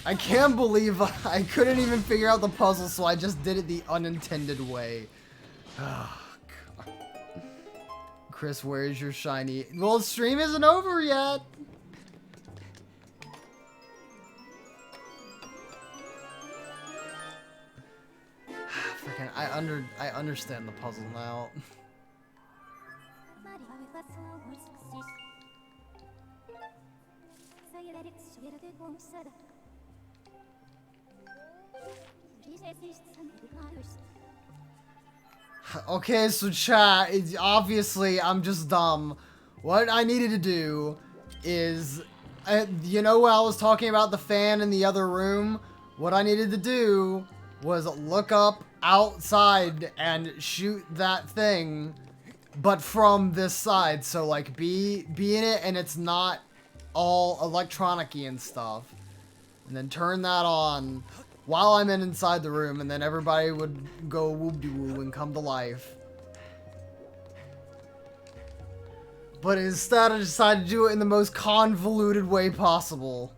I can't believe I couldn't even figure out the puzzle, so I just did it the unintended way. Oh, God. Chris, where's your shiny? Well, stream isn't over yet. Freaking, I understand the puzzle now. Okay, so chat, it's obviously I'm just dumb. What I needed to do is, you know when I was talking about the fan in the other room? What I needed to do was look up outside and shoot that thing, but from this side. So like be in it and it's not all electronic-y and stuff. And then turn that on while I'm inside the room, and then everybody would go whoop-de-woo and come to life. But instead, I decided to do it in the most convoluted way possible.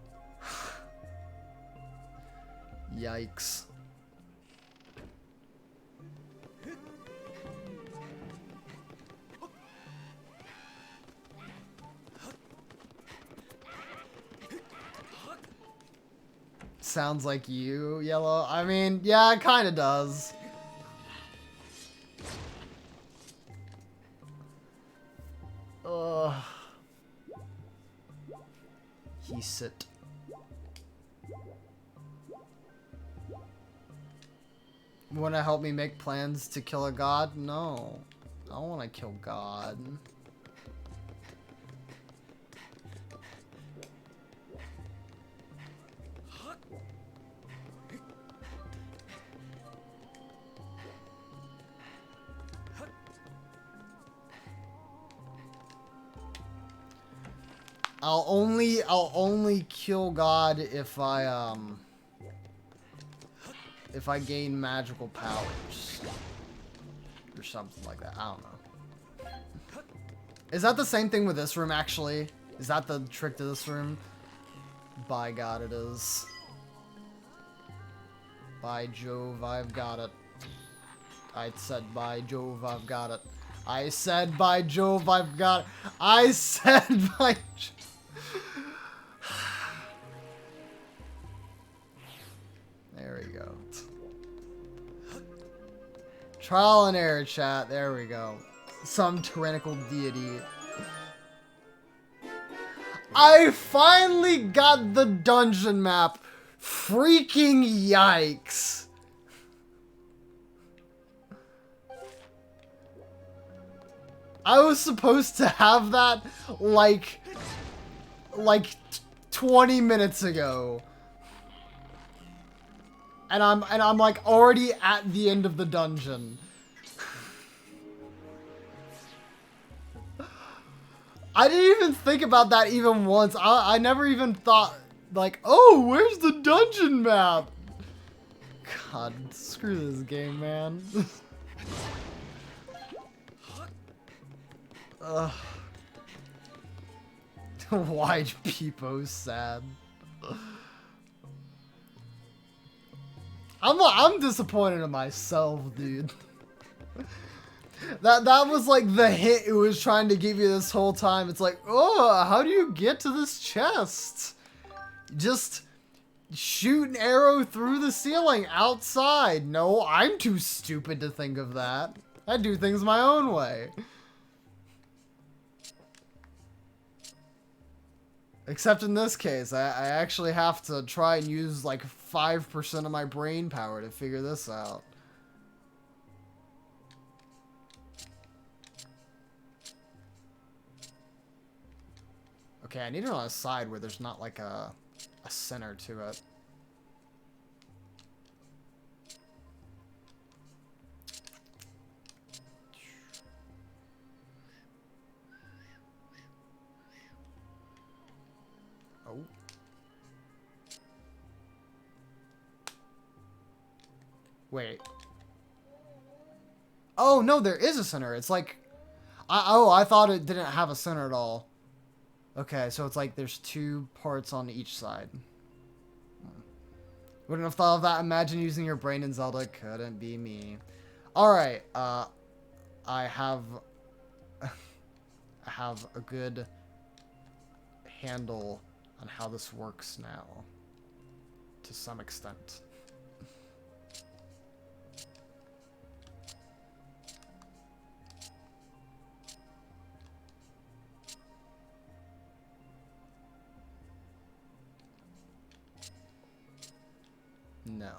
Yikes. Sounds like you, Yellow. I mean, yeah, it kind of does. Ugh. He sit. Wanna help me make plans to kill a god? No. I don't wanna kill God. I'll only kill God if I gain magical powers or something like that. I don't know. Is that the same thing with this room actually? Is that the trick to this room? By God, it is. By Jove, I've got it. I said by Jove, I've got it. I said by Jove, I've got it. I said by Jove. There we go. Trial and error, chat. There we go. Some tyrannical deity. I finally got the dungeon map. Freaking yikes. I was supposed to have that like 20 minutes ago. And I'm like already at the end of the dungeon. I didn't even think about that even once. I never even thought like, oh, where's the dungeon map? God, screw this game, man. Ugh. Why Peepo sad? I'm disappointed in myself, dude. That was like the hit it was trying to give you this whole time. It's like, oh, how do you get to this chest? Just shoot an arrow through the ceiling outside. No, I'm too stupid to think of that. I do things my own way. Except in this case, I actually have to try and use like 5% of my brain power to figure this out. Okay, I need it on a side where there's not like a center to it. Oh. Wait. Oh, no, there is a center. It's like... I thought it didn't have a center at all. Okay, so it's like there's 2 parts on each side. Wouldn't have thought of that. Imagine using your brain in Zelda. Couldn't be me. Alright, I have... I have a good handle on how this works now. To some extent. No.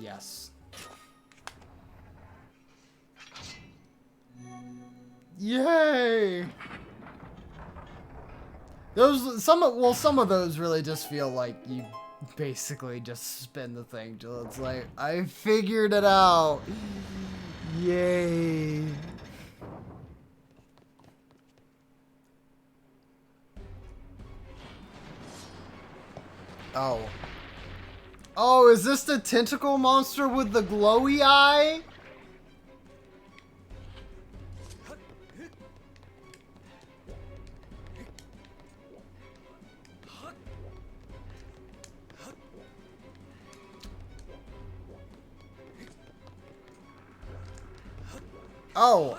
Yes. Yay! Some of those really just feel like you basically just spin the thing till it's like, I figured it out. Yay. Oh. Oh, is this the tentacle monster with the glowy eye?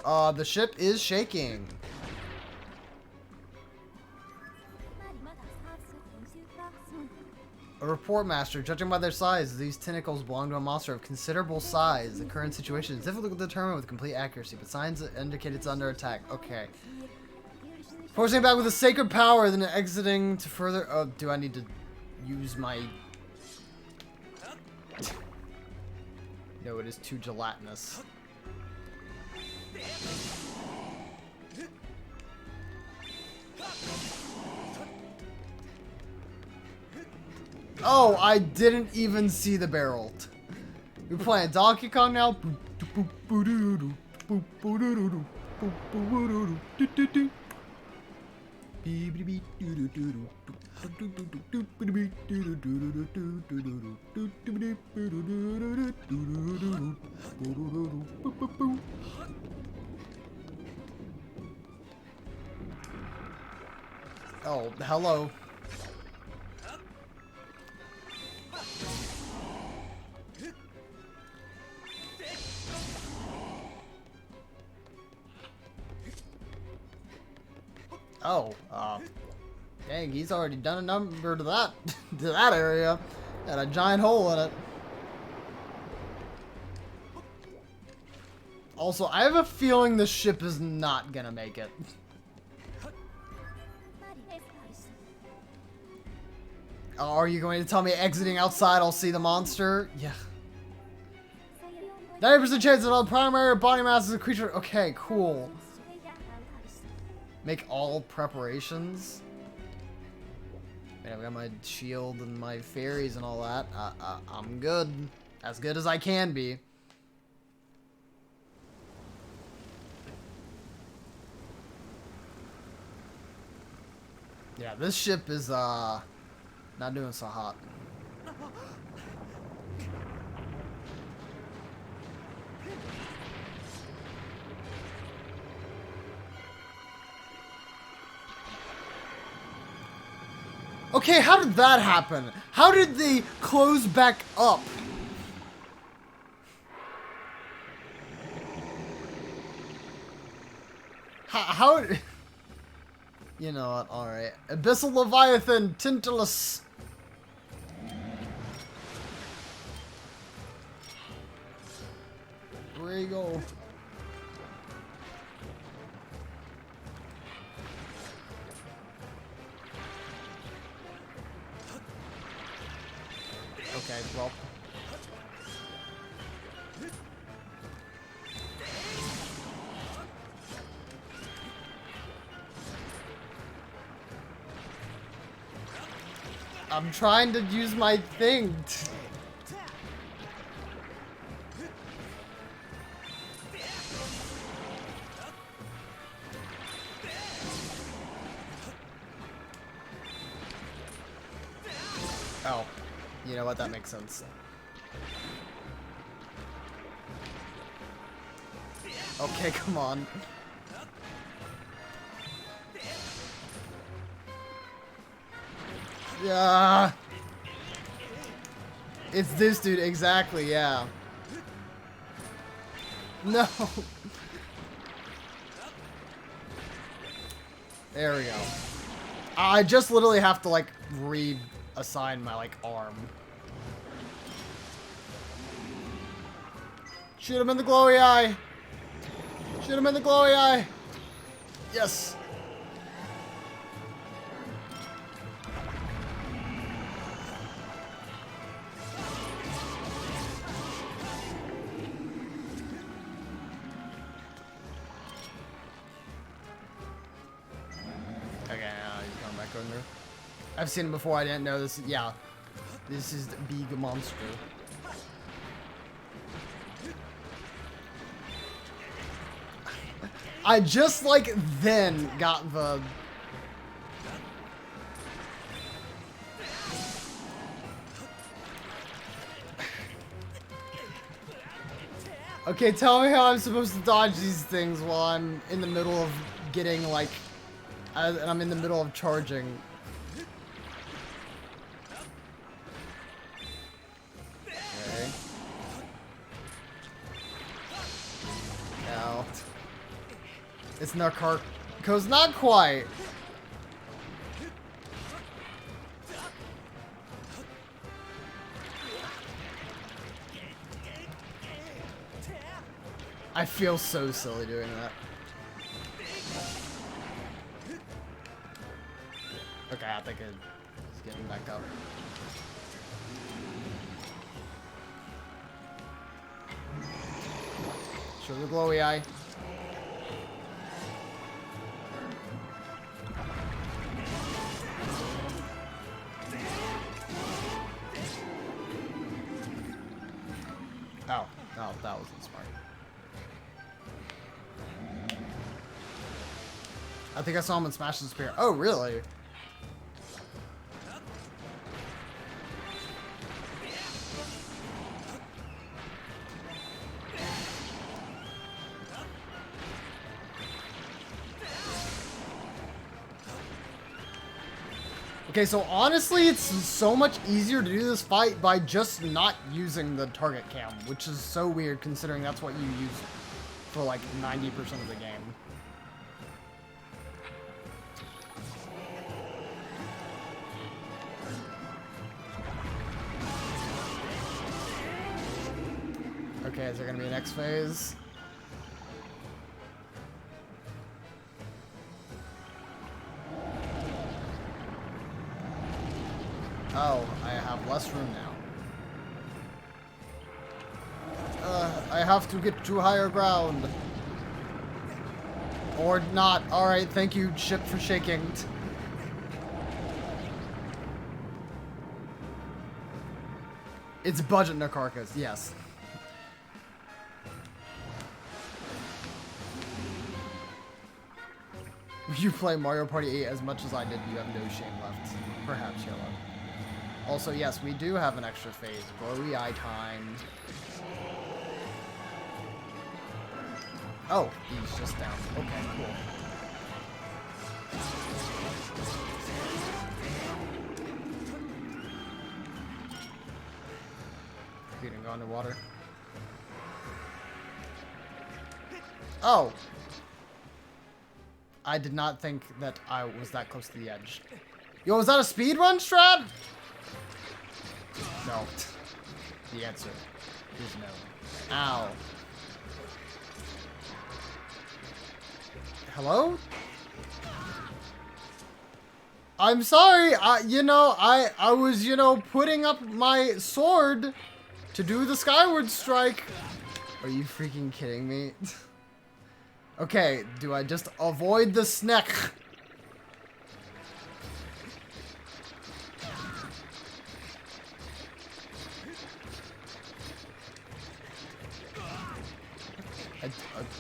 Oh, the ship is shaking. A report master, judging by their size, these tentacles belong to a monster of considerable size. The current situation is difficult to determine with complete accuracy, but signs indicate it's under attack. Okay. Forcing it back with a sacred power, then exiting to further... Oh, do I need to use my... No, it is too gelatinous. Oh, I didn't even see the barrel. We're playing Donkey Kong now. Oh, hello. Oh, dang, he's already done a number to that, to that area. Got a giant hole in it. Also, I have a feeling the ship is not gonna make it. Are you going to tell me exiting outside I'll see the monster? Yeah. 90% chance that all primary body mass is a creature. Okay, cool. Make all preparations. Man, I've got my shield and my fairies and all that. I'm good. As good as I can be. Yeah, this ship is, not doing so hot. Okay, how did that happen? How did they close back up? How you know what, alright. Abyssal Leviathan, Tintalus. Where you go? Okay, well. I'm trying to use my thing. Oh, You know what? That makes sense. Okay, come on. Yeah. It's this dude, exactly, yeah. No. There we go. I just literally have to, like, reassign my, like, arm. Shoot him in the glowy eye. Shoot him in the glowy eye. Yes. Okay, now he's coming back under. I've seen him before. I didn't know this. Yeah, this is the big monster. I just like then got the. Okay, tell me how I'm supposed to dodge these things while I'm in the middle of getting like, and I'm in the middle of charging. Okay. Ow. It's Narcarco's not quite. I feel so silly doing that. Okay, I think it's getting back up. Show the glowy eye. Oh, no, that wasn't smart. I think I saw him in Smash the Spear. Oh, really? Okay, so honestly, it's so much easier to do this fight by just not using the target cam, which is so weird considering that's what you use for like 90% of the game. Okay, is there gonna be a next phase? Oh, I have less room now. I have to get to higher ground. Or not. Alright, thank you, ship, for shaking. It's budget Narcarcos, yes. You play Mario Party 8 as much as I did, you have no shame left. Perhaps, Yellow. Also, yes, we do have an extra phase. Glowy eye time. Oh, he's just down. Okay, cool. He didn't go underwater. Oh! I did not think that I was that close to the edge. Yo, is that a speedrun strat? No. The answer is no. Ow. Hello? I'm sorry. I was, putting up my sword to do the Skyward strike. Are you freaking kidding me? Okay, do I just avoid the snack?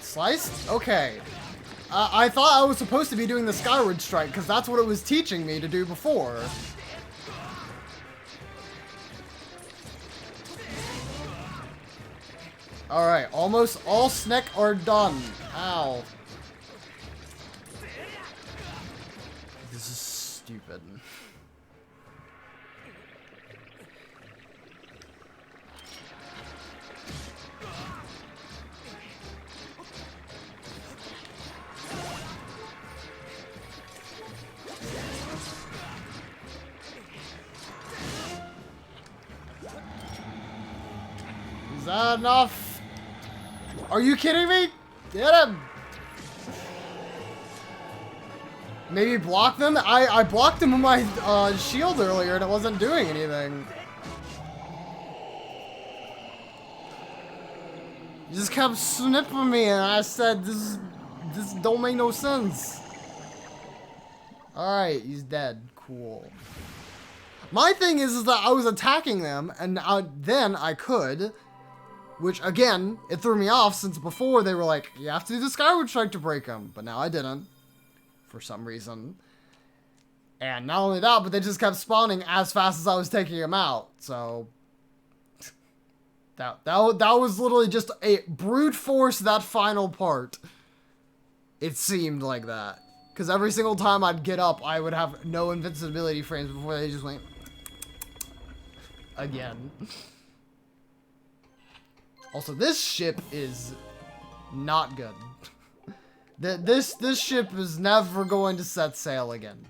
Sliced? Okay. I thought I was supposed to be doing the Skyward strike because that's what it was teaching me to do before. Alright, almost all Sneck are done. Ow. This is stupid. Is that enough? Are you kidding me? Get him! Maybe block them? I blocked him with my shield earlier and it wasn't doing anything. He just kept snipping me and I said, this don't make no sense. Alright, he's dead. Cool. My thing is that I was attacking them and then I could... Which, again, it threw me off since before they were like, you have to do the Skyward Strike to break them. But now I didn't. For some reason. And not only that, but they just kept spawning as fast as I was taking them out. So... That was literally just a brute force, that final part. It seemed like that. Because every single time I'd get up, I would have no invincibility frames before they just went... Again. Also, this ship is not good. This ship is never going to set sail again.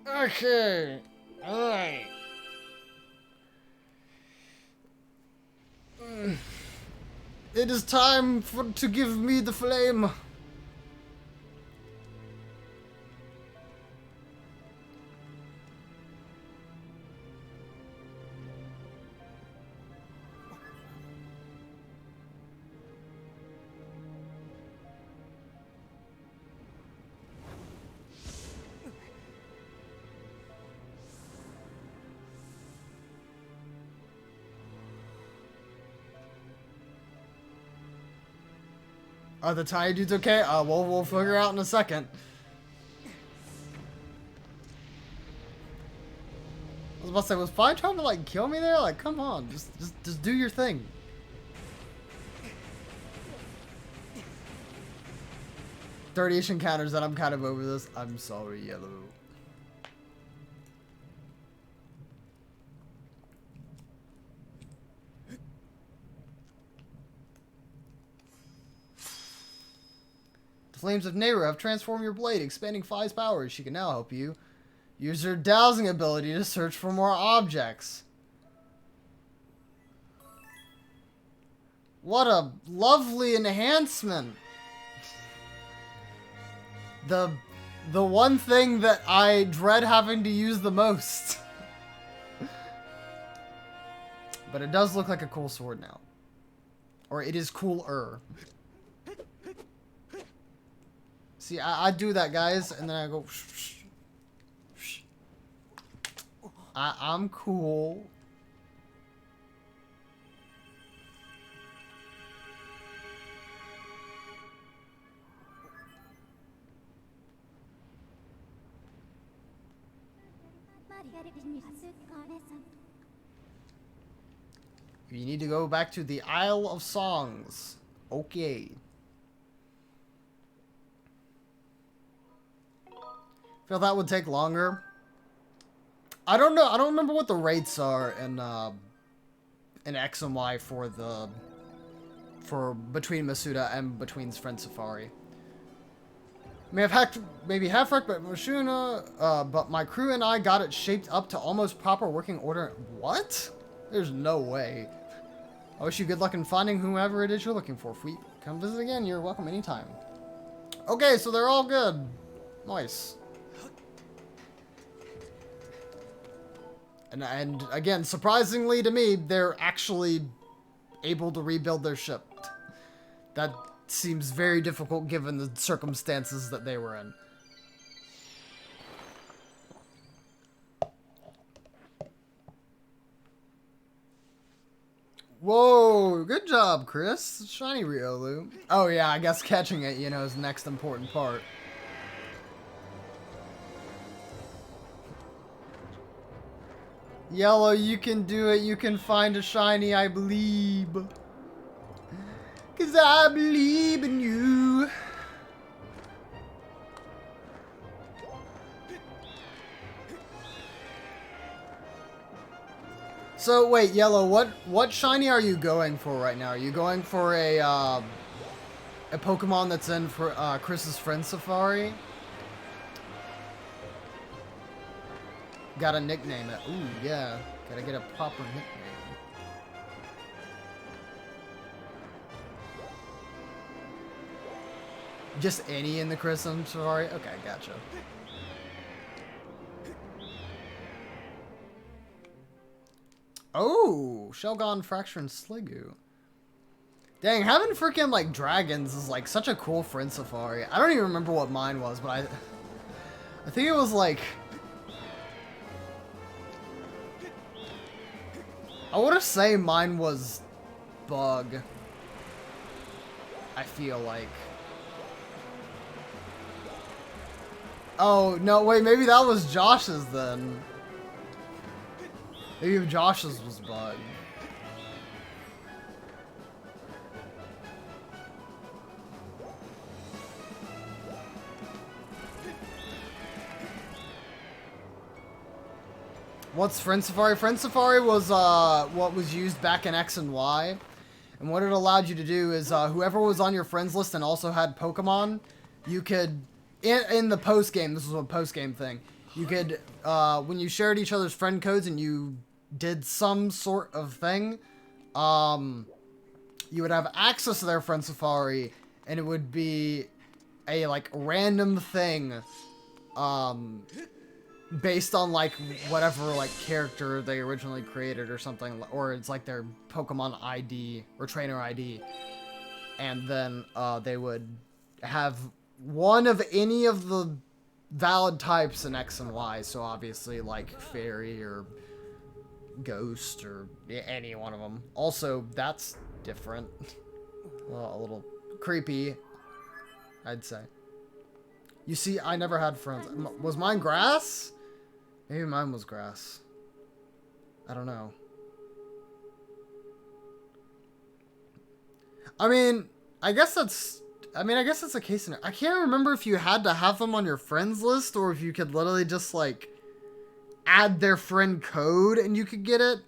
Okay. Alright. It is time to give me the flame. Are the tiny dudes okay? We'll figure out in a second. I was about to say, was Fine trying to like kill me there? Like, come on, just do your thing. Third-ish encounters that I'm kind of over this. I'm sorry, Yellow. The flames of Nehru have transformed your blade, expanding Phi's powers. She can now help you use her dowsing ability to search for more objects. What a lovely enhancement. The one thing that I dread having to use the most. But it does look like a cool sword now. Or it is cooler. See, I do that, guys, and then I go... I'm cool. You need to go back to the Isle of Songs. Okay. Feel that would take longer. I don't know. I don't remember what the rates are in X and Y for between Masuda and between Friend Safari. Maybe half wrecked by Mashuna, but my crew and I got it shaped up to almost proper working order. What? There's no way. I wish you good luck in finding whomever it is you're looking for. If we come visit again, you're welcome anytime. Okay, so they're all good. Nice. And again, surprisingly to me, they're actually able to rebuild their ship. That seems very difficult given the circumstances that they were in. Whoa, good job, Chris. Shiny Riolu. Oh yeah, I guess catching it, you know, is the next important part. Yellow, you can do it. You can find a shiny, I believe. Cause I believe in you. So wait, Yellow, what shiny are you going for right now? Are you going for a Pokemon that's in for Chris's friend Safari? Gotta nickname it. Ooh, yeah. Gotta get a proper nickname. Just any in the Chris and Safari? Okay, gotcha. Oh, Shelgon, Fracture, and Sliggoo. Dang, having freaking like dragons is like such a cool friend Safari. I don't even remember what mine was, but I think it was like, I want to say mine was Bug. I feel like. Oh, no, wait, maybe that was Josh's then. Maybe Josh's was Bug. What's Friend Safari? Friend Safari was what was used back in X and Y. And what it allowed you to do is whoever was on your friends list and also had Pokemon, you could, in the post-game, this was a post-game thing, you could, when you shared each other's friend codes and you did some sort of thing, you would have access to their Friend Safari, and it would be a, like, random thing, based on, like, whatever, like, character they originally created or something, or it's, like, their Pokemon ID, or Trainer ID, and then, they would have one of any of the valid types in X and Y, so obviously, like, Fairy, or Ghost, or any one of them. Also, that's different. Well, a little creepy, I'd say. You see, I never had friends. Was mine grass? Maybe mine was grass. I don't know. I mean, I guess that's a case in it. I can't remember if you had to have them on your friends list or if you could literally just, like, add their friend code and you could get it.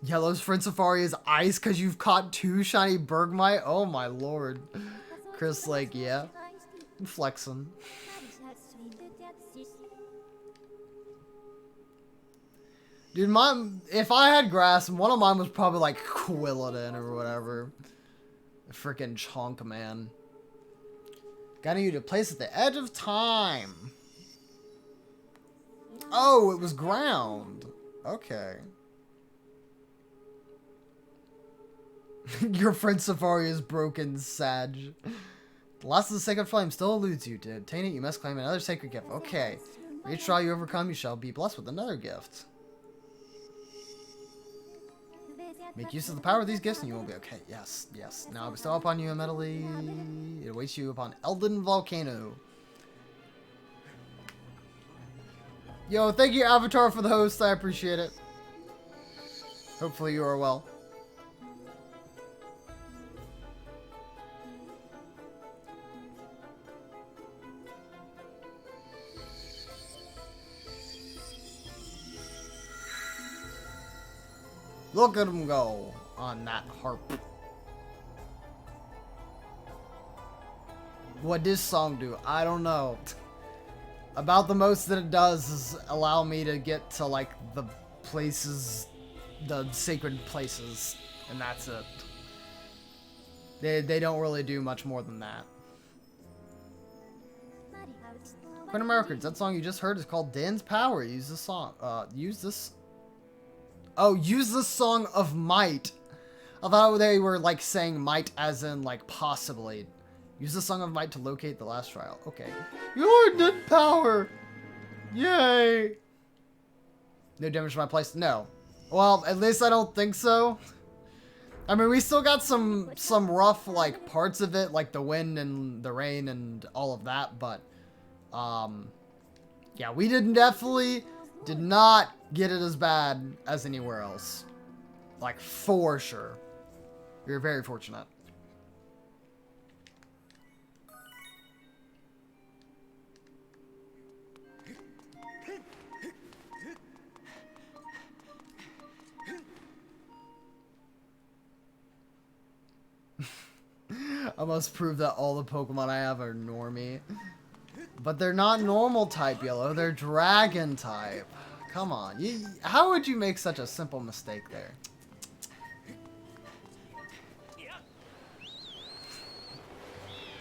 Yellow's Friend Safari is ice because you've caught 2 shiny Bergmite? Oh my lord. Chris, like, yeah. I'm flexing. Dude, if I had grass, one of mine was probably like Quilladin or whatever. Freaking chonk, man. Got you to place at the edge of time. Oh, it was ground. Okay. Your friend Safari is broken, Sag. The last of the sacred flame still eludes you. To obtain it, you must claim another sacred gift. Okay. For each trial you overcome, you shall be blessed with another gift. Make use of the power of these gifts and you will be okay. Yes, yes. Now I bestow upon you immediately. It awaits you upon Elden Volcano. Yo, thank you, Avatar, for the host. I appreciate it. Hopefully you are well. Look at him go on that harp. What does this song do? I don't know. About the most that it does is allow me to get to, like, the places, the sacred places, and that's it. They don't really do much more than that. Queen of Records, that song you just heard is called Dan's Power. Use this song. Use this song of might. I thought they were, like, saying might as in, like, possibly. Use the Song of Might to locate the last trial. Okay. Your dead power! Yay! No damage to my place? No. Well, at least I don't think so. I mean, we still got some rough, like, parts of it, like the wind and the rain and all of that, but, Yeah, we definitely did not get it as bad as anywhere else. Like, for sure. We were very fortunate. I must prove that all the Pokemon I have are normie. But they're not normal type, Yellow. They're dragon type. Come on. How would you make such a simple mistake there?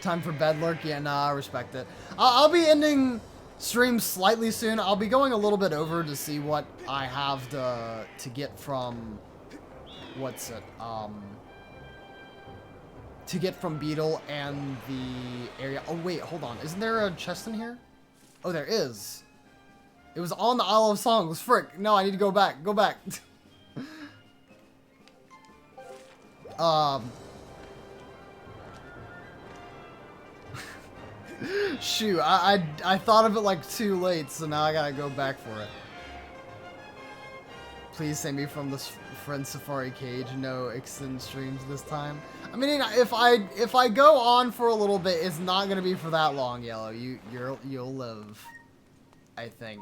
Time for bed lurk? Yeah, nah, I respect it. I'll be ending stream slightly soon. I'll be going a little bit over to see what I have to get from... What's it? To get from Beetle and the area. Oh, wait, hold on. Isn't there a chest in here? Oh, there is. It was on the Isle of Songs. Frick. No, I need to go back. Go back. Shoot, I thought of it like too late, so now I gotta go back for it. Please save me from this friend Safari cage. No extend streams this time. I mean, if I go on for a little bit, it's not gonna be for that long, Yellow. You'll live, I think.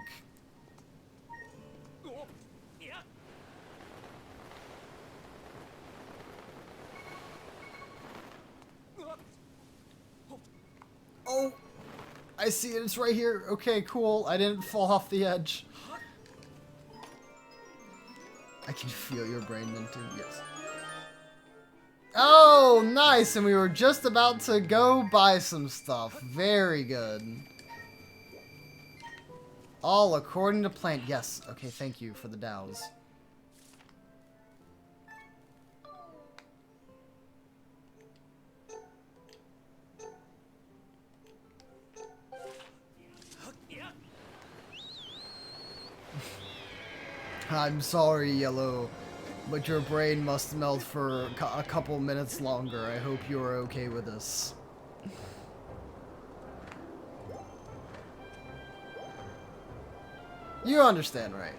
Oh, I see it. It's right here. Okay, cool. I didn't fall off the edge. I can feel your brain minting. Yes. Oh, nice. And we were just about to go buy some stuff. Very good. All according to plan. Yes. Okay, thank you for the dows. I'm sorry, Yellow, but your brain must melt for a couple minutes longer. I hope you are okay with this. You understand, right?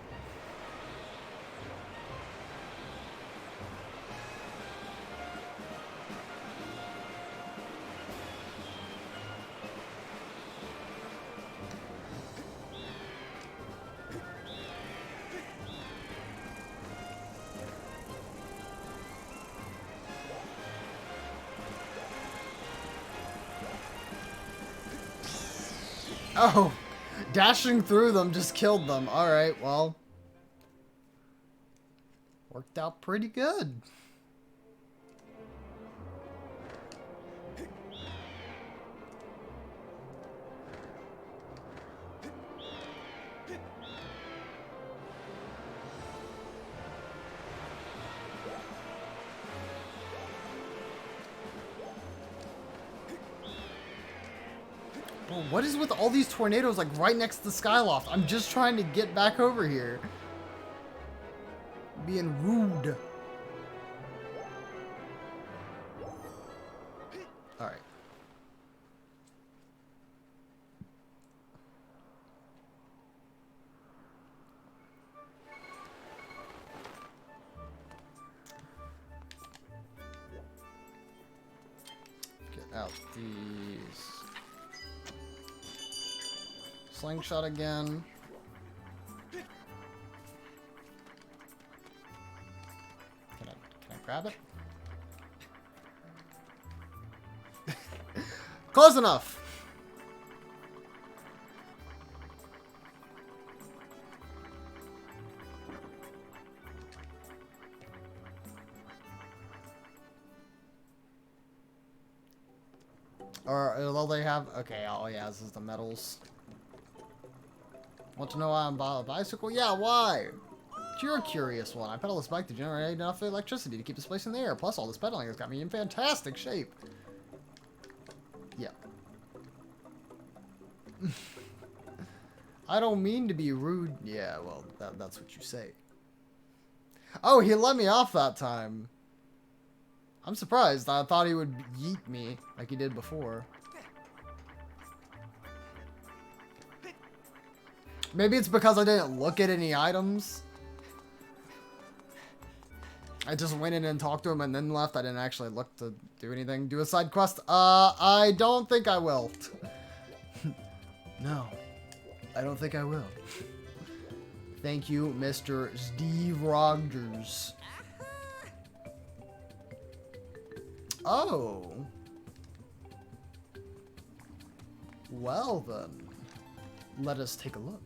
Oh, dashing through them just killed them. Alright, well. Worked out pretty good. Bro, what is with all these tornadoes like right next to the Skyloft? I'm just trying to get back over here. Being rude. Alright. Get out these. Slingshot again. Can I grab it? Close enough. Or all they have? Okay. Oh yeah, this is the metals. Want to know why I'm buying a bicycle? Yeah, why? You're a curious one. I pedal this bike to generate enough electricity to keep this place in the air. Plus, all this pedaling has got me in fantastic shape. Yeah. I don't mean to be rude. Yeah, well, that's what you say. Oh, he let me off that time. I'm surprised. I thought he would yeet me like he did before. Maybe it's because I didn't look at any items. I just went in and talked to him and then left. I didn't actually look to do anything. Do a side quest? I don't think I will. No. I don't think I will. Thank you, Mr. Steve Rogers. Oh. Well then. Let us take a look.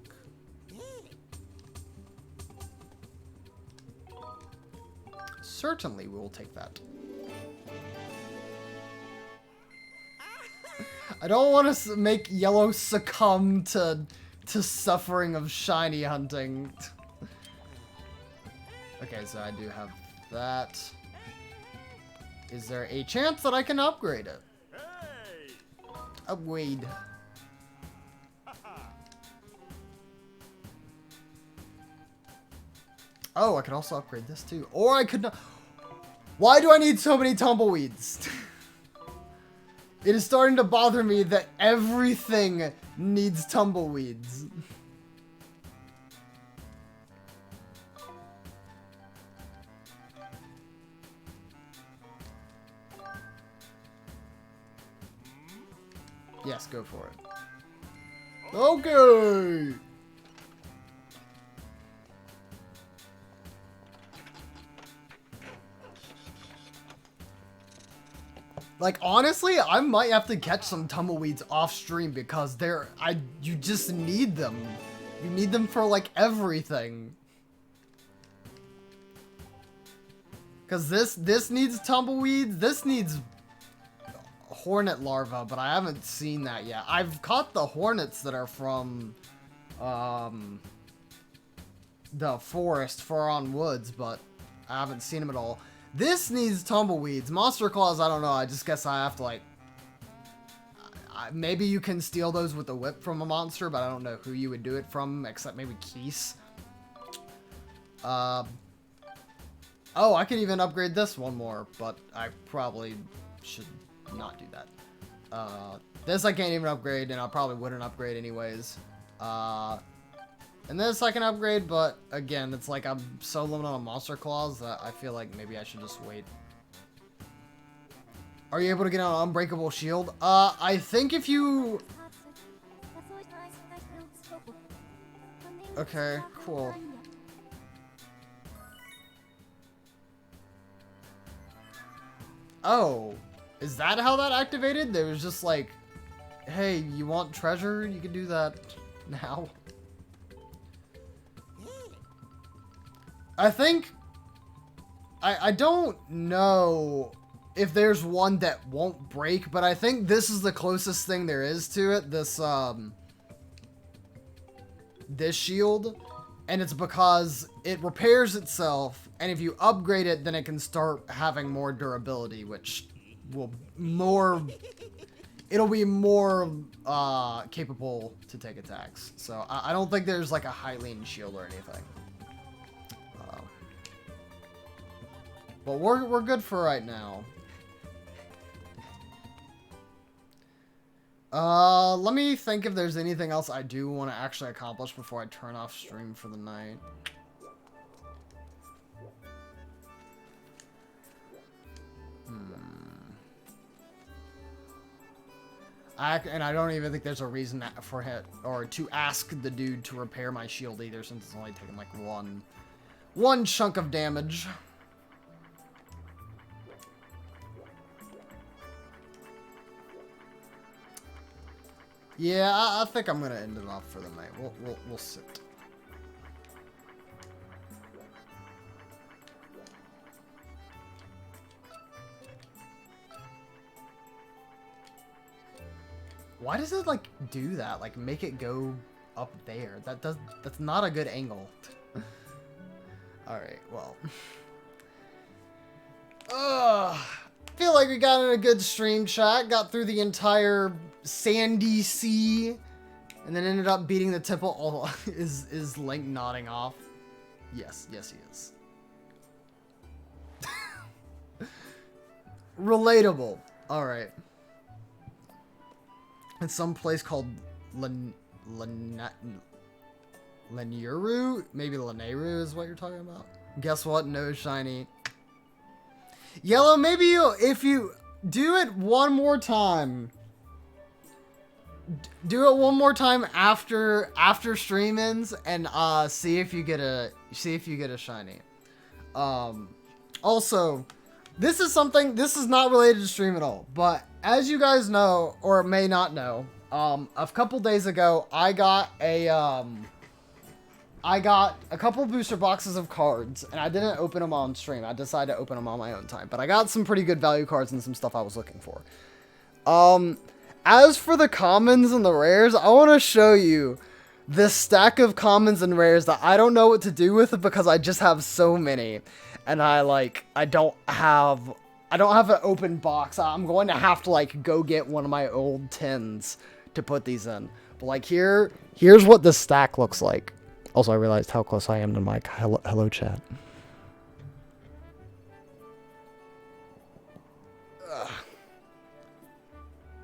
Certainly we will take that. I don't want to make Yellow succumb to suffering of shiny hunting. Okay, so I do have that. Is there a chance that I can upgrade it? Upgrade. Oh, I could also upgrade this too. Or I could not. Why do I need so many tumbleweeds? It is starting to bother me that everything needs tumbleweeds. Yes, go for it. Okay. Like, honestly, I might have to catch some tumbleweeds off stream because you just need them. You need them for, like, everything. Because this needs tumbleweeds, this needs hornet larva, but I haven't seen that yet. I've caught the hornets that are from, the forest far on woods, but I haven't seen them at all. This needs tumbleweeds. Monster claws, I don't know. I just guess I have to, like... maybe you can steal those with a whip from a monster, but I don't know who you would do it from, except maybe Keese. Oh, I could even upgrade this one more, but I probably should not do that. This I can't even upgrade, and I probably wouldn't upgrade anyways. And this I can upgrade, but again, it's like I'm so limited on monster claws that I feel like maybe I should just wait. Are you able to get an Unbreakable Shield? I think if you... Okay, cool. Oh, is that how that activated? There was just like, hey, you want treasure? You can do that now. I think, I don't know if there's one that won't break, but I think this is the closest thing there is to it, this shield, and it's because it repairs itself, and if you upgrade it, then it can start having more durability, which will it'll be more capable to take attacks. So I don't think there's like a Hylian shield or anything. But we're good for right now. Let me think if there's anything else I do want to actually accomplish before I turn off stream for the night. And I don't even think there's a reason for it or to ask the dude to repair my shield either, since it's only taking like one chunk of damage. Yeah, I think I'm gonna end it off for the night. We'll sit. Why does it like do that? Like make it go up there? That's not a good angle. All right, well. Feel like we got in a good stream chat. Got through the entire sandy sea, and then ended up beating the temple. Oh, is Link nodding off? Yes, he is. Relatable. All right. It's some place called Leniru? Maybe Leneru is what you're talking about? Guess what? No shiny. Yellow, maybe if you do it one more time. Do it one more time after stream ends and see if you get a shiny. Also, this is not related to stream at all, but as you guys know or may not know, a couple days ago I got a couple booster boxes of cards, and I didn't open them on stream. I decided to open them on my own time, but I got some pretty good value cards and some stuff I was looking for. As for the commons and the rares, I want to show you this stack of commons and rares that I don't know what to do with because I just have so many, and I don't have an open box. I'm going to have to go get one of my old tins to put these in. But here's what this stack looks like. Also, I realized how close I am to the mic. Hello, chat.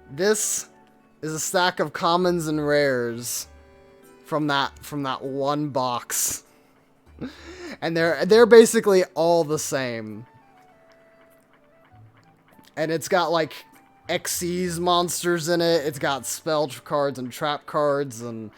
This is a stack of commons and rares from that one box, and they're basically all the same. And it's got Xyz monsters in it. It's got spell cards and trap cards, and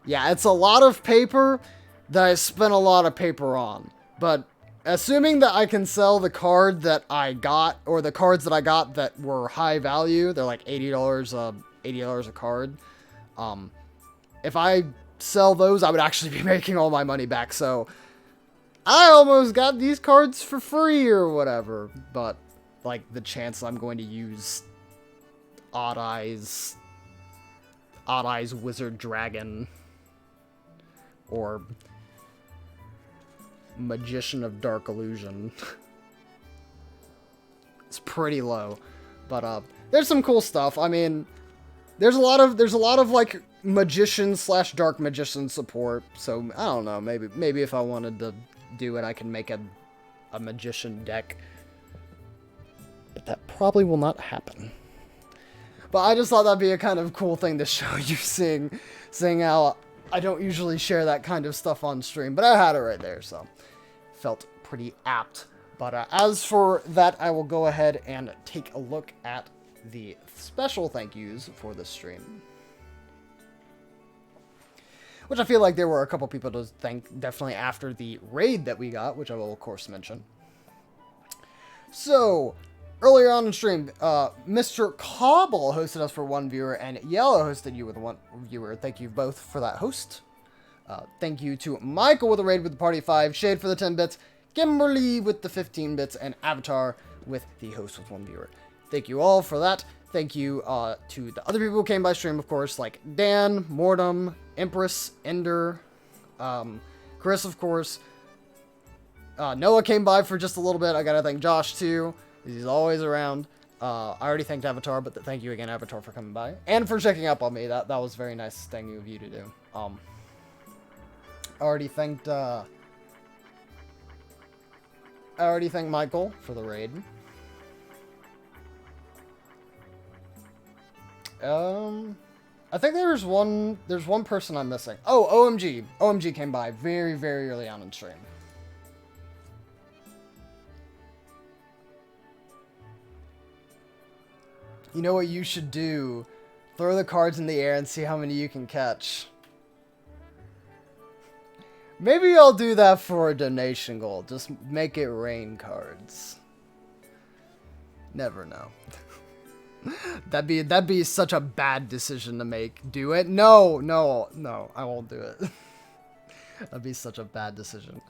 yeah, it's a lot of paper that I spent a lot of paper on. But assuming that I can sell the card that I got, or the cards that I got that were high value, they're like $80 a card. If I sell those, I would actually be making all my money back. So I almost got these cards for free or whatever. But the chance I'm going to use Odd Eyes Wizard Dragon or Magician of Dark Illusion, it's pretty low. But there's some cool stuff. I mean, there's a lot of magician / dark magician support. So I don't know, maybe if I wanted to do it, I can make a magician deck. But that probably will not happen. But I just thought that'd be a kind of cool thing to show you, seeing how I don't usually share that kind of stuff on stream, but I had it right there, so felt pretty apt. But as for that, I will go ahead and take a look at the special thank yous for this stream. Which I feel like there were a couple people to thank definitely after the raid that we got, which I will of course mention. So, earlier on in stream, Mr. Cobble hosted us for one viewer, and Yellow hosted you with one viewer. Thank you both for that host. Thank you to Michael with a raid with the party 5, Shade for the 10 bits, Kimberly with the 15 bits, and Avatar with the host with one viewer. Thank you all for that. Thank you to the other people who came by stream, of course, like Dan, Mortem, Empress, Ender, Chris, of course. Noah came by for just a little bit. I gotta thank Josh, too. He's always around. I already thanked Avatar, but thank you again, Avatar, for coming by. And for checking up on me. That was very nice thing of you to do. I already thanked Michael for the raid. I think there's one person I'm missing. Oh, OMG. OMG came by very, very early on in stream. You know what you should do? Throw the cards in the air and see how many you can catch. Maybe I'll do that for a donation goal. Just make it rain Never know. That'd be such a bad decision to make. Do it? No, I won't do it. That'd be such a bad decision.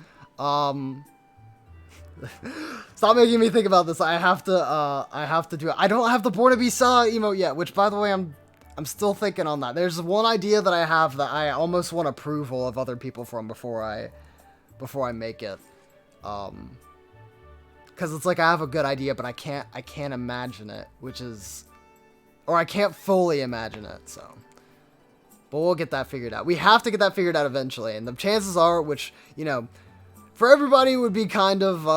Stop making me think about this. I have to do it. I don't have the Born to Be Saw emote yet, which, by the way, I'm still thinking on that. There's one idea that I have that I almost want approval of other people from before I make it. Because it's like I have a good idea, but I can't imagine it, or I can't fully imagine it, so. But we'll get that figured out. We have to get that figured out eventually, and the chances are, which, you know, for everybody it would be kind of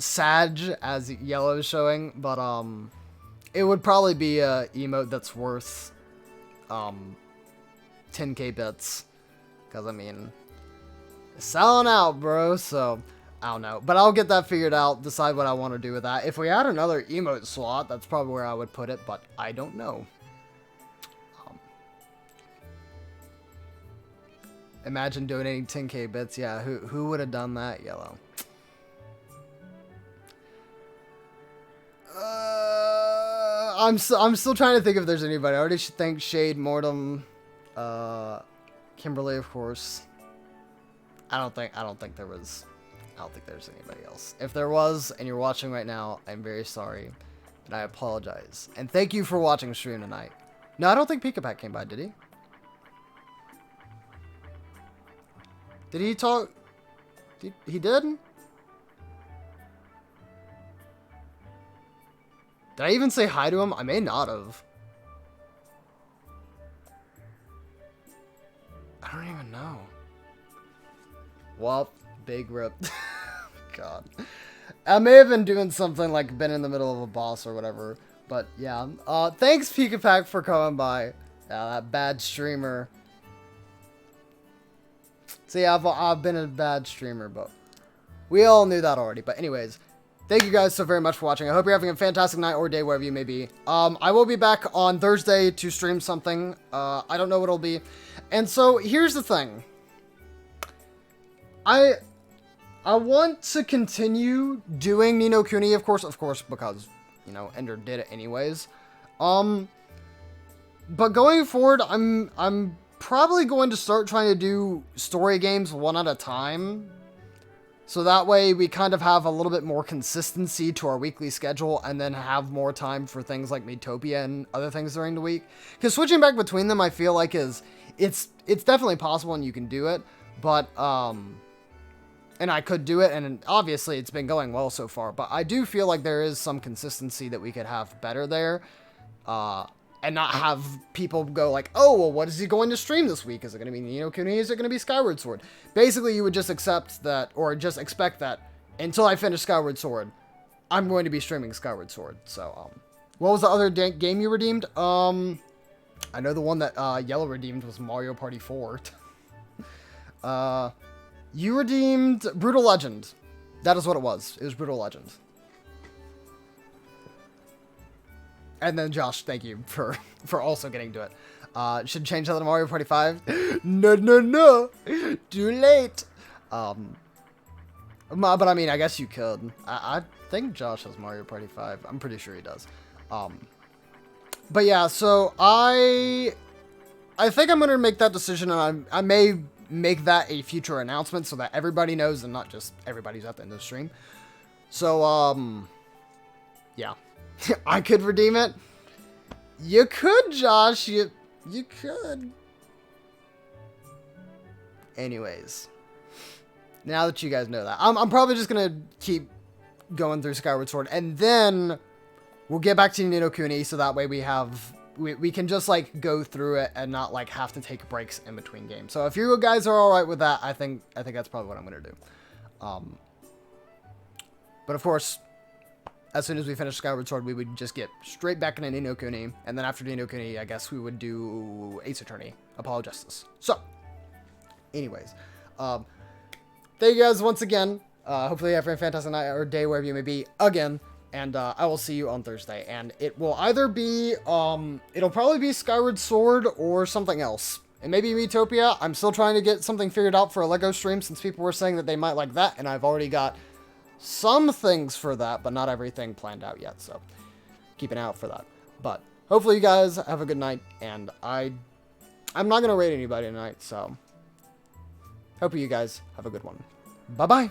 sad, as Yellow is showing, but, it would probably be a emote that's worth 10k bits. Because, I mean, it's selling out, bro. So, I don't know. But I'll get that figured out, decide what I want to do with that. If we had another emote slot, that's probably where I would put it. But I don't know. Imagine donating 10k bits. Yeah, who would have done that, Yellow? I'm still trying to think if there's anybody. I already should thank Shade, Mortem, Kimberly, of course. I don't think there was. I don't think there's anybody else. If there was, and you're watching right now, I'm very sorry, and I apologize. And thank you for watching the stream tonight. No, I don't think Pika Pack came by, did he? Did he talk? He did? Did I even say hi to him? I may not have. I don't even know. Well, big rip. God. I may have been doing something like been in the middle of a boss or whatever. But yeah. Thanks, Pika Pack, for coming by. That bad streamer. See, I've been a bad streamer, but we all knew that already. But anyways, thank you guys so very much for watching. I hope you're having a fantastic night or day, wherever you may be. I will be back on Thursday to stream something. I don't know what it'll be. And so, here's the thing. I want to continue doing Ni no Kuni, of course, because, you know, Ender did it anyways. But going forward, I'm probably going to start trying to do story games one at a time. So that way we kind of have a little bit more consistency to our weekly schedule and then have more time for things like Miitopia and other things during the week. Because switching back between them, I feel like it's definitely possible and you can do it. But, and I could do it, and obviously it's been going well so far. But I do feel like there is some consistency that we could have better there. And not have people go like, oh, well, what is he going to stream this week? Is it going to be Ni no Kuni? Is it going to be Skyward Sword? Basically, you would just accept that, or just expect that, until I finish Skyward Sword, I'm going to be streaming Skyward Sword. So, what was the other game you redeemed? I know the one that Yellow redeemed was Mario Party 4. You redeemed Brutal Legend. That is what it was. It was Brutal Legend. And then Josh, thank you for also getting to it. Should change that to Mario Party 5? No. Too late. But I mean, I guess you could. I think Josh has Mario Party 5. I'm pretty sure he does. But yeah, so I think I'm going to make that decision, and I may make that a future announcement so that everybody knows and not just everybody's at the end of the stream. So, yeah. I could redeem it. You could, Josh. You could. Anyways. Now that you guys know that. I'm probably just going to keep going through Skyward Sword. And then we'll get back to Ni no Kuni. So that way we can just like go through it and not like have to take breaks in between games. So if you guys are alright with that, I think that's probably what I'm going to do. But of course, as soon as we finish Skyward Sword, we would just get straight back into Ni no Kuni. And then after Ni no Kuni, I guess we would do Ace Attorney, Apollo Justice. So, anyways. Thank you guys once again. Hopefully you have a fantastic night or day, wherever you may be, again. And I will see you on Thursday. And it will either be, it'll probably be Skyward Sword or something else. And maybe Miitopia. I'm still trying to get something figured out for a LEGO stream, since people were saying that they might like that. And I've already got some things for that, but not everything planned out yet, so keep an eye out for that. But hopefully you guys have a good night, and I'm not going to raid anybody tonight, so hope you guys have a good one. Bye-bye!